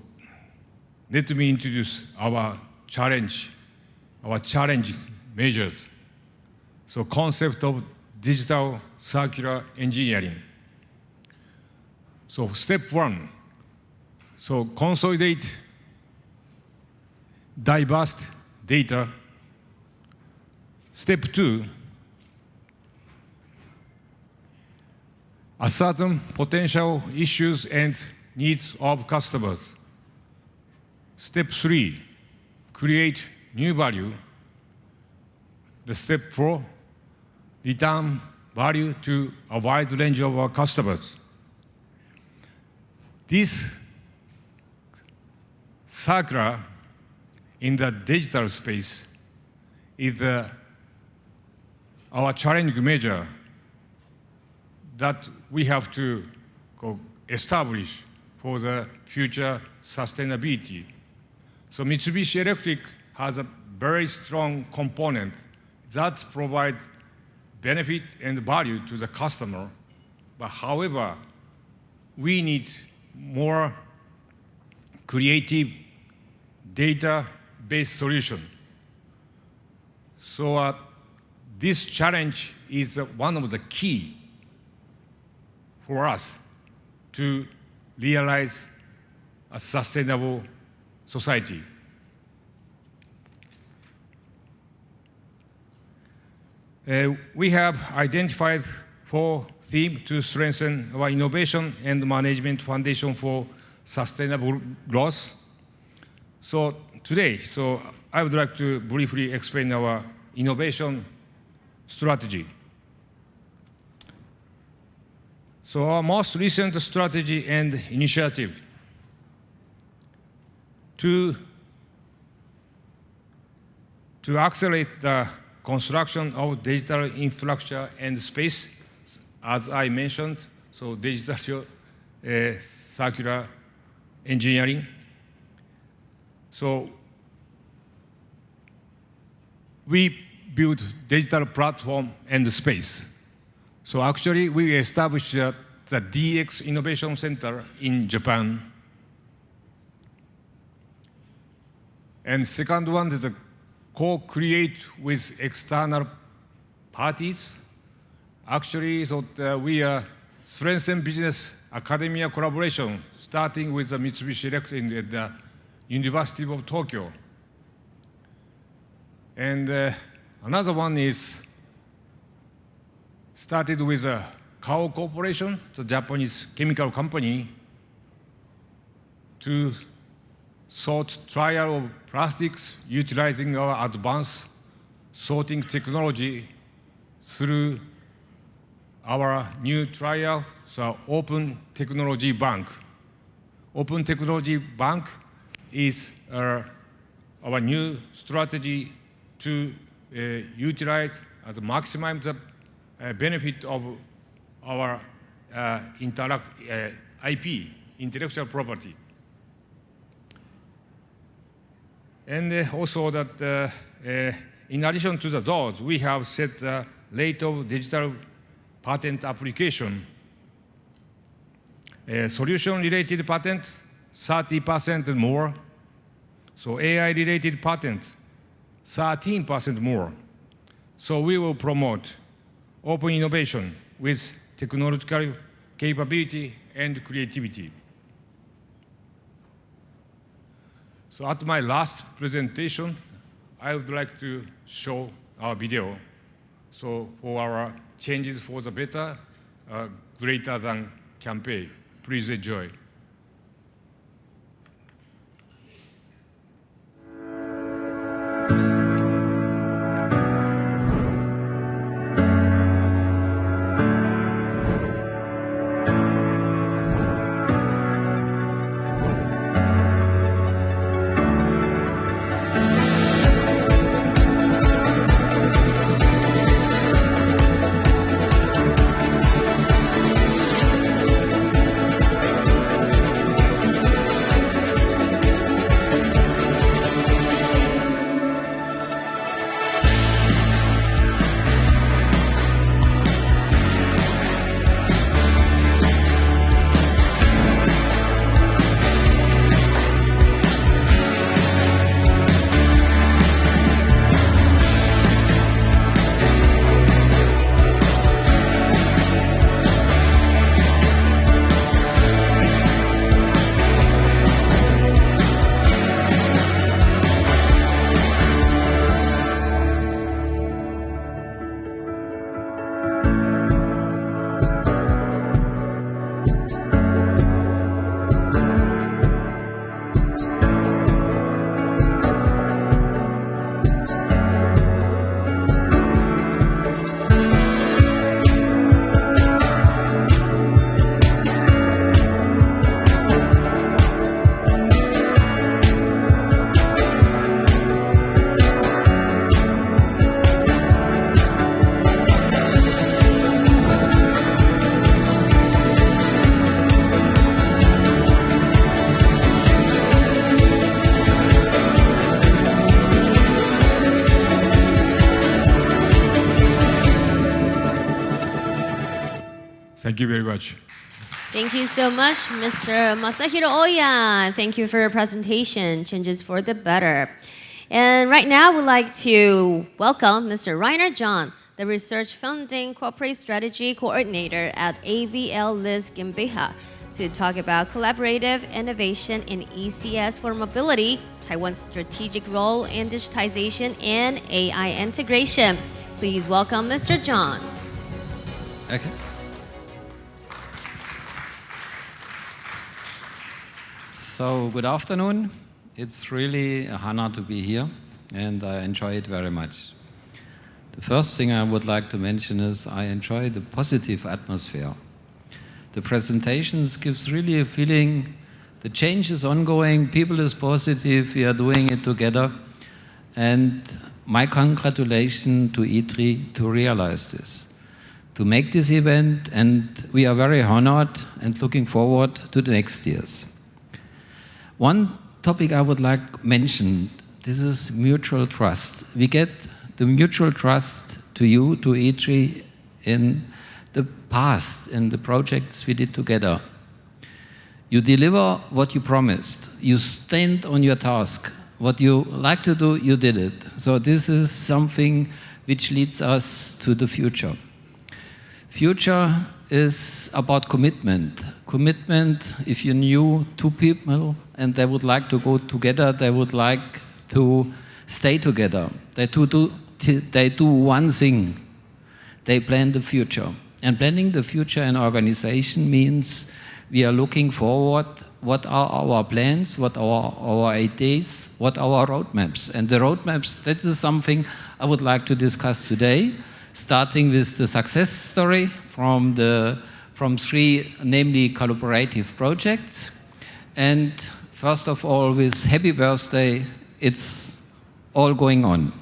let me introduce our challenge measures. So concept of digital circular engineering. So step 1, so consolidate diverse data. Step 2, ascertain potential issues and needs of customers. Step 3, create new value. The step 4, return value to a wide range of our customers. This circular in the digital space is our challenge measure that we have to establish for the future sustainability. So Mitsubishi Electric has a very strong component that provides benefit and value to the customer. But however, we need more creative data-based solution. So this challenge is one of the key for us to realize a sustainable society. We have identified 4 themes to strengthen our innovation and management foundation for sustainable growth. So today, I would like to briefly explain our innovation strategy. So our most recent strategy and initiative to accelerate the construction of digital infrastructure and space, as I mentioned, so digital circular engineering. So we built digital platform and space. So actually, we established the DX Innovation Center in Japan. And second one is the co-create with external parties. Actually, we strengthen business academia collaboration, starting with the Mitsubishi Electric at the University of Tokyo. And another one is started with Kao Corporation, the Japanese chemical company, to sort trial of plastics utilizing our advanced sorting technology through our new trial, so Open Technology Bank. Open Technology Bank is our new strategy to utilize and maximize the benefit of our IP, intellectual property. And also that in addition to those, we have set the rate of digital patent application. Solution-related patent, 30% more. So AI-related patent, 13% more. So we will promote open innovation with technological capability and creativity. So at my last presentation, I would like to show our video. So for our changes for the better, greater than campaign. Please enjoy. Thank you very much. Thank you so much, Mr. Masahiro Oya. Thank you for your presentation, Changes for the Better. And right now, we'd like to welcome Mr. Rainer John, the Research Funding Corporate Strategy Coordinator at AVL Liz GmbH, to talk about collaborative innovation in ECS for mobility, Taiwan's strategic role in digitization and AI integration. Please welcome Mr. John. Okay. So good afternoon. It's really a honor to be here, and I enjoy it very much. The first thing I would like to mention is I enjoy the positive atmosphere. The presentations gives really a feeling the change is ongoing, people is positive, we are doing it together, and my congratulations to ITRI to realize this, to make this event, and we are very honored and looking forward to the next years. One topic I would like to mention, this is mutual trust. We get the mutual trust to you, to ITRI, in the past, in the projects we did together. You deliver what you promised. You stand on your task. What you like to do, you did it. So this is something which leads us to the future. Future is about commitment. Commitment, if you knew two people and they would like to go together, they would like to stay together. They do one thing. They plan the future. And planning the future in organization means we are looking forward, what are our plans, what are our ideas, what are our roadmaps. And the roadmaps, that is something I would like to discuss today, starting with the success story from three, namely collaborative projects. And first of all, with happy birthday, it's all going on.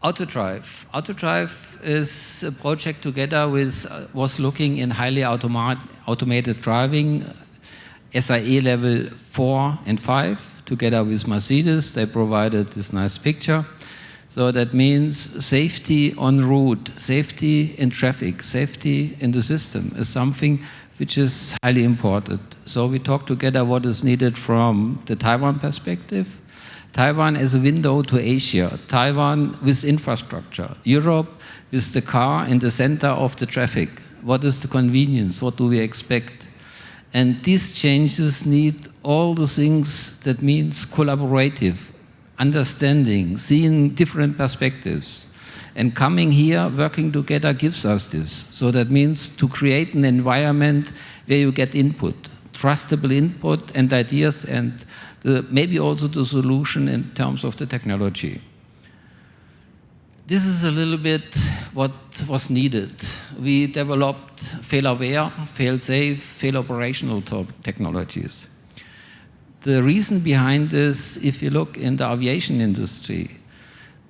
Autodrive. Autodrive is a project together with, was looking in highly automated driving, SIA level 4 and 5, together with Mercedes. They provided this nice picture. So that means safety en route, safety in traffic, safety in the system is something which is highly important. So we talk together what is needed from the Taiwan perspective. Taiwan as a window to Asia, Taiwan with infrastructure, Europe with the car in the center of the traffic. What is the convenience? What do we expect? And these changes need all the things that means collaborative, understanding, seeing different perspectives. And coming here, working together gives us this. So that means to create an environment where you get input, trustable input and ideas, and maybe also the solution in terms of the technology. This is a little bit what was needed. We developed fail-aware, fail-safe, fail-operational technologies. The reason behind this, if you look in the aviation industry,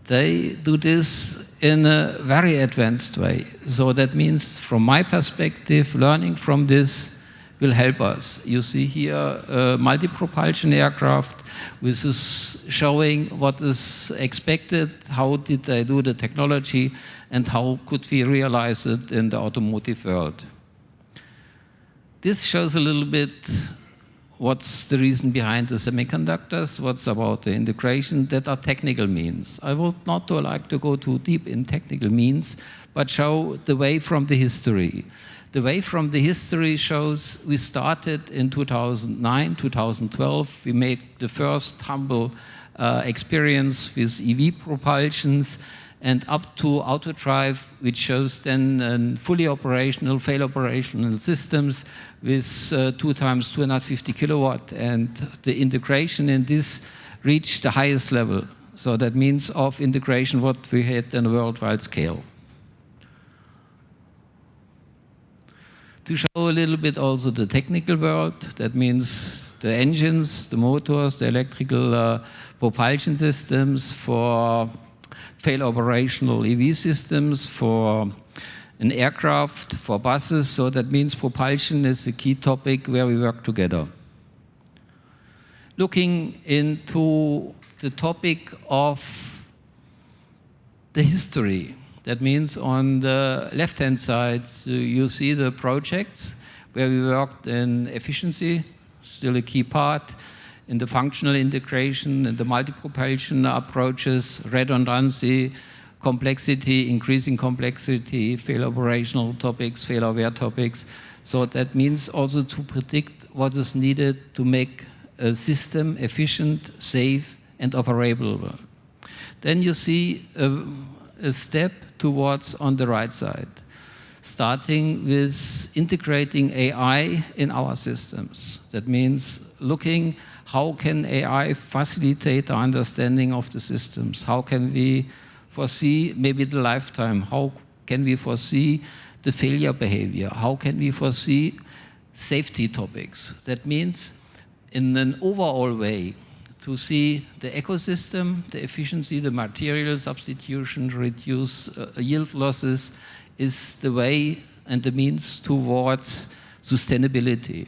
they do this in a very advanced way. So that means, from my perspective, learning from this will help us. You see here a multi-propulsion aircraft, which is showing what is expected, how did they do the technology, and how could we realize it in the automotive world. This shows a little bit what's the reason behind the semiconductors, what's about the integration that are technical means. I would not like to go too deep in technical means, but show the way from the history. The way from the history shows we started in 2009, 2012. We made the first humble experience with EV propulsions, and up to Autodrive, which shows then fully operational, fail operational systems with 2 times 250 kilowatt, and the integration in this reached the highest level. So that means of integration what we had on a worldwide scale. To show a little bit also the technical world, that means the engines, the motors, the electrical propulsion systems for fail operational EV systems, for an aircraft, for buses. So that means propulsion is a key topic where we work together. Looking into the topic of the history, that means on the left-hand side, you see the projects where we worked in efficiency, still a key part, in the functional integration, in the multi-propulsion approaches, redundancy, complexity, increasing complexity, fail operational topics, fail-aware topics. So that means also to predict what is needed to make a system efficient, safe, and operable. Then you see a step towards on the right side, starting with integrating AI in our systems. That means looking how can AI facilitate the understanding of the systems? How can we foresee maybe the lifetime? How can we foresee the failure behavior? How can we foresee safety topics? That means in an overall way to see the ecosystem, the efficiency, the material substitution, reduce yield losses is the way and the means towards sustainability.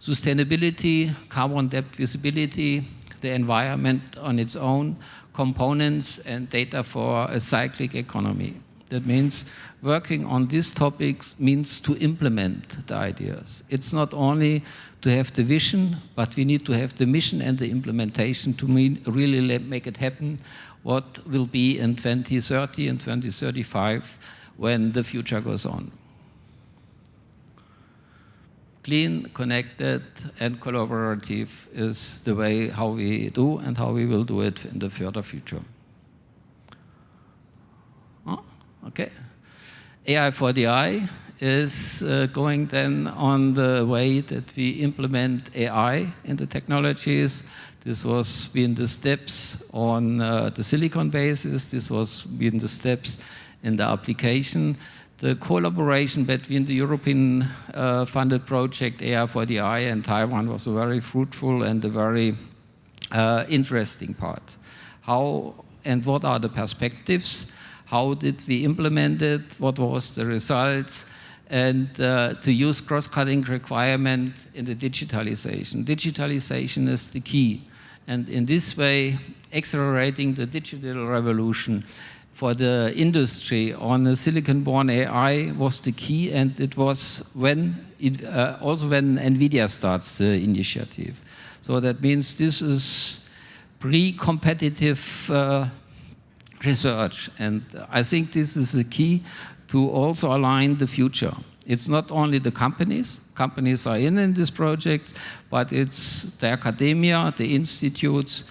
Sustainability, carbon depth visibility, the environment on its own, components and data for a cyclic economy. That means working on these topics means to implement the ideas. It's not only to have the vision, but we need to have the mission and the implementation to really make it happen, what will be in 2030 and 2035 when the future goes on. Clean, connected, and collaborative is the way how we do and how we will do it in the further future. Oh, okay. AI for the Eye is going then on the way that we implement AI in the technologies. This was been the steps on the silicon basis. This was been the steps in the application. The collaboration between the European funded project AI4DI and Taiwan was a very fruitful and a very interesting part. How and what are the perspectives? How did we implement it? What was the results? And to use cross-cutting requirement in the digitalization. Digitalization is the key. And in this way, accelerating the digital revolution for the industry on the silicon-born AI was the key, and it was when also when NVIDIA starts the initiative. So that means this is pre-competitive research, and I think this is the key to also align the future. It's not only the companies are in these projects, but it's the academia, the institutes.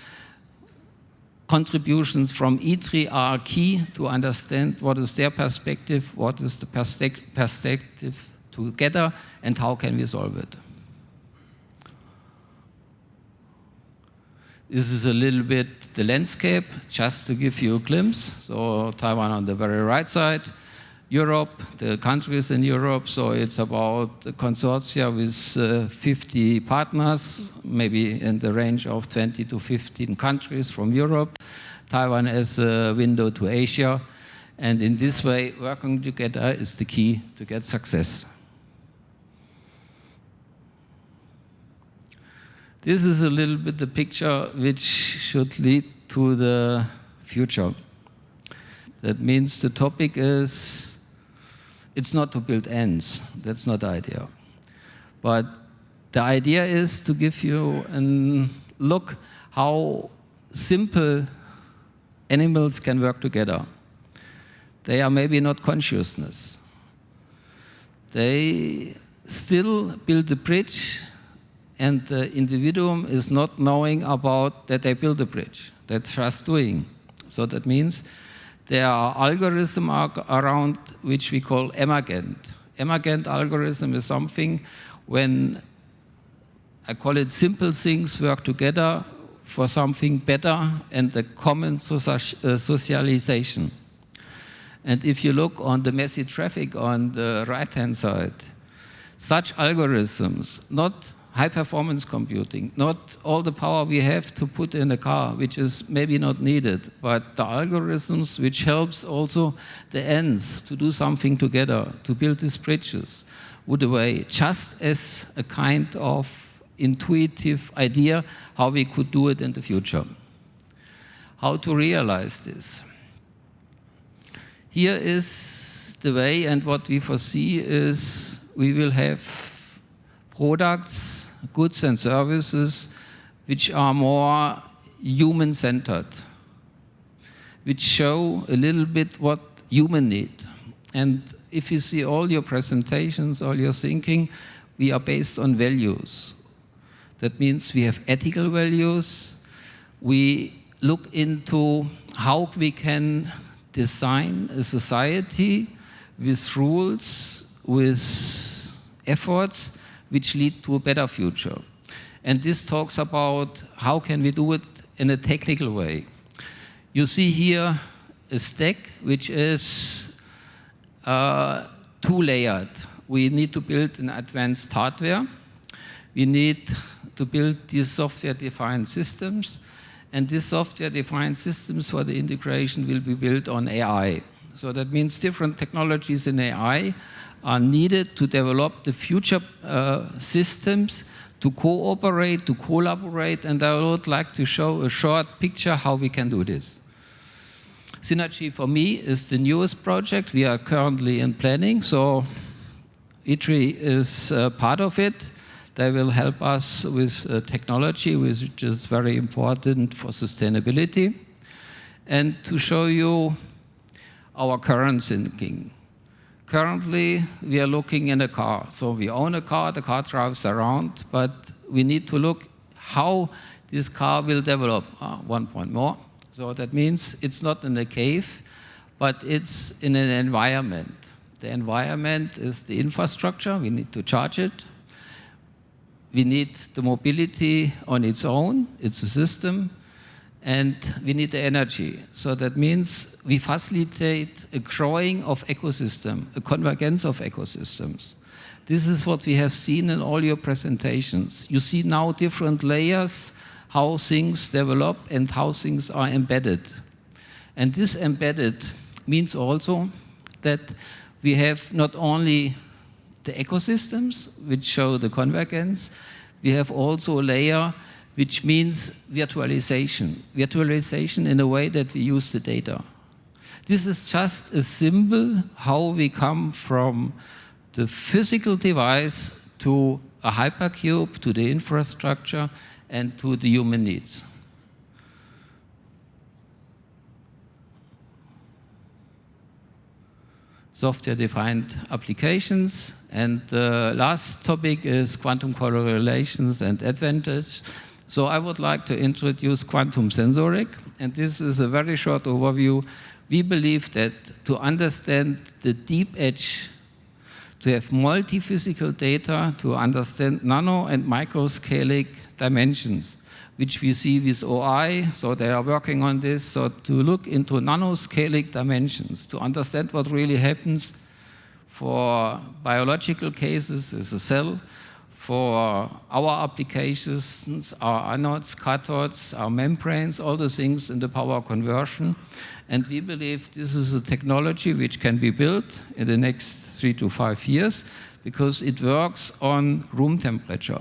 Contributions from ITRI are key to understand what is their perspective, what is the perspective together, and how can we solve it. This is a little bit the landscape, just to give you a glimpse. So Taiwan on the very right side, Europe, the countries in Europe, so it's about a consortia with 50 partners, maybe in the range of 20 to 15 countries from Europe. Taiwan as a window to Asia, and in this way, working together is the key to get success. This is a little bit the picture which should lead to the future. That means the topic is, it's not to build ends, that's not the idea. But the idea is to give you a look how simple animals can work together. They are maybe not consciousness. They still build a bridge, and the individuum is not knowing about that they build a bridge. They're just doing. So that means there are algorithms around which we call emergent. Emergent algorithm is something when, I call it simple things work together for something better and the common socialization. And if you look on the messy traffic on the right-hand side, such algorithms, not high-performance computing, not all the power we have to put in a car, which is maybe not needed, but the algorithms which helps also the ends to do something together, to build these bridges, would away, just as a kind of intuitive idea how we could do it in the future. How to realize this? Here is the way, and what we foresee is we will have products, goods and services which are more human-centered, which show a little bit what humans need. And if you see all your presentations, all your thinking, we are based on values. That means we have ethical values. We look into how we can design a society with rules, with efforts, which lead to a better future. And this talks about how can we do it in a technical way. You see here a stack which is two-layered. We need to build an advanced hardware. We need to build these software-defined systems. And these software-defined systems for the integration will be built on AI. So that means different technologies in AI are needed to develop the future systems, to cooperate, to collaborate, and I would like to show a short picture how we can do this. Synergy for me is the newest project. We are currently in planning, so ITRI is part of it. They will help us with technology, which is very important for sustainability, and to show you our current thinking. Currently, we are looking in a car. So we own a car, the car drives around, but we need to look how this car will develop. One point more. So that means it's not in a cave, but it's in an environment. The environment is the infrastructure. We need to charge it. We need the mobility on its own. It's a system. and we need the energy. So that means we facilitate a growing of ecosystem, a convergence of ecosystems. This is what we have seen in all your presentations. You see now different layers, how things develop and how things are embedded. And this embedded means also that we have not only the ecosystems, which show the convergence, we have also a layer which means virtualization. Virtualization in a way that we use the data. This is just a symbol how we come from the physical device to a hypercube, to the infrastructure, and to the human needs. Software-defined applications. And the last topic is quantum correlations and advantage. So I would like to introduce quantum sensoric. And this is a very short overview. We believe that to understand the deep edge, to have multi-physical data, to understand nano and microscalic dimensions, which we see with OI, so they are working on this, so to look into nanoscalic dimensions, to understand what really happens for biological cases as a cell, for our applications, our anodes, cathodes, our membranes, all the things in the power conversion. And we believe this is a technology which can be built in the next 3 to 5 years because it works on room temperature.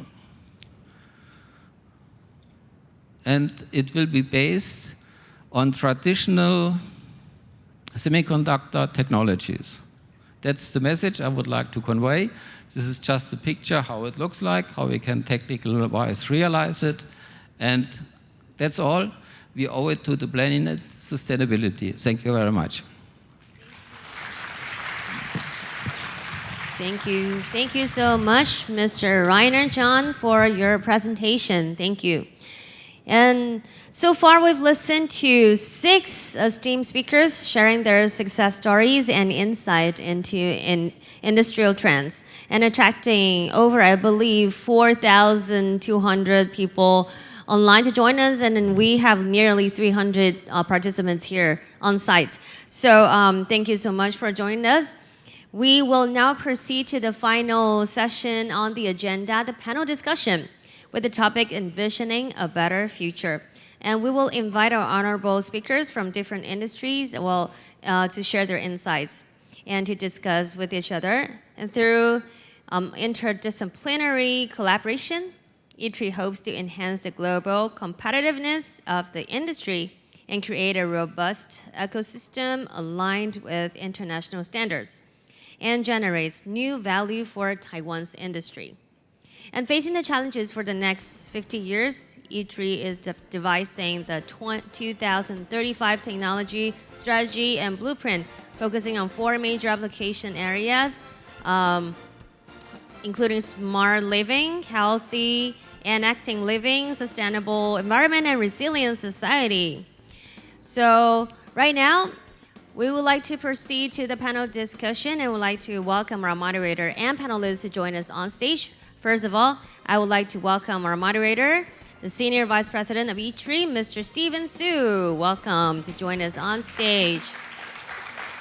And it will be based on traditional semiconductor technologies. That's the message I would like to convey. This is just a picture how it looks like, how we can technical-wise realize it. And that's all. We owe it to the planet sustainability. Thank you very much. Thank you. Thank you so much, Mr. Rainer John, for your presentation. Thank you. And so far, we've listened to 6 esteemed speakers sharing their success stories and insight into industrial trends and attracting over, I believe, 4,200 people online to join us. And then we have nearly 300 participants here on site. So thank you so much for joining us. We will now proceed to the final session on the agenda, the panel discussion, with the topic Envisioning a Better Future. And we will invite our honorable speakers from different industries to share their insights and to discuss with each other. And through interdisciplinary collaboration, ITRI hopes to enhance the global competitiveness of the industry and create a robust ecosystem aligned with international standards and generates new value for Taiwan's industry. And facing the challenges for the next 50 years, ITRI is devising the 2035 technology strategy and blueprint, focusing on 4 major application areas, including smart living, healthy and acting living, sustainable environment, and resilient society. So right now, we would like to proceed to the panel discussion and would like to welcome our moderator and panelists to join us on stage. First of all, I would like to welcome our moderator, the Senior Vice President of ITRI, Mr. Stephen Su. Welcome to join us on stage.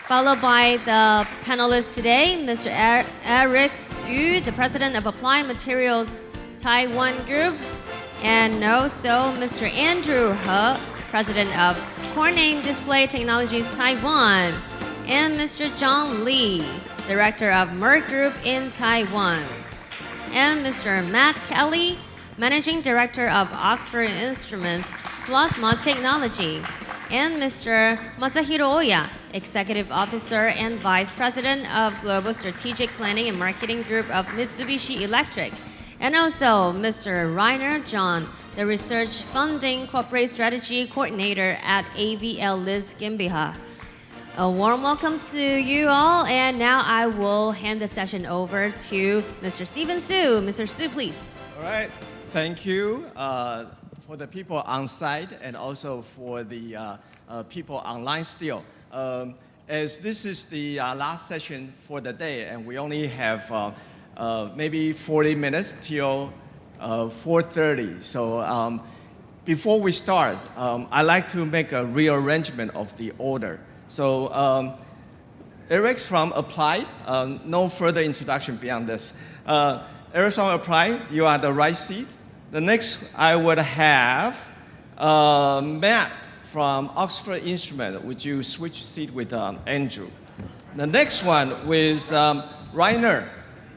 Followed by the panelists today, Mr. Erix Yu, the President of Applied Materials Taiwan Group, and also Mr. Andrew He, President of Corning Display Technologies Taiwan, and Mr. John Lee, Director of Merck Group in Taiwan, and Mr. Matt Kelly, Managing Director of Oxford Instruments Plasma Technology, and Mr. Masahiro Oya, Executive Officer and Vice President of Global Strategic Planning and Marketing Group of Mitsubishi Electric, and also Mr. Rainer John, the Research Funding Corporate Strategy Coordinator at AVL Liz GmbH. A warm welcome to you all, and now I will hand the session over to Mr. Stephen Su. Mr. Su, please. All right, thank you for the people on site and also for the people online still. As this is the last session for the day, and we only have maybe 40 minutes till 4:30. So before we start, I'd like to make a rearrangement of the order. So Erix from Applied, no further introduction beyond this. Erix from Applied, you are the right seat. The next I would have Matt from Oxford Instrument. Would you switch seat with Andrew? The next one with Rainer.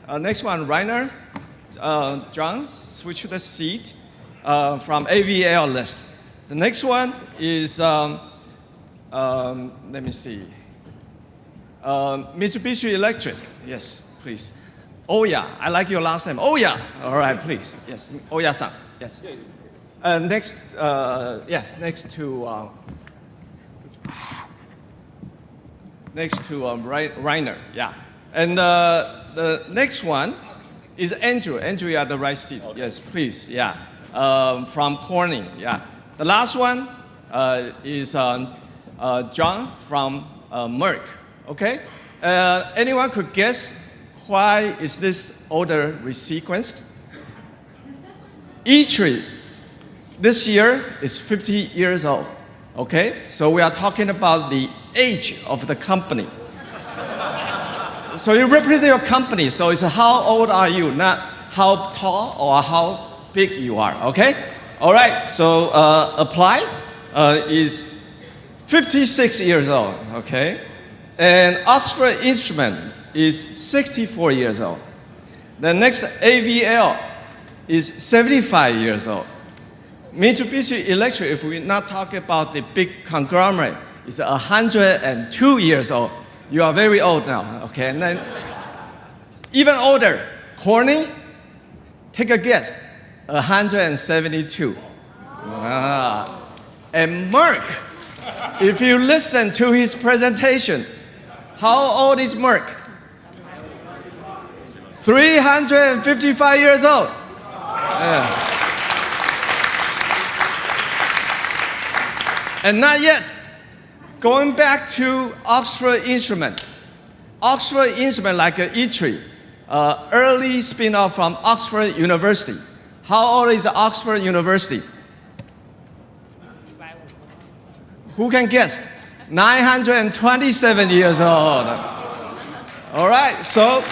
Rainer. John, switch the seat from AVL list. The next one is, let me see, Mitsubishi Electric. Yes, please. Oya, I like your last name. Oya. All right, please. Yes, Oya-san. Yes. Next to Rainer. Yeah. And the next one is Andrew. Andrew, you are the right seat. Yes, please. Yeah. From Corning. Yeah. The last one is John from Merck. Okay. Anyone could guess why is this order resequenced? ITRI this year is 50 years old. Okay. So we are talking about the age of the company. So you represent your company, so it's how old are you, not how tall or how big you are, okay? All right, so Applied is 56 years old, okay? And Oxford Instrument is 64 years old. The next AVL is 75 years old. Mitsubishi Electric, if we're not talking about the big conglomerate, is 102 years old. You are very old now, okay? And then even older, Corning, take a guess, 172. And Merck, if you listen to his presentation, how old is Merck? 355 years old. And not yet. Going back to Oxford Instrument. Oxford Instrument, like ITRI, early spin-off from Oxford University. How old is Oxford University? Who can guess? 927 years old. All right, so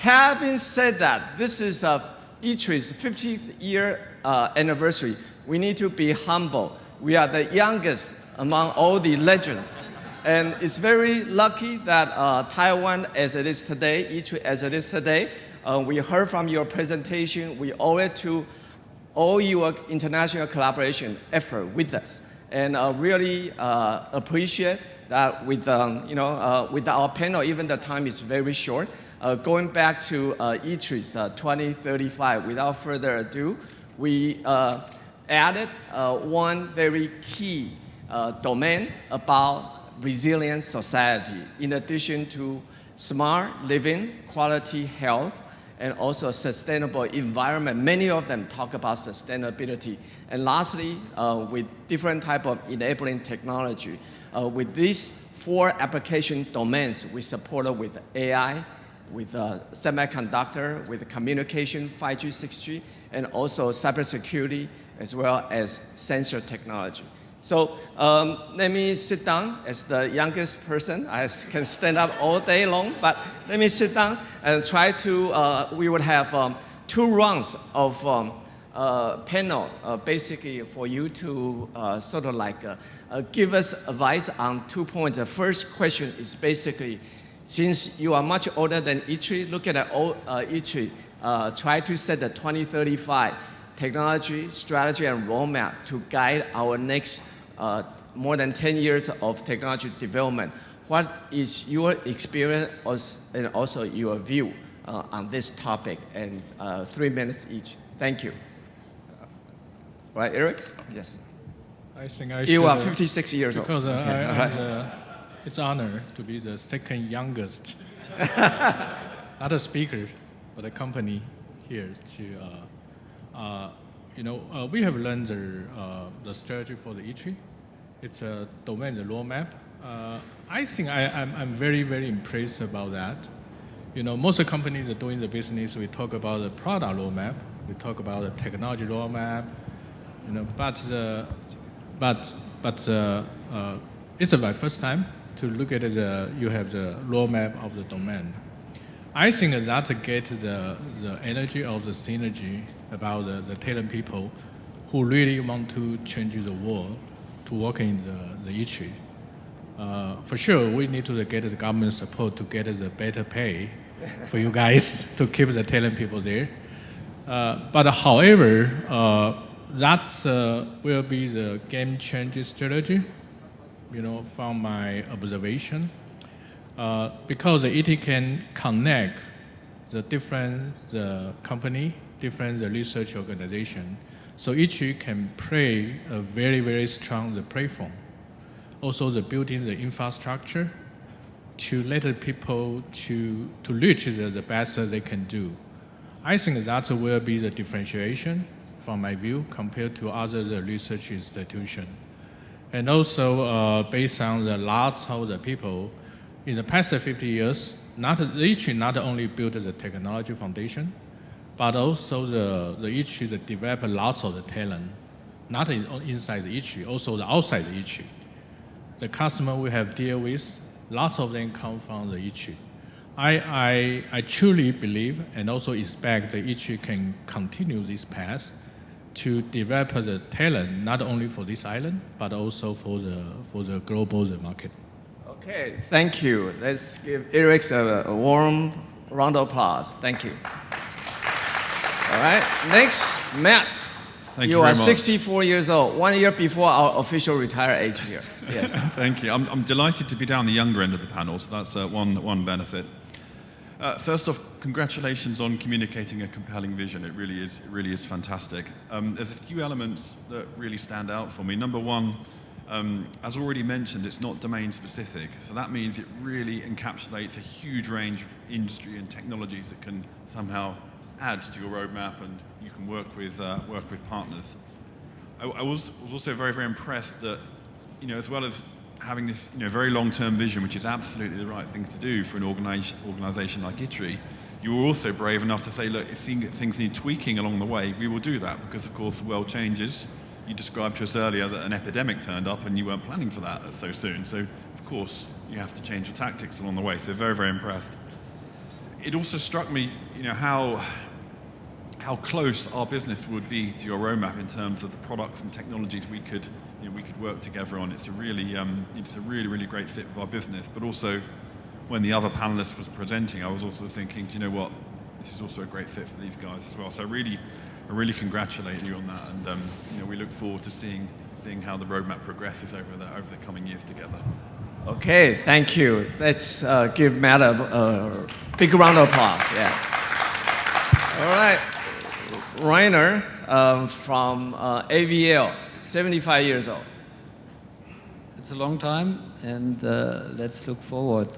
having said that, this is ITRI's 50th year anniversary. We need to be humble. We are the youngest among all the legends. And it's very lucky that Taiwan, as it is today, ITRI as it is today, we heard from your presentation, we owe it to all your international collaboration effort with us. And really appreciate that with, with our panel, even the time is very short. Going back to ITRI's 2035, without further ado, we added one very key domain about resilient society, in addition to smart living, quality health, and also sustainable environment. Many of them talk about sustainability. And lastly, with different type of enabling technology. With these 4 application domains, we support it with AI, with semiconductor, with communication, 5G, 6G, and also cybersecurity, as well as sensor technology. So let me sit down as the youngest person. I can stand up all day long, but let me sit down and try to, we would have 2 rounds of panel, basically for you to sort of like give us advice on 2 points. The first question is basically, since you are much older than ITRI, look at ITRI, try to set the 2035 technology, strategy, and roadmap to guide our next more than 10 years of technology development. What is your experience and also your view on this topic? And 3 minutes each. Thank you. Right, Erix? Yes. I think I You are 56 years old. Because Okay. it's an honor to be the second youngest, not a speaker, but a company here to, we have learned the strategy for the ITRI. It's a domain, the roadmap. I think I'm very, very impressed about that. Most companies are doing the business, we talk about the product roadmap, We talk about the technology roadmap, it's my first time to look at you have the roadmap of the domain. I think that gets the energy of the synergy about the talent people who really want to change the world to work in the ITRI. For sure, we need to get the government support to get the better pay for you guys to keep the talent people there. But however, that will be the game-changing strategy, from my observation. Because it can connect the different company, different research organization. So each can play a very, very strong platform. Also the building the infrastructure to let the people to reach the best they can do. I think that will be the differentiation from my view compared to other research institutions. And also based on the lots of the people in the past 50 years, ITRI not only built the technology foundation, but also the ITRI developed lots of the talent, not inside the ITRI, also the outside the ITRI. The customer we have deal with, lots of them come from the ITRI. I truly believe and also expect that ITRI can continue this path to develop the talent not only for this island, but also for the global market. Okay, thank you. Let's give Erix a warm round of applause. Thank you. All right, next, Matt. Thank you You very are much. 64 years old, 1 year before our official retire age here. Yes. Thank you. I'm delighted to be down the younger end of the panel, so that's one benefit. First off, congratulations on communicating a compelling vision. It really is fantastic. There's a few elements that really stand out for me. Number one, as already mentioned, it's not domain specific. So that means it really encapsulates a huge range of industry and technologies that can somehow add to your roadmap, and you can work with partners. I was also very, very impressed that, as well as having this very long-term vision, which is absolutely the right thing to do for an organization like ITRI, you were also brave enough to say, look, if things need tweaking along the way, we will do that, because of course the world changes. You described to us earlier that an epidemic turned up and you weren't planning for that so soon. So of course you have to change your tactics along the way. So very, very impressed. It also struck me, how close our business would be to your roadmap in terms of the products and technologies we could work together on. It's a really, really great fit with our business. But also, when the other panelists was presenting, I was also thinking, do you know what? This is also a great fit for these guys as well. So I really congratulate you on that, and we look forward to seeing how the roadmap progresses over the coming years together. Okay, thank you. Let's give Matt a big round of applause. Yeah. All right, Rainer from AVL, 75 years old. It's a long time, and let's look forward.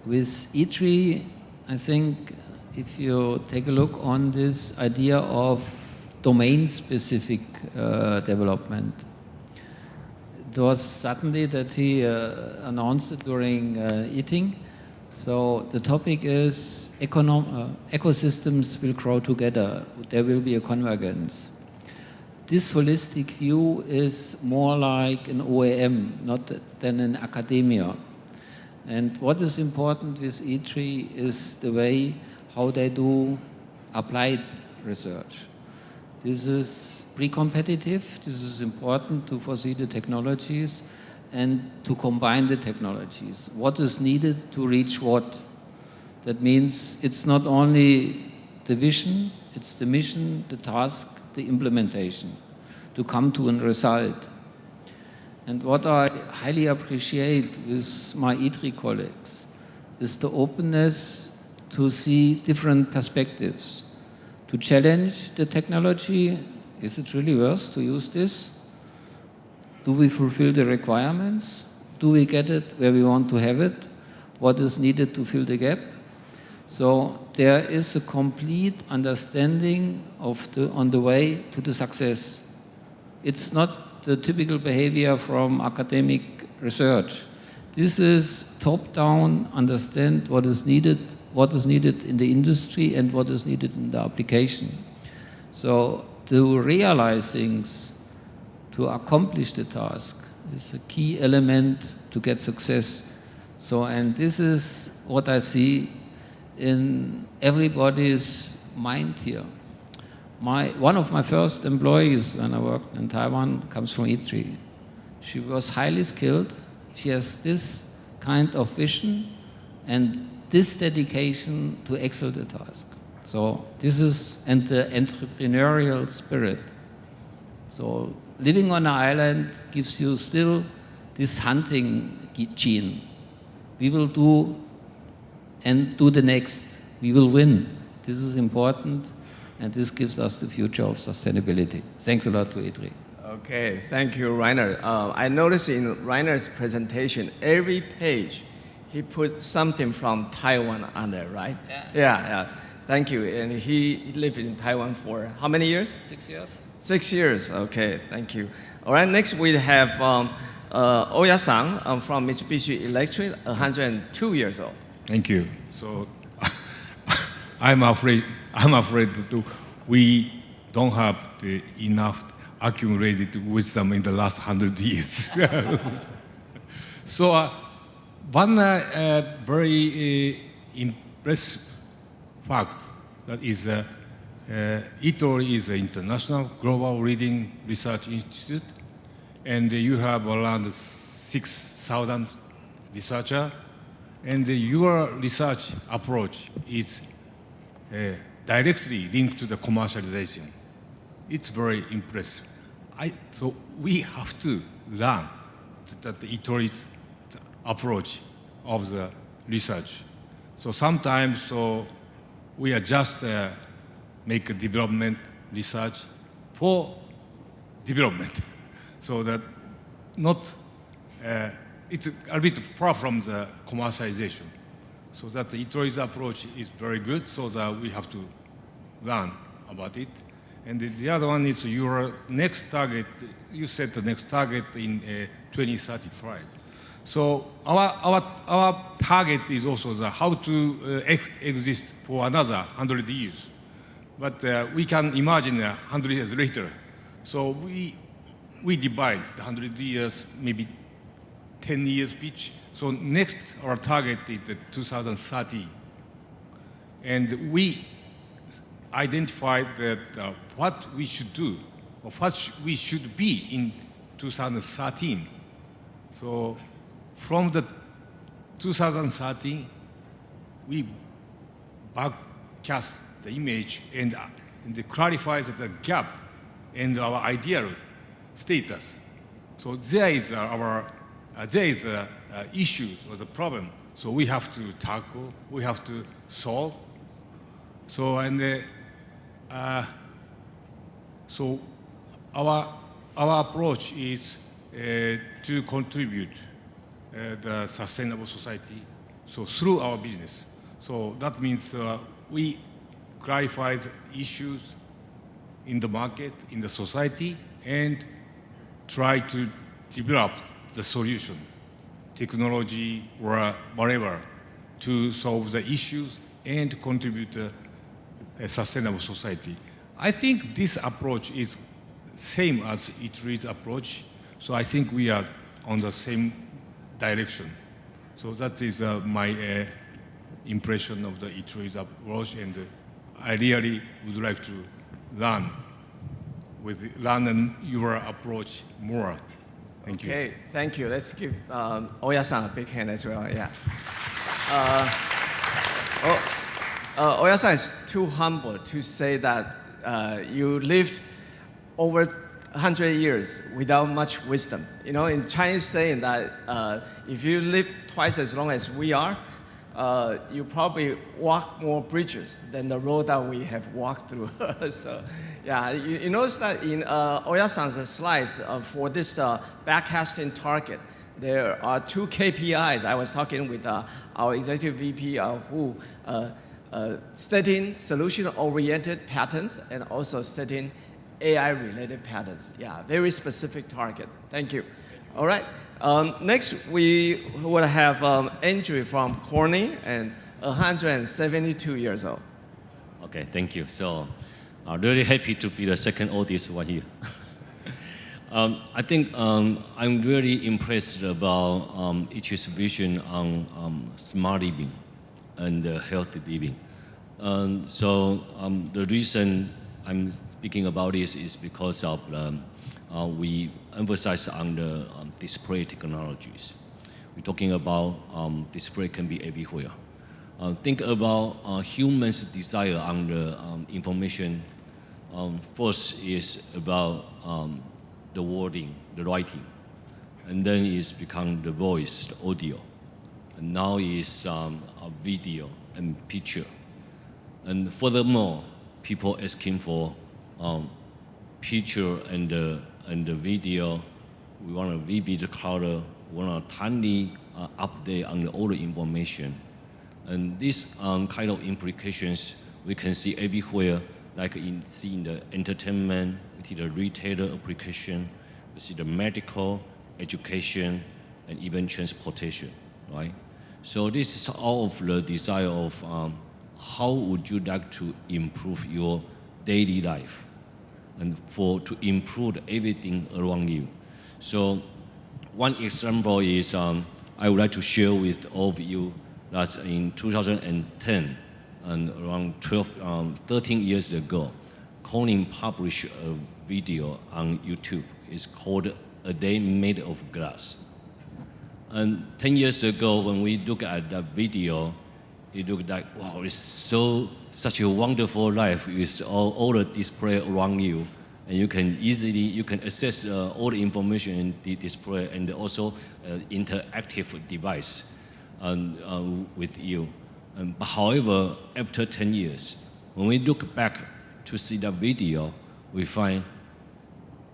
With ITRI, I think if you take a look on this idea of domain-specific development, it was suddenly that he announced it during eating. So the topic is ecosystems will grow together. There will be a convergence. This holistic view is more like an OEM, not than an academia. And what is important with ITRI is the way how they do applied research. This is pre-competitive. This is important to foresee the technologies and to combine the technologies. What is needed to reach what? That means it's not only the vision, it's the mission, the task, the implementation to come to a result. And what I highly appreciate with my ITRI colleagues is the openness to see different perspectives, to challenge the technology. Is it really worth to use this? Do we fulfill the requirements? Do we get it where we want to have it? What is needed to fill the gap? So there is a complete understanding on the way to the success. It's not the typical behavior from academic research. This is top-down, understand what is needed in the industry and what is needed in the application. So to realize things, to accomplish the task is a key element to get success. So, and this is what I see in everybody's mind here. One of my first employees when I worked in Taiwan comes from ITRI. She was highly skilled. She has this kind of vision and this dedication to excel the task. So this is, and the entrepreneurial spirit. So living on an island gives you still this hunting gene. We will do and do the next. We will win. This is important, and this gives us the future of sustainability. Thanks a lot to ITRI. Okay, thank you, Rainer. I noticed in Rainer's presentation, every page, he put something from Taiwan on there, right? Yeah. Thank you. And he lived in Taiwan for how many years? 6 years. 6 years, okay, thank you. All right, next we have Oya-san from Mitsubishi Electric, 102 years old. Thank you. So I'm afraid that we don't have enough accumulated wisdom in the last 100 years. So one very impressive fact that is ITRI is an international global leading research institute, and you have around 6,000 researchers, and your research approach is directly linked to the commercialization. It's very impressive. So we have to learn that the ITRI's approach of the research. So sometimes we are just make a development research for development. So that not, it's a bit far from the commercialization. So that the ITRI's approach is very good, so that we have to learn about it. And the other one is your next target. You set the next target in 2035. So our target is also how to exist for another 100 years. But we can imagine 100 years later. So we divide the 100 years, maybe 10 years each. So next, our target is the 2030. And we identified that what we should do, or what we should be in 2013. So from the 2013, we backcast the image and clarifies the gap and our ideal status. So there is the issues or the problem. So we have to tackle, we have to solve. So so our approach is to contribute the sustainable society. So through our business. So that means we clarify the issues in the market, in the society, and try to develop the solution, technology or whatever, to solve the issues and contribute to a sustainable society. I think this approach is same as ITRI's approach, so I think we are on the same direction. So that is my impression of the ITRI's approach, and I really would like to learn your approach more. Thank you. Okay, thank you. Let's give Oya-san a big hand as well. Yeah. Oya-san is too humble to say that you lived over 100 years without much wisdom. You know, in Chinese saying that if you live twice as long as we are, you probably walk more bridges than the road that we have walked through. So, yeah, you notice that in Oya-san's slides for this backcasting target, there are 2 KPIs. I was talking with our executive VP who setting solution-oriented patterns and also setting AI-related patterns. Yeah, very specific target. Thank you. All right. Next, we will have Andrew from Corning, and 172 years old. Okay, thank you. So Really happy to be the second oldest one here. I think I'm really impressed about ITRI's vision on smart living and healthy living. The reason I'm speaking about this is because of we emphasize on the display technologies. We're talking about display can be everywhere. Think about humans' desire on the information. First is about the wording, the writing, and then it's become the voice, the audio, and now is a video and picture. And furthermore, people asking for picture and the video. We want a vivid color. We want a tiny update on all the information. And these kind of implications we can see everywhere, like see in the entertainment, we see the retailer application, we see the medical, education, and even transportation, right? So this is all of the desire of how would you like to improve your daily life and to improve everything around you. So one example is I would like to share with all of you that in 2010, and around 13 years ago, Corning published a video on YouTube. It's called A Day Made of Glass. And 10 years ago, when we look at that video, it looked like, wow, it's such a wonderful life with all the display around you. And you can access all the information in the display and also interactive device with you. But however, after 10 years, when we look back to see that video, we find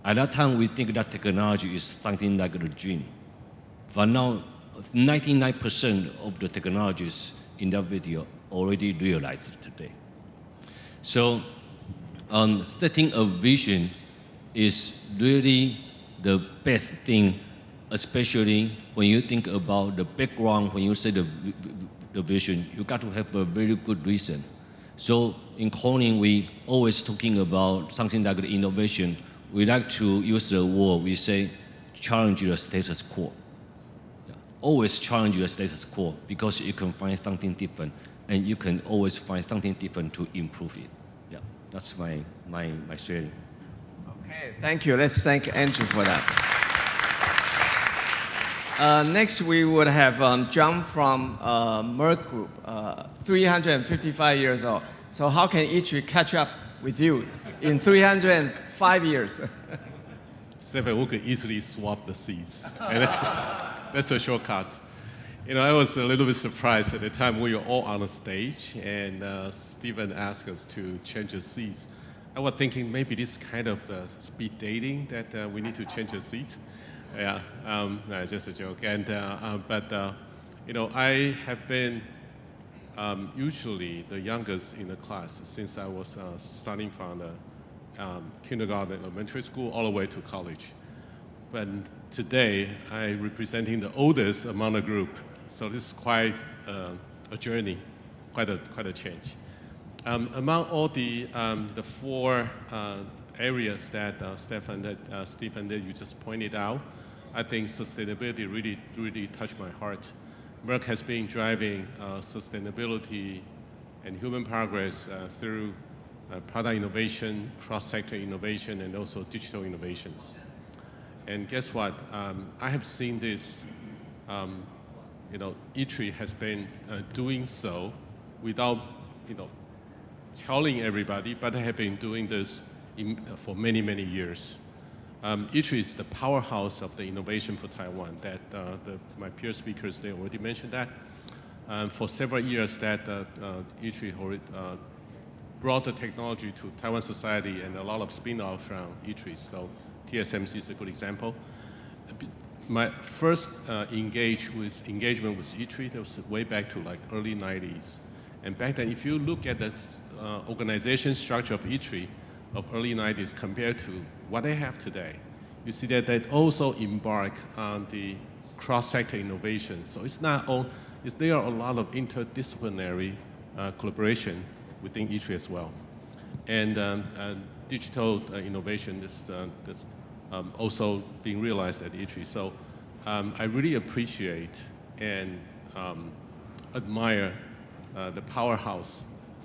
at that time we think that technology is something like a dream. But now 99% of the technologies in that video already realized today. So setting a vision is really the best thing, especially when you think about the background, when you say the vision, you got to have a very good reason. So in Corning, we always talking about something like the innovation. We like to use the word, we say, challenge the status quo. Yeah. Always challenge the status quo because you can find something different and you can always find something different to improve it. Yeah, that's my sharing. Okay, thank you. Let's thank Andrew for that. Next, we would have John from Merck Group, 355 years old. So how can ITRI catch up with you in 305 years? Stephen, we could easily swap the seats. That's a shortcut. You know, I was a little bit surprised at the time we were all on the stage and Stephen asked us to change the seats. I was thinking maybe this kind of the speed dating that we need to change the seats. Yeah, no, just a joke. And you know, I have been usually the youngest in the class since I was starting from the kindergarten, elementary school, all the way to college. But today, I'm representing the oldest among the group. So this is quite a journey, quite a change. Among all the four areas that Stephen, that you just pointed out, I think sustainability really touched my heart. Merck has been driving sustainability and human progress through product innovation, cross-sector innovation, and also digital innovations. And guess what? I have seen this. You know, ITRI has been doing so without, you know, telling everybody, but I have been doing this for many, many years. ITRI is the powerhouse of the innovation for Taiwan. That my peer speakers, they already mentioned that. For several years, that ITRI already brought the technology to Taiwan society and a lot of spin-off from ITRI. So TSMC is a good example. My first engagement with ITRI, that was way back to like early 90s. And back then, if you look at the organization structure of ITRI of early 90s compared to what they have today, you see that they also embark on the cross-sector innovation. So it's not all, there are a lot of interdisciplinary collaboration within ITRI as well. and digital innovation is also being realized at ITRI. So I really appreciate and admire the powerhouse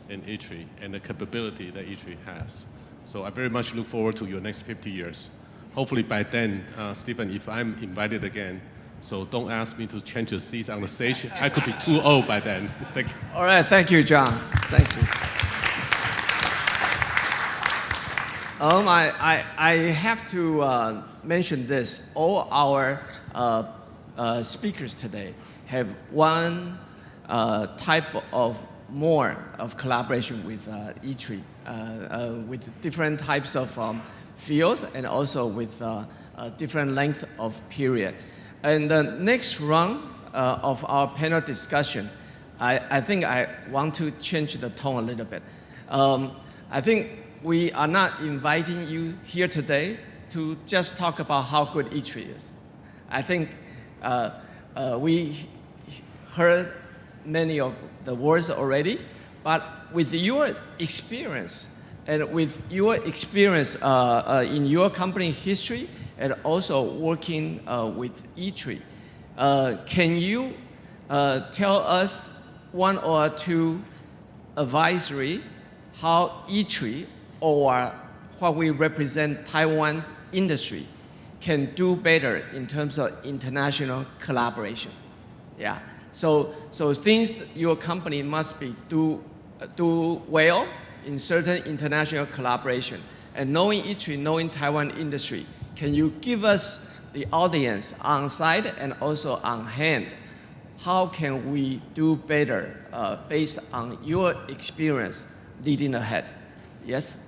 in ITRI and the capability that ITRI has. So I very much look forward to your next 50 years. Hopefully by then, Stephen, if I'm invited again, so don't ask me to change the seats on the stage. I could be too old by then. Thank you. All right, thank you, John. Thank you. I have to mention this. All our speakers today have one type of more of collaboration with ITRI, with different types of fields and also with different length of period. And the next round of our panel discussion, I think I want to change the tone a little bit. I think we are not inviting you here today to just talk about how good ITRI is. I think we heard many of the words already, but with your experience and with your experience in your company history and also working with ITRI, can you tell us one or two advisory how ITRI or what we represent Taiwan's industry can do better in terms of international collaboration? Yeah. So things that your company must be do well in certain international collaboration. And knowing ITRI, knowing Taiwan industry, can you give us, the audience, on site and also on hand, how can we do better based on your experience leading ahead? Yes?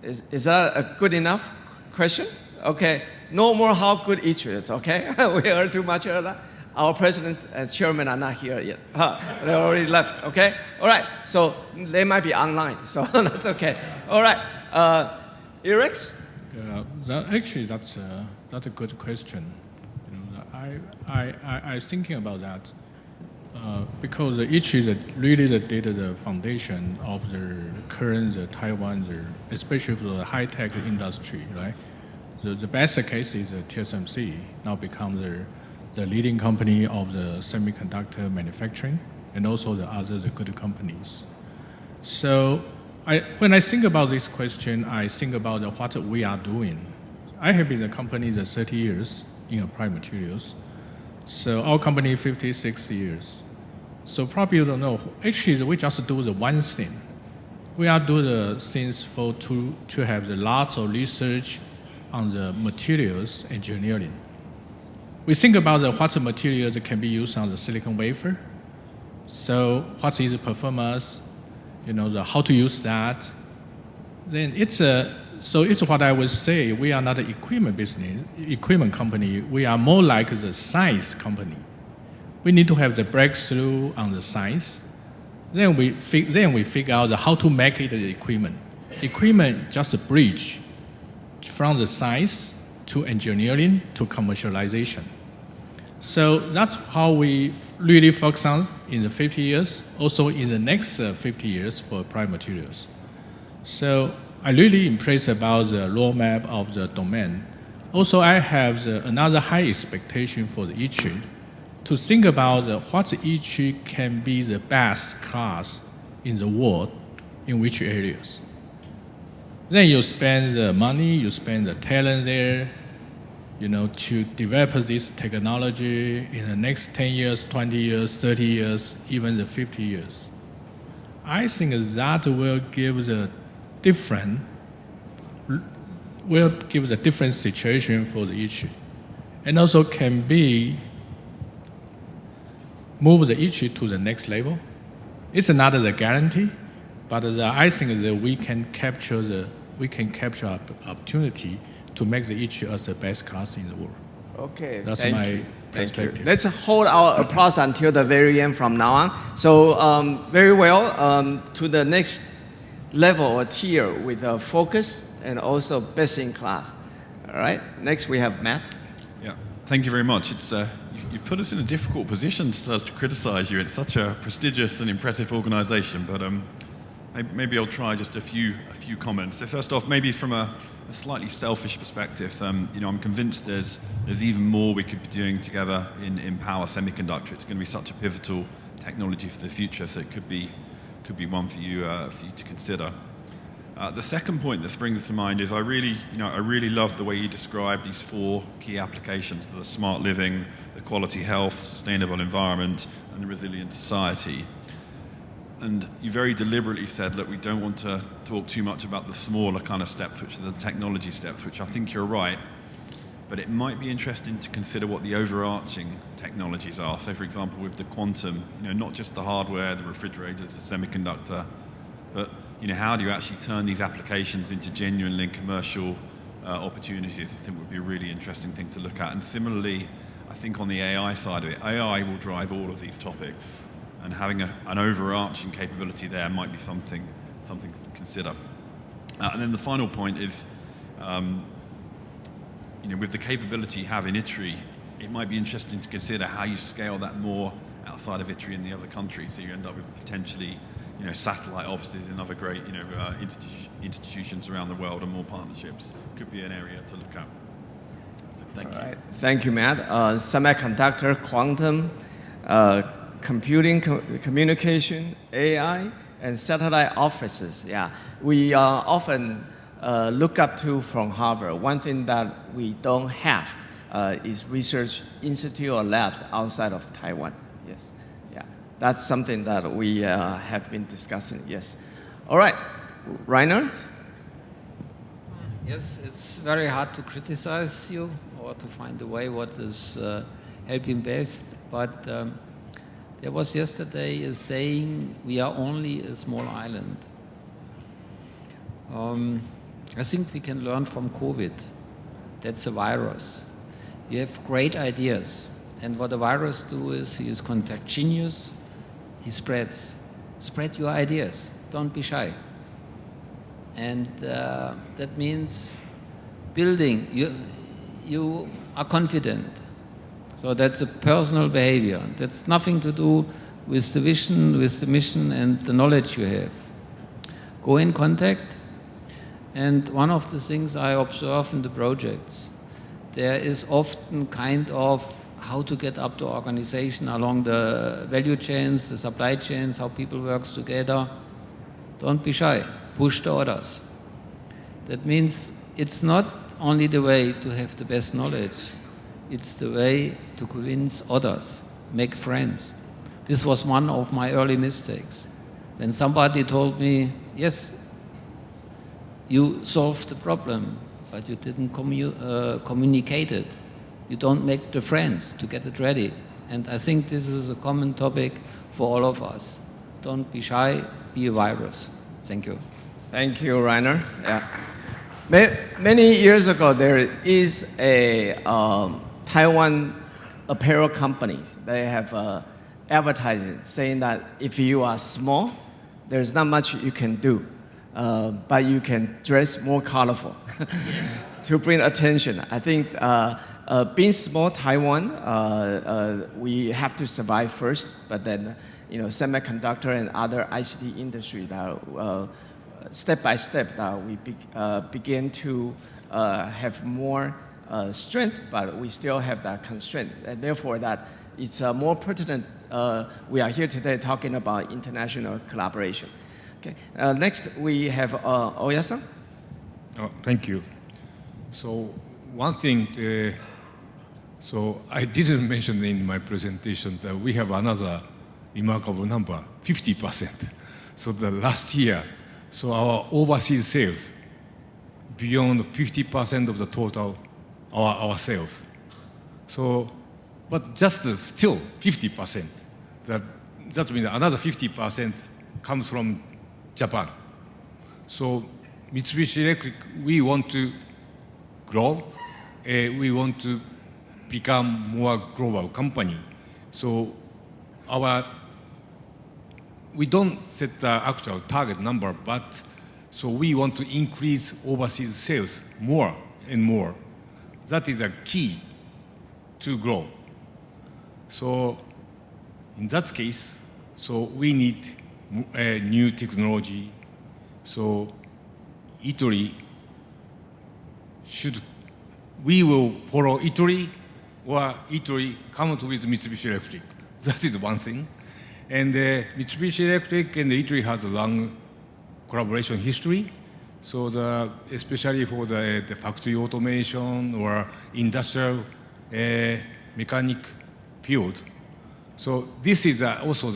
Is that a good enough question? Okay. No more how good ITRI is, okay? We heard too much of that. Our president and chairman are not here yet. They already left, okay? All right, so they might be online, so that's okay. All right, Erix? Actually, that's a good question. You know, I thinking about that because ITRI is really the data the foundation of the current Taiwan, especially for the high-tech industry, right? The best case is TSMC now becomes the leading company of the semiconductor manufacturing, and also the other good companies. So when I think about this question, I think about what we are doing. I have been in the company 30 years in applied materials. So our company 56 years. So probably you don't know, actually we just do the one thing. We are doing the things to have the lots of research on the materials engineering. We think about what materials that can be used on the silicon wafer. So what is the performance? You know, how to use that. Then it's what I would say. We are not an equipment company. We are more like the science company. We need to have the breakthrough on the science. Then we figure out how to make it the equipment. Equipment just a bridge from the science to engineering to commercialization. So that's how we really focus on in the 50 years, also in the next 50 years for applied materials. So I really impressed about the roadmap of the domain. Also, I have another high expectation for the ITRI to think about what ITRI can be the best class in the world in which areas. Then you spend the money, you spend the talent there, you know, to develop this technology in the next 10 years, 20 years, 30 years, even the 50 years. I think that will give the different situation for the ITRI, and also can be move the ITRI to the next level. It's not the guarantee, but I think that we can capture opportunity to make the ITRI as the best class in the world. Okay, that's thank my you. perspective. Thank you. Let's hold our applause until the very end from now on. So very well, to the next level or tier with focus and also best in class. All right, next we have Matt. Yeah, thank you very much. It's you've put us in a difficult position to criticize you. It's such a prestigious and impressive organization, but maybe I'll try just a few comments. So first off, maybe from a slightly selfish perspective, I'm convinced there's even more we could be doing together in power semiconductor. It's going to be such a pivotal technology for the future, so it could be one for you to consider. The second point that springs to mind is I really love the way you describe these 4 key applications: the smart living, the quality health, sustainable environment, and the resilient society. And you very deliberately said, look, we don't want to talk too much about the smaller kind of steps, which are the technology steps, which I think you're right. But it might be interesting to consider what the overarching technologies are. So, for example, with the quantum, not just the hardware, the refrigerators, the semiconductor, but how do you actually turn these applications into genuinely commercial opportunities? I think would be a really interesting thing to look at. And similarly, I think on the AI side of it, AI will drive all of these topics. And having an overarching capability there might be something to consider. And then the final point is, with the capability you have in ITRI, it might be interesting to consider how you scale that more outside of ITRI in the other countries, so you end up with potentially, satellite offices in other great, institutions around the world, and more partnerships. Could be an area to look at. Thank you. Right. Thank you, Matt. Semiconductor, quantum, computing, communication, AI, and satellite offices. Yeah, we often look up to from Harvard. One thing that we don't have is research institute or labs outside of Taiwan. Yes, yeah, that's something that we have been discussing. Yes. All right, Rainer. Yes, it's very hard to criticize you or to find a way what is helping best, but there was yesterday a saying, we are only a small island. I think we can learn from COVID. That's a virus. You have great ideas, and what a virus does is he is contagious, he spreads. Spread your ideas, don't be shy. And that means building, you are confident. So that's a personal behavior. That's nothing to do with the vision, with the mission, and the knowledge you have. Go in contact. And one of the things I observe in the projects, there is often kind of how to get up to organization along the value chains, the supply chains, how people work together. Don't be shy. Push the others. That means it's not only the way to have the best knowledge, it's the way to convince others, make friends. This was one of my early mistakes. When somebody told me, yes, you solved the problem, but you didn't communicate it. You don't make the friends to get it ready. And I think this is a common topic for all of us. Don't be shy, be a virus. Thank you. Thank you, Rainer. Yeah. Many years ago, there is a Taiwan apparel company. They have advertising saying that if you are small, there's not much you can do, but you can dress more colorful to bring attention. I think being small Taiwan, we have to survive first, but then semiconductor and other ICT industry that step by step that we begin to have more strength, but we still have that constraint, and therefore that it's more pertinent. We are here today talking about international collaboration. Okay. Next we have Oya-san. Oh, thank you. So one thing, so I didn't mention in my presentation that we have another remarkable number, 50%. So the last year, so our overseas sales, beyond 50% of the total, our sales. So, but just still 50%. That means another 50% comes from Japan. So Mitsubishi Electric, we want to grow. We want to become more global company. So we don't set the actual target number, but so we want to increase overseas sales more and more. That is a key to grow. So in that case, so we need new technology, So ITRI we will follow ITRI, or ITRI comes with Mitsubishi Electric. That is one thing. And Mitsubishi Electric and ITRI has a long collaboration history. So especially for the factory automation or industrial mechanic field. So this is also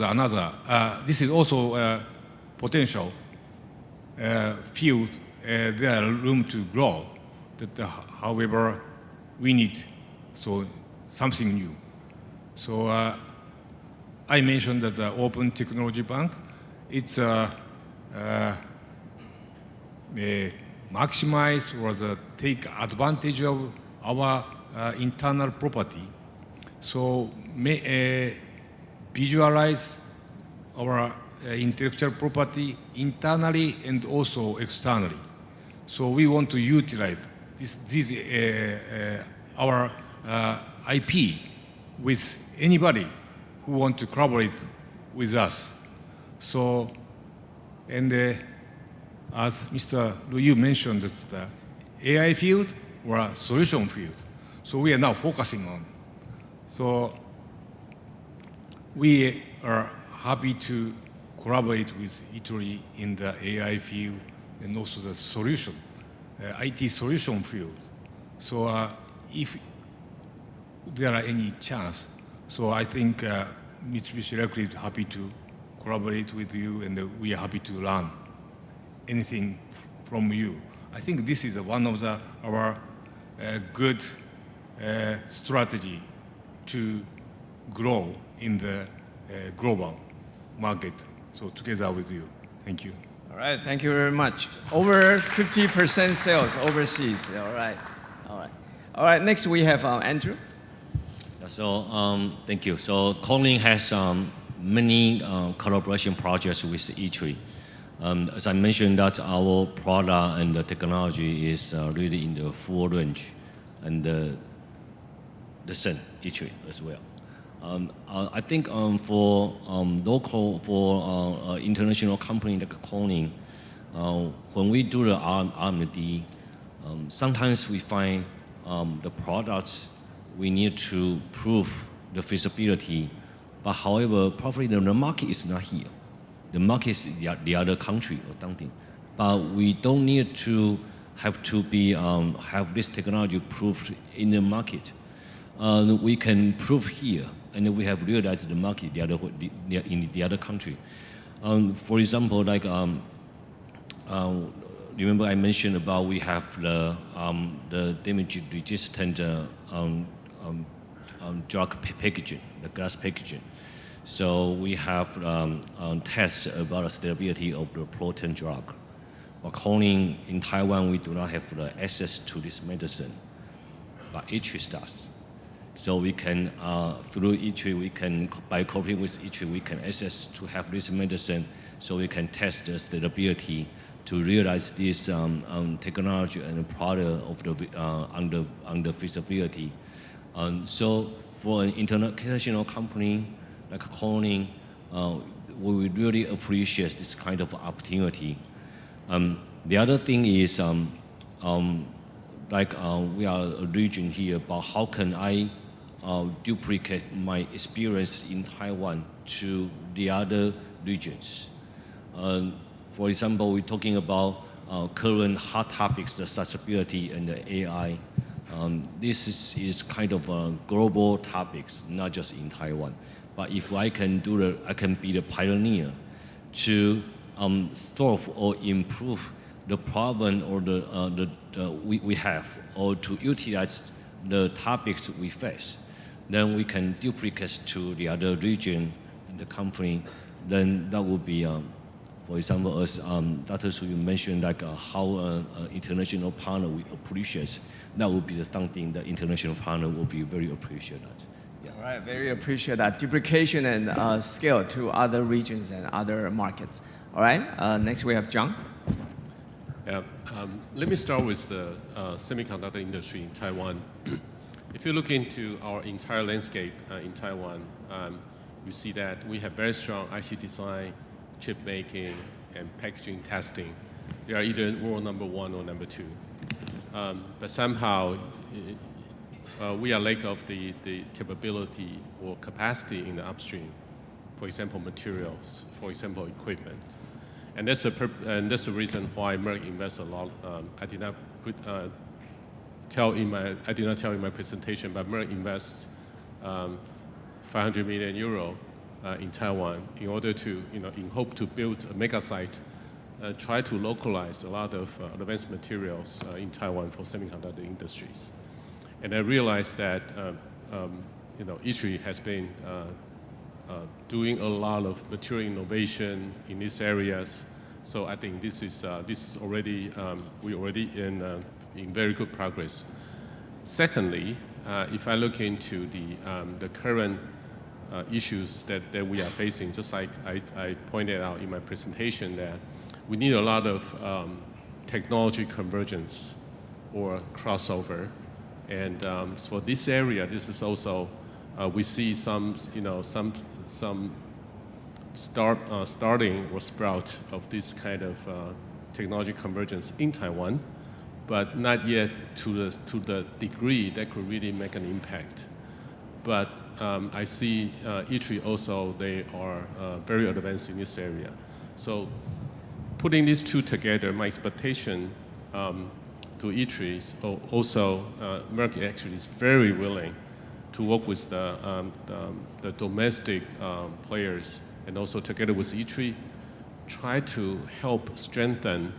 this is also a potential field. There are room to grow. However, we need something new. So I mentioned that the Open Technology Bank, it's maximize or take advantage of our internal property. So visualize our intellectual property internally and also externally. So we want to utilize our IP with anybody who want to collaborate with us. So, and as Mr. Liu mentioned, that the AI field or solution field. So we are now focusing on. So we are happy to collaborate with ITRI in the AI field and also the solution, IT solution field. So if there are any chance, so I think Mitsubishi Electric is happy to collaborate with you, and we are happy to learn anything from you. I think this is one of our good strategy to grow in the global market. So together with you, thank you. All right, thank you very much. Over 50% sales overseas. All right, all right. All right, next we have Andrew. So thank you. So Corning has many collaboration projects with ITRI. As I mentioned, that our product and the technology is really in the full range, and the same ITRI as well. I think for international company like Corning, when we do the R&D, sometimes we find the products we need to prove the feasibility, but however, probably the market is not here. The market is the other country or something. But we don't need to have this technology proved in the market. We can prove here, and we have realized the market in the other country. For example, like remember I mentioned about we have the damage-resistant drug packaging, the glass packaging. So we have tests about the stability of the protein drug. But Corning in Taiwan, we do not have the access to this medicine, but ITRI does. So we can, through ITRI, we can, by cooperating with ITRI, we can access to have this medicine, so we can test the stability to realize this technology and product of the under feasibility. So for an international company like Corning, we would really appreciate this kind of opportunity. The other thing is, we are a region here, but how can I duplicate my experience in Taiwan to the other regions? For example, we're talking about current hot topics, the sustainability and the AI. This is kind of global topics, not just in Taiwan. But if I can I can be the pioneer to solve or improve the problem or we have, or to utilize the topics we face, then we can duplicate to the other region in the company. Then that would be, for example, as Dr. Su mentioned, like how an international partner we appreciate. That would be something the international partner will be very appreciated. Yeah. All right, very appreciate that duplication and scale to other regions and other markets. All right, next we have John. Yeah, let me start with the semiconductor industry in Taiwan. If you look into our entire landscape in Taiwan, we see that we have very strong IC design, chip making, and packaging testing. They are either world number 1 or number 2. But somehow, we are lack of the capability or capacity in the upstream. For example, materials, for example, equipment. And that's the reason why Merck invests a lot. I did not tell in my presentation, but Merck invests 500 million euro in Taiwan in order to, in hope to build a mega site, try to localize a lot of advanced materials in Taiwan for semiconductor industries. And I realized that, ITRI has been doing a lot of material innovation in these areas. So I think this is already, we're already in very good progress. Secondly, if I look into the current issues that we are facing, just like I pointed out in my presentation, that we need a lot of technology convergence or crossover. And for this area, this is also, we see some starting or sprout of this kind of technology convergence in Taiwan, but not yet to the degree that could really make an impact. But I see ITRI also, they are very advanced in this area. So putting these two together, my expectation to ITRI is also, Merck actually is very willing to work with the domestic players, and also together with ITRI, try to help strengthen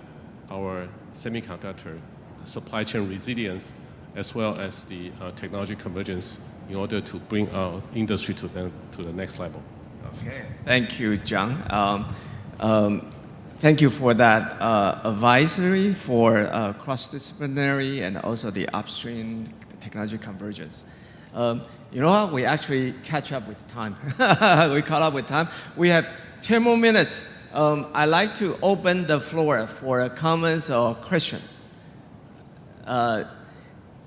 our semiconductor supply chain resilience, as well as the technology convergence, in order to bring our industry to the next level. Okay, thank you, John. Thank you for that advisory for cross-disciplinary and also the upstream technology convergence. You know what? We actually catch up with time. We caught up with time. We have 10 more minutes. I'd like to open the floor for comments or questions.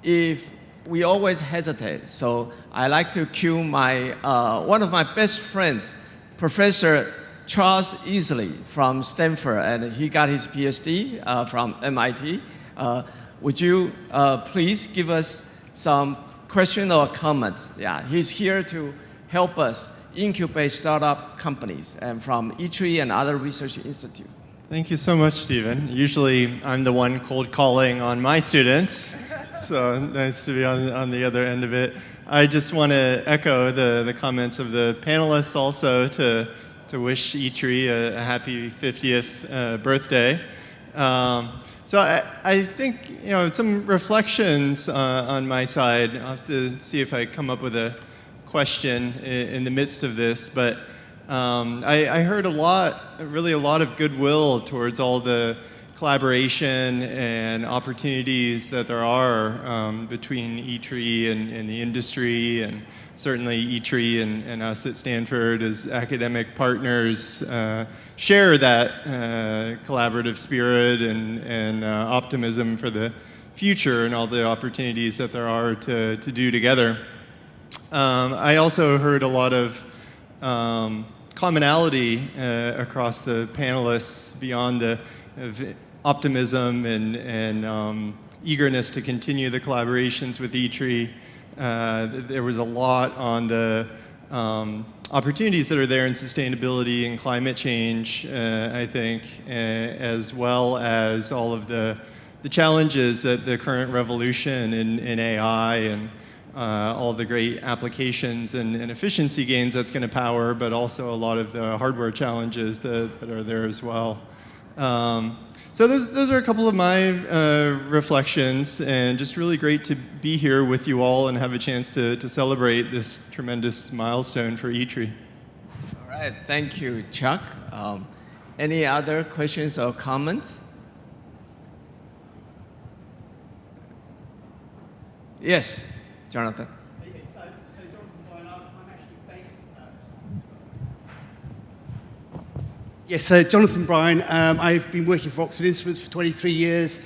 If we always hesitate, so I like to cue one of my best friends, Professor Charles Easley from Stanford, and he got his PhD from MIT. Would you please give us some question or comments? Yeah, he's here to help us incubate startup companies and from ITRI and other research institutes. Thank you so much, Stephen. Usually I'm the one cold calling on my students, so nice to be on the other end of it. I just want to echo the comments of the panelists also to wish ITRI a happy 50th birthday. So I think, some reflections on my side. I'll have to see if I come up with a question in the midst of this, but I heard really a lot of goodwill towards all the collaboration and opportunities that there are between ITRI and the industry, and certainly ITRI and us at Stanford as academic partners share that collaborative spirit and optimism for the future and all the opportunities that there are to do together. I also heard a lot of commonality across the panelists beyond the optimism and eagerness to continue the collaborations with ITRI. There was a lot on the opportunities that are there in sustainability and climate change, I think, as well as all of the challenges that the current revolution in AI and all the great applications and efficiency gains that's going to power, but also a lot of the hardware challenges that are there as well. So those are a couple of my reflections, and just really great to be here with you all and have a chance to celebrate this tremendous milestone for ITRI. All right, thank you, Chuck. Any other questions or comments? Yes, Jonathan. Yes, Jonathan Bryan. I've been working for Oxford Instruments for 23 years,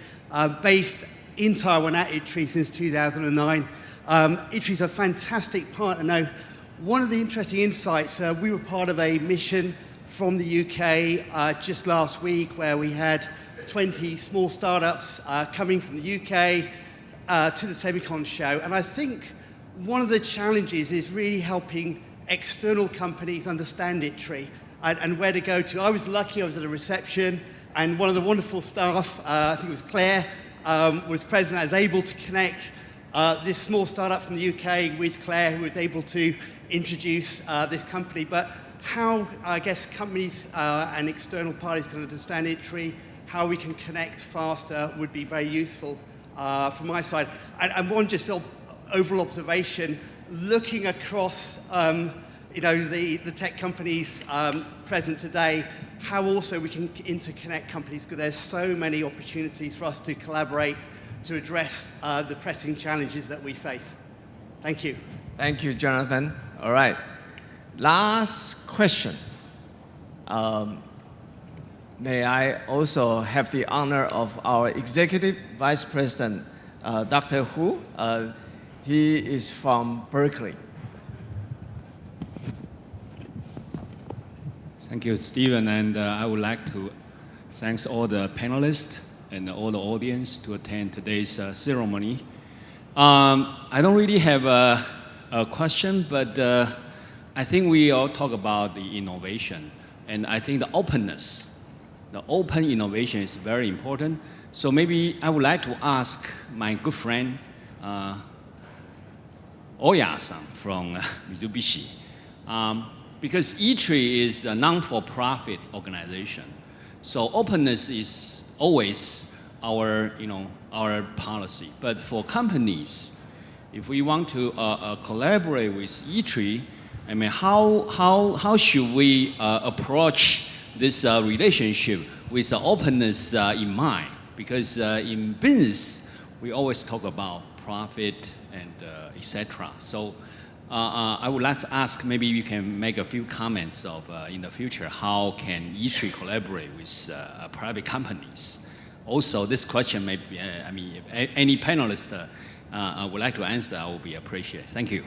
based in Taiwan at ITRI since 2009. ITRI is a fantastic partner. Now, one of the interesting insights, we were part of a mission from the UK just last week where we had 20 small startups coming from the UK to the Semicon show. And I think one of the challenges is really helping external companies understand ITRI and where to go to. I was lucky, I was at a reception, and one of the wonderful staff, I think it was Claire, was present. I was able to connect this small startup from the UK with Claire, who was able to introduce this company. But how, I guess, companies and external parties can understand ITRI, how we can connect faster would be very useful from my side. And one just overall observation, looking across the tech companies present today, how also we can interconnect companies, because there's so many opportunities for us to collaborate to address the pressing challenges that we face. Thank you. Thank you, Jonathan. All right. Last question. May I also have the honor of our Executive Vice President, Dr. Hu. He is from Berkeley. Thank you, Stephen, and I would like to thank all the panelists and all the audience to attend today's ceremony. I don't really have a question, but I think we all talk about the innovation, and I think the openness, the open innovation is very important. So maybe I would like to ask my good friend, Oya-san from Mitsubishi. Because ITRI is a non-for-profit organization, so openness is always our policy. But for companies, if we want to collaborate with ITRI, I mean, how should we approach this relationship with openness in mind? Because in business, we always talk about profit and etc. So. I would like to ask, maybe you can make a few comments of, in the future, how can ITRI collaborate with private companies? Also, this question may be, I mean, if any panelist would like to answer, I will be appreciated. Thank you.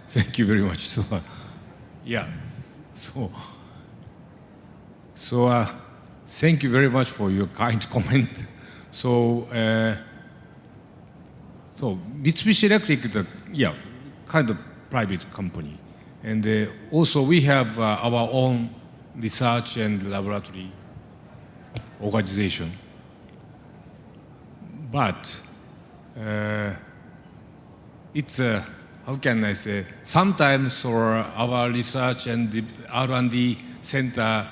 Thank you very much. So, yeah. So, thank you very much for your kind comment. So, Mitsubishi Electric is a kind of private company, and also we have our own research and laboratory organization. But it's how can I say? Sometimes our research and the R&D center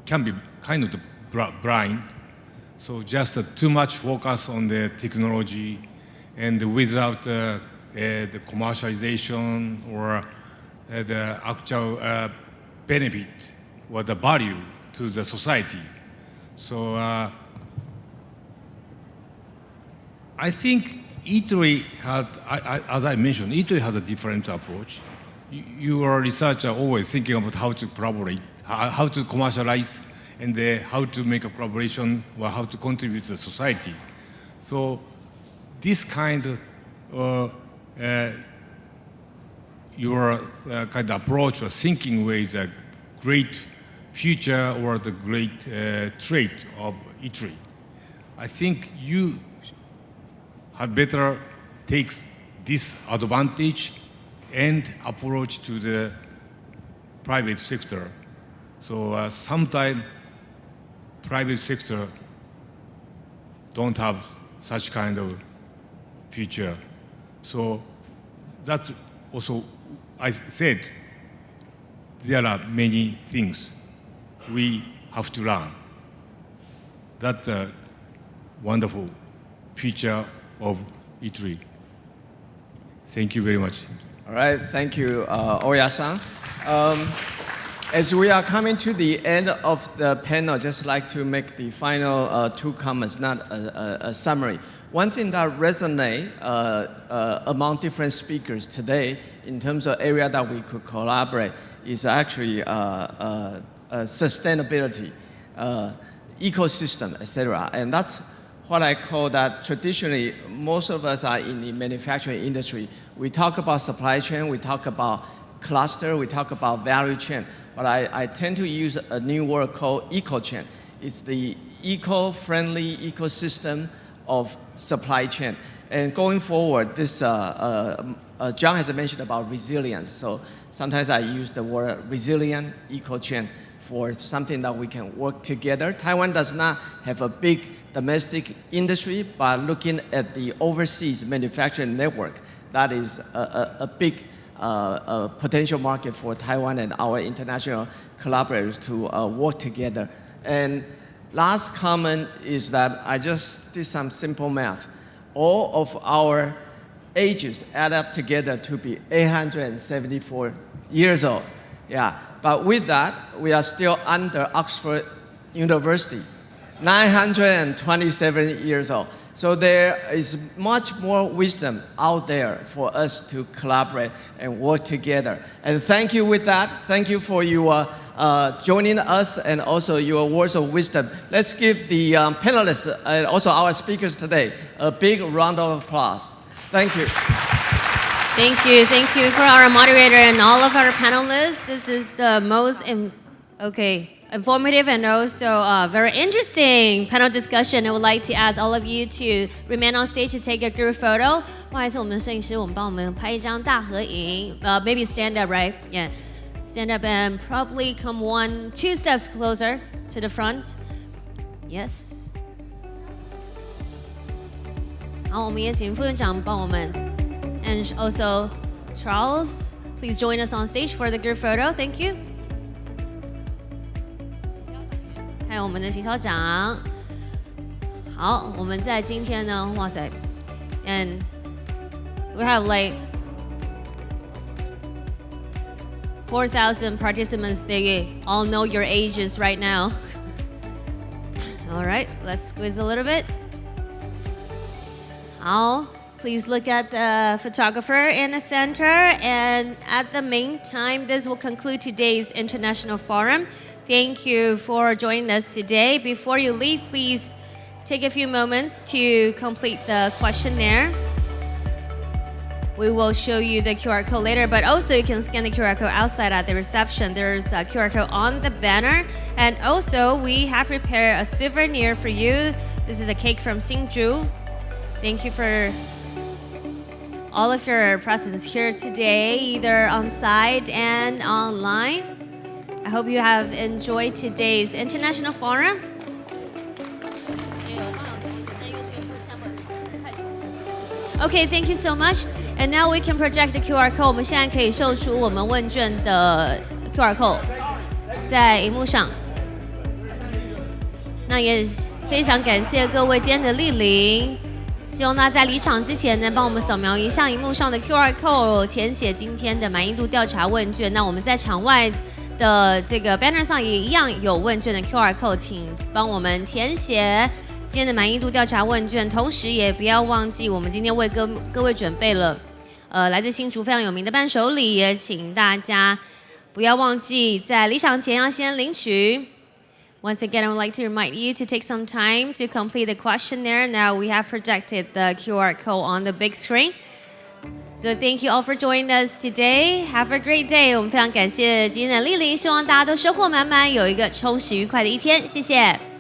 can be kind of blind, so just too much focus on the technology and without the commercialization or the actual benefit or the value to the society. So I think ITRI had, as I mentioned, ITRI has a different approach. Your researchers are always thinking about how to collaborate, how to commercialize, and how to make a collaboration or how to contribute to the society. So this kind of your kind of approach or thinking way is a great future or the great trait of ITRI. I think you had better take this advantage and approach to the private sector. So sometimes private sector don't have such kind of future. So that's also, I said, there are many things we have to learn. That's a wonderful future of ITRI. Thank you very much. All right, thank you, Oya-san. As we are coming to the end of the panel, I'd just like to make the final two comments, not a summary. One thing that resonates among different speakers today in terms of area that we could collaborate is actually sustainability, ecosystem, etc. And that's what I call that traditionally, most of us are in the manufacturing industry. We talk about supply chain, we talk about cluster, we talk about value chain, but I tend to use a new word called eco-chain. It's the eco-friendly ecosystem of supply chain. And going forward, this John has mentioned about resilience. So sometimes I use the word resilient eco-chain for something that we can work together. Taiwan does not have a big domestic industry, but looking at the overseas manufacturing network, that is a big potential market for Taiwan and our international collaborators to work together. And last comment is that I just did some simple math. All of our ages add up together to be 874 years old. Yeah, but with that, we are still under Oxford University, 927 years old. So there is much more wisdom out there for us to collaborate and work together. And thank you with that. Thank you for your joining us and also your words of wisdom. Let's give the panelists and also our speakers today a big round of applause. Thank you. Thank you. Thank you for our moderator and all of our panelists. This is the most informative and also very interesting panel discussion. I would like to ask all of you to remain on stage to take a group photo. 不好意思，我们的摄影师，我们帮我们拍一张大合影。Maybe stand up, right? Yeah. Stand up and probably come 2 steps closer to the front. Yes. 好，我们也请副院长帮我们。And also, Charles, please join us on stage for the group photo. Thank you. 还有我们的行销长。好，我们在今天呢，哇塞 ，and we have like 4,000 participants. They all know your ages right now. All right, let's squeeze a little bit. 好。Please look at the photographer in the center. And at the meantime, this will conclude today's International Forum. Thank you for joining us today. Before you leave, please take a few moments to complete the questionnaire. We will show you the QR code later, but also you can scan the QR code outside at the reception. There's a QR code on the banner. And also, we have prepared a souvenir for you. This is a cake from Hsinchu. Thank you for all of your presence here today, either on site and online. I hope you have enjoyed today's International Forum. Okay, thank you so much. And now we can project the QR code. 我们现在可以秀出我们问卷的 QR code 在荧幕上。那也非常感谢各位今天的莅临。希望大家在离场之前呢，帮我们扫描一下荧幕上的 QR code， 填写今天的满意度调查问卷。那我们在场外的这个 banner 上也一样有问卷的 QR code， 请帮我们填写今天的满意度调查问卷。同时也不要忘记，我们今天为各位准备了来自新竹非常有名的伴手礼，也请大家不要忘记在离场前要先领取。Once again, I would like to remind you to take some time to complete the questionnaire. Now we have projected the QR code on the big screen. So thank you all for joining us today. Have a great day. 我们非常感谢今天的莅临，希望大家都收获满满，有一个充实愉快的一天。谢谢。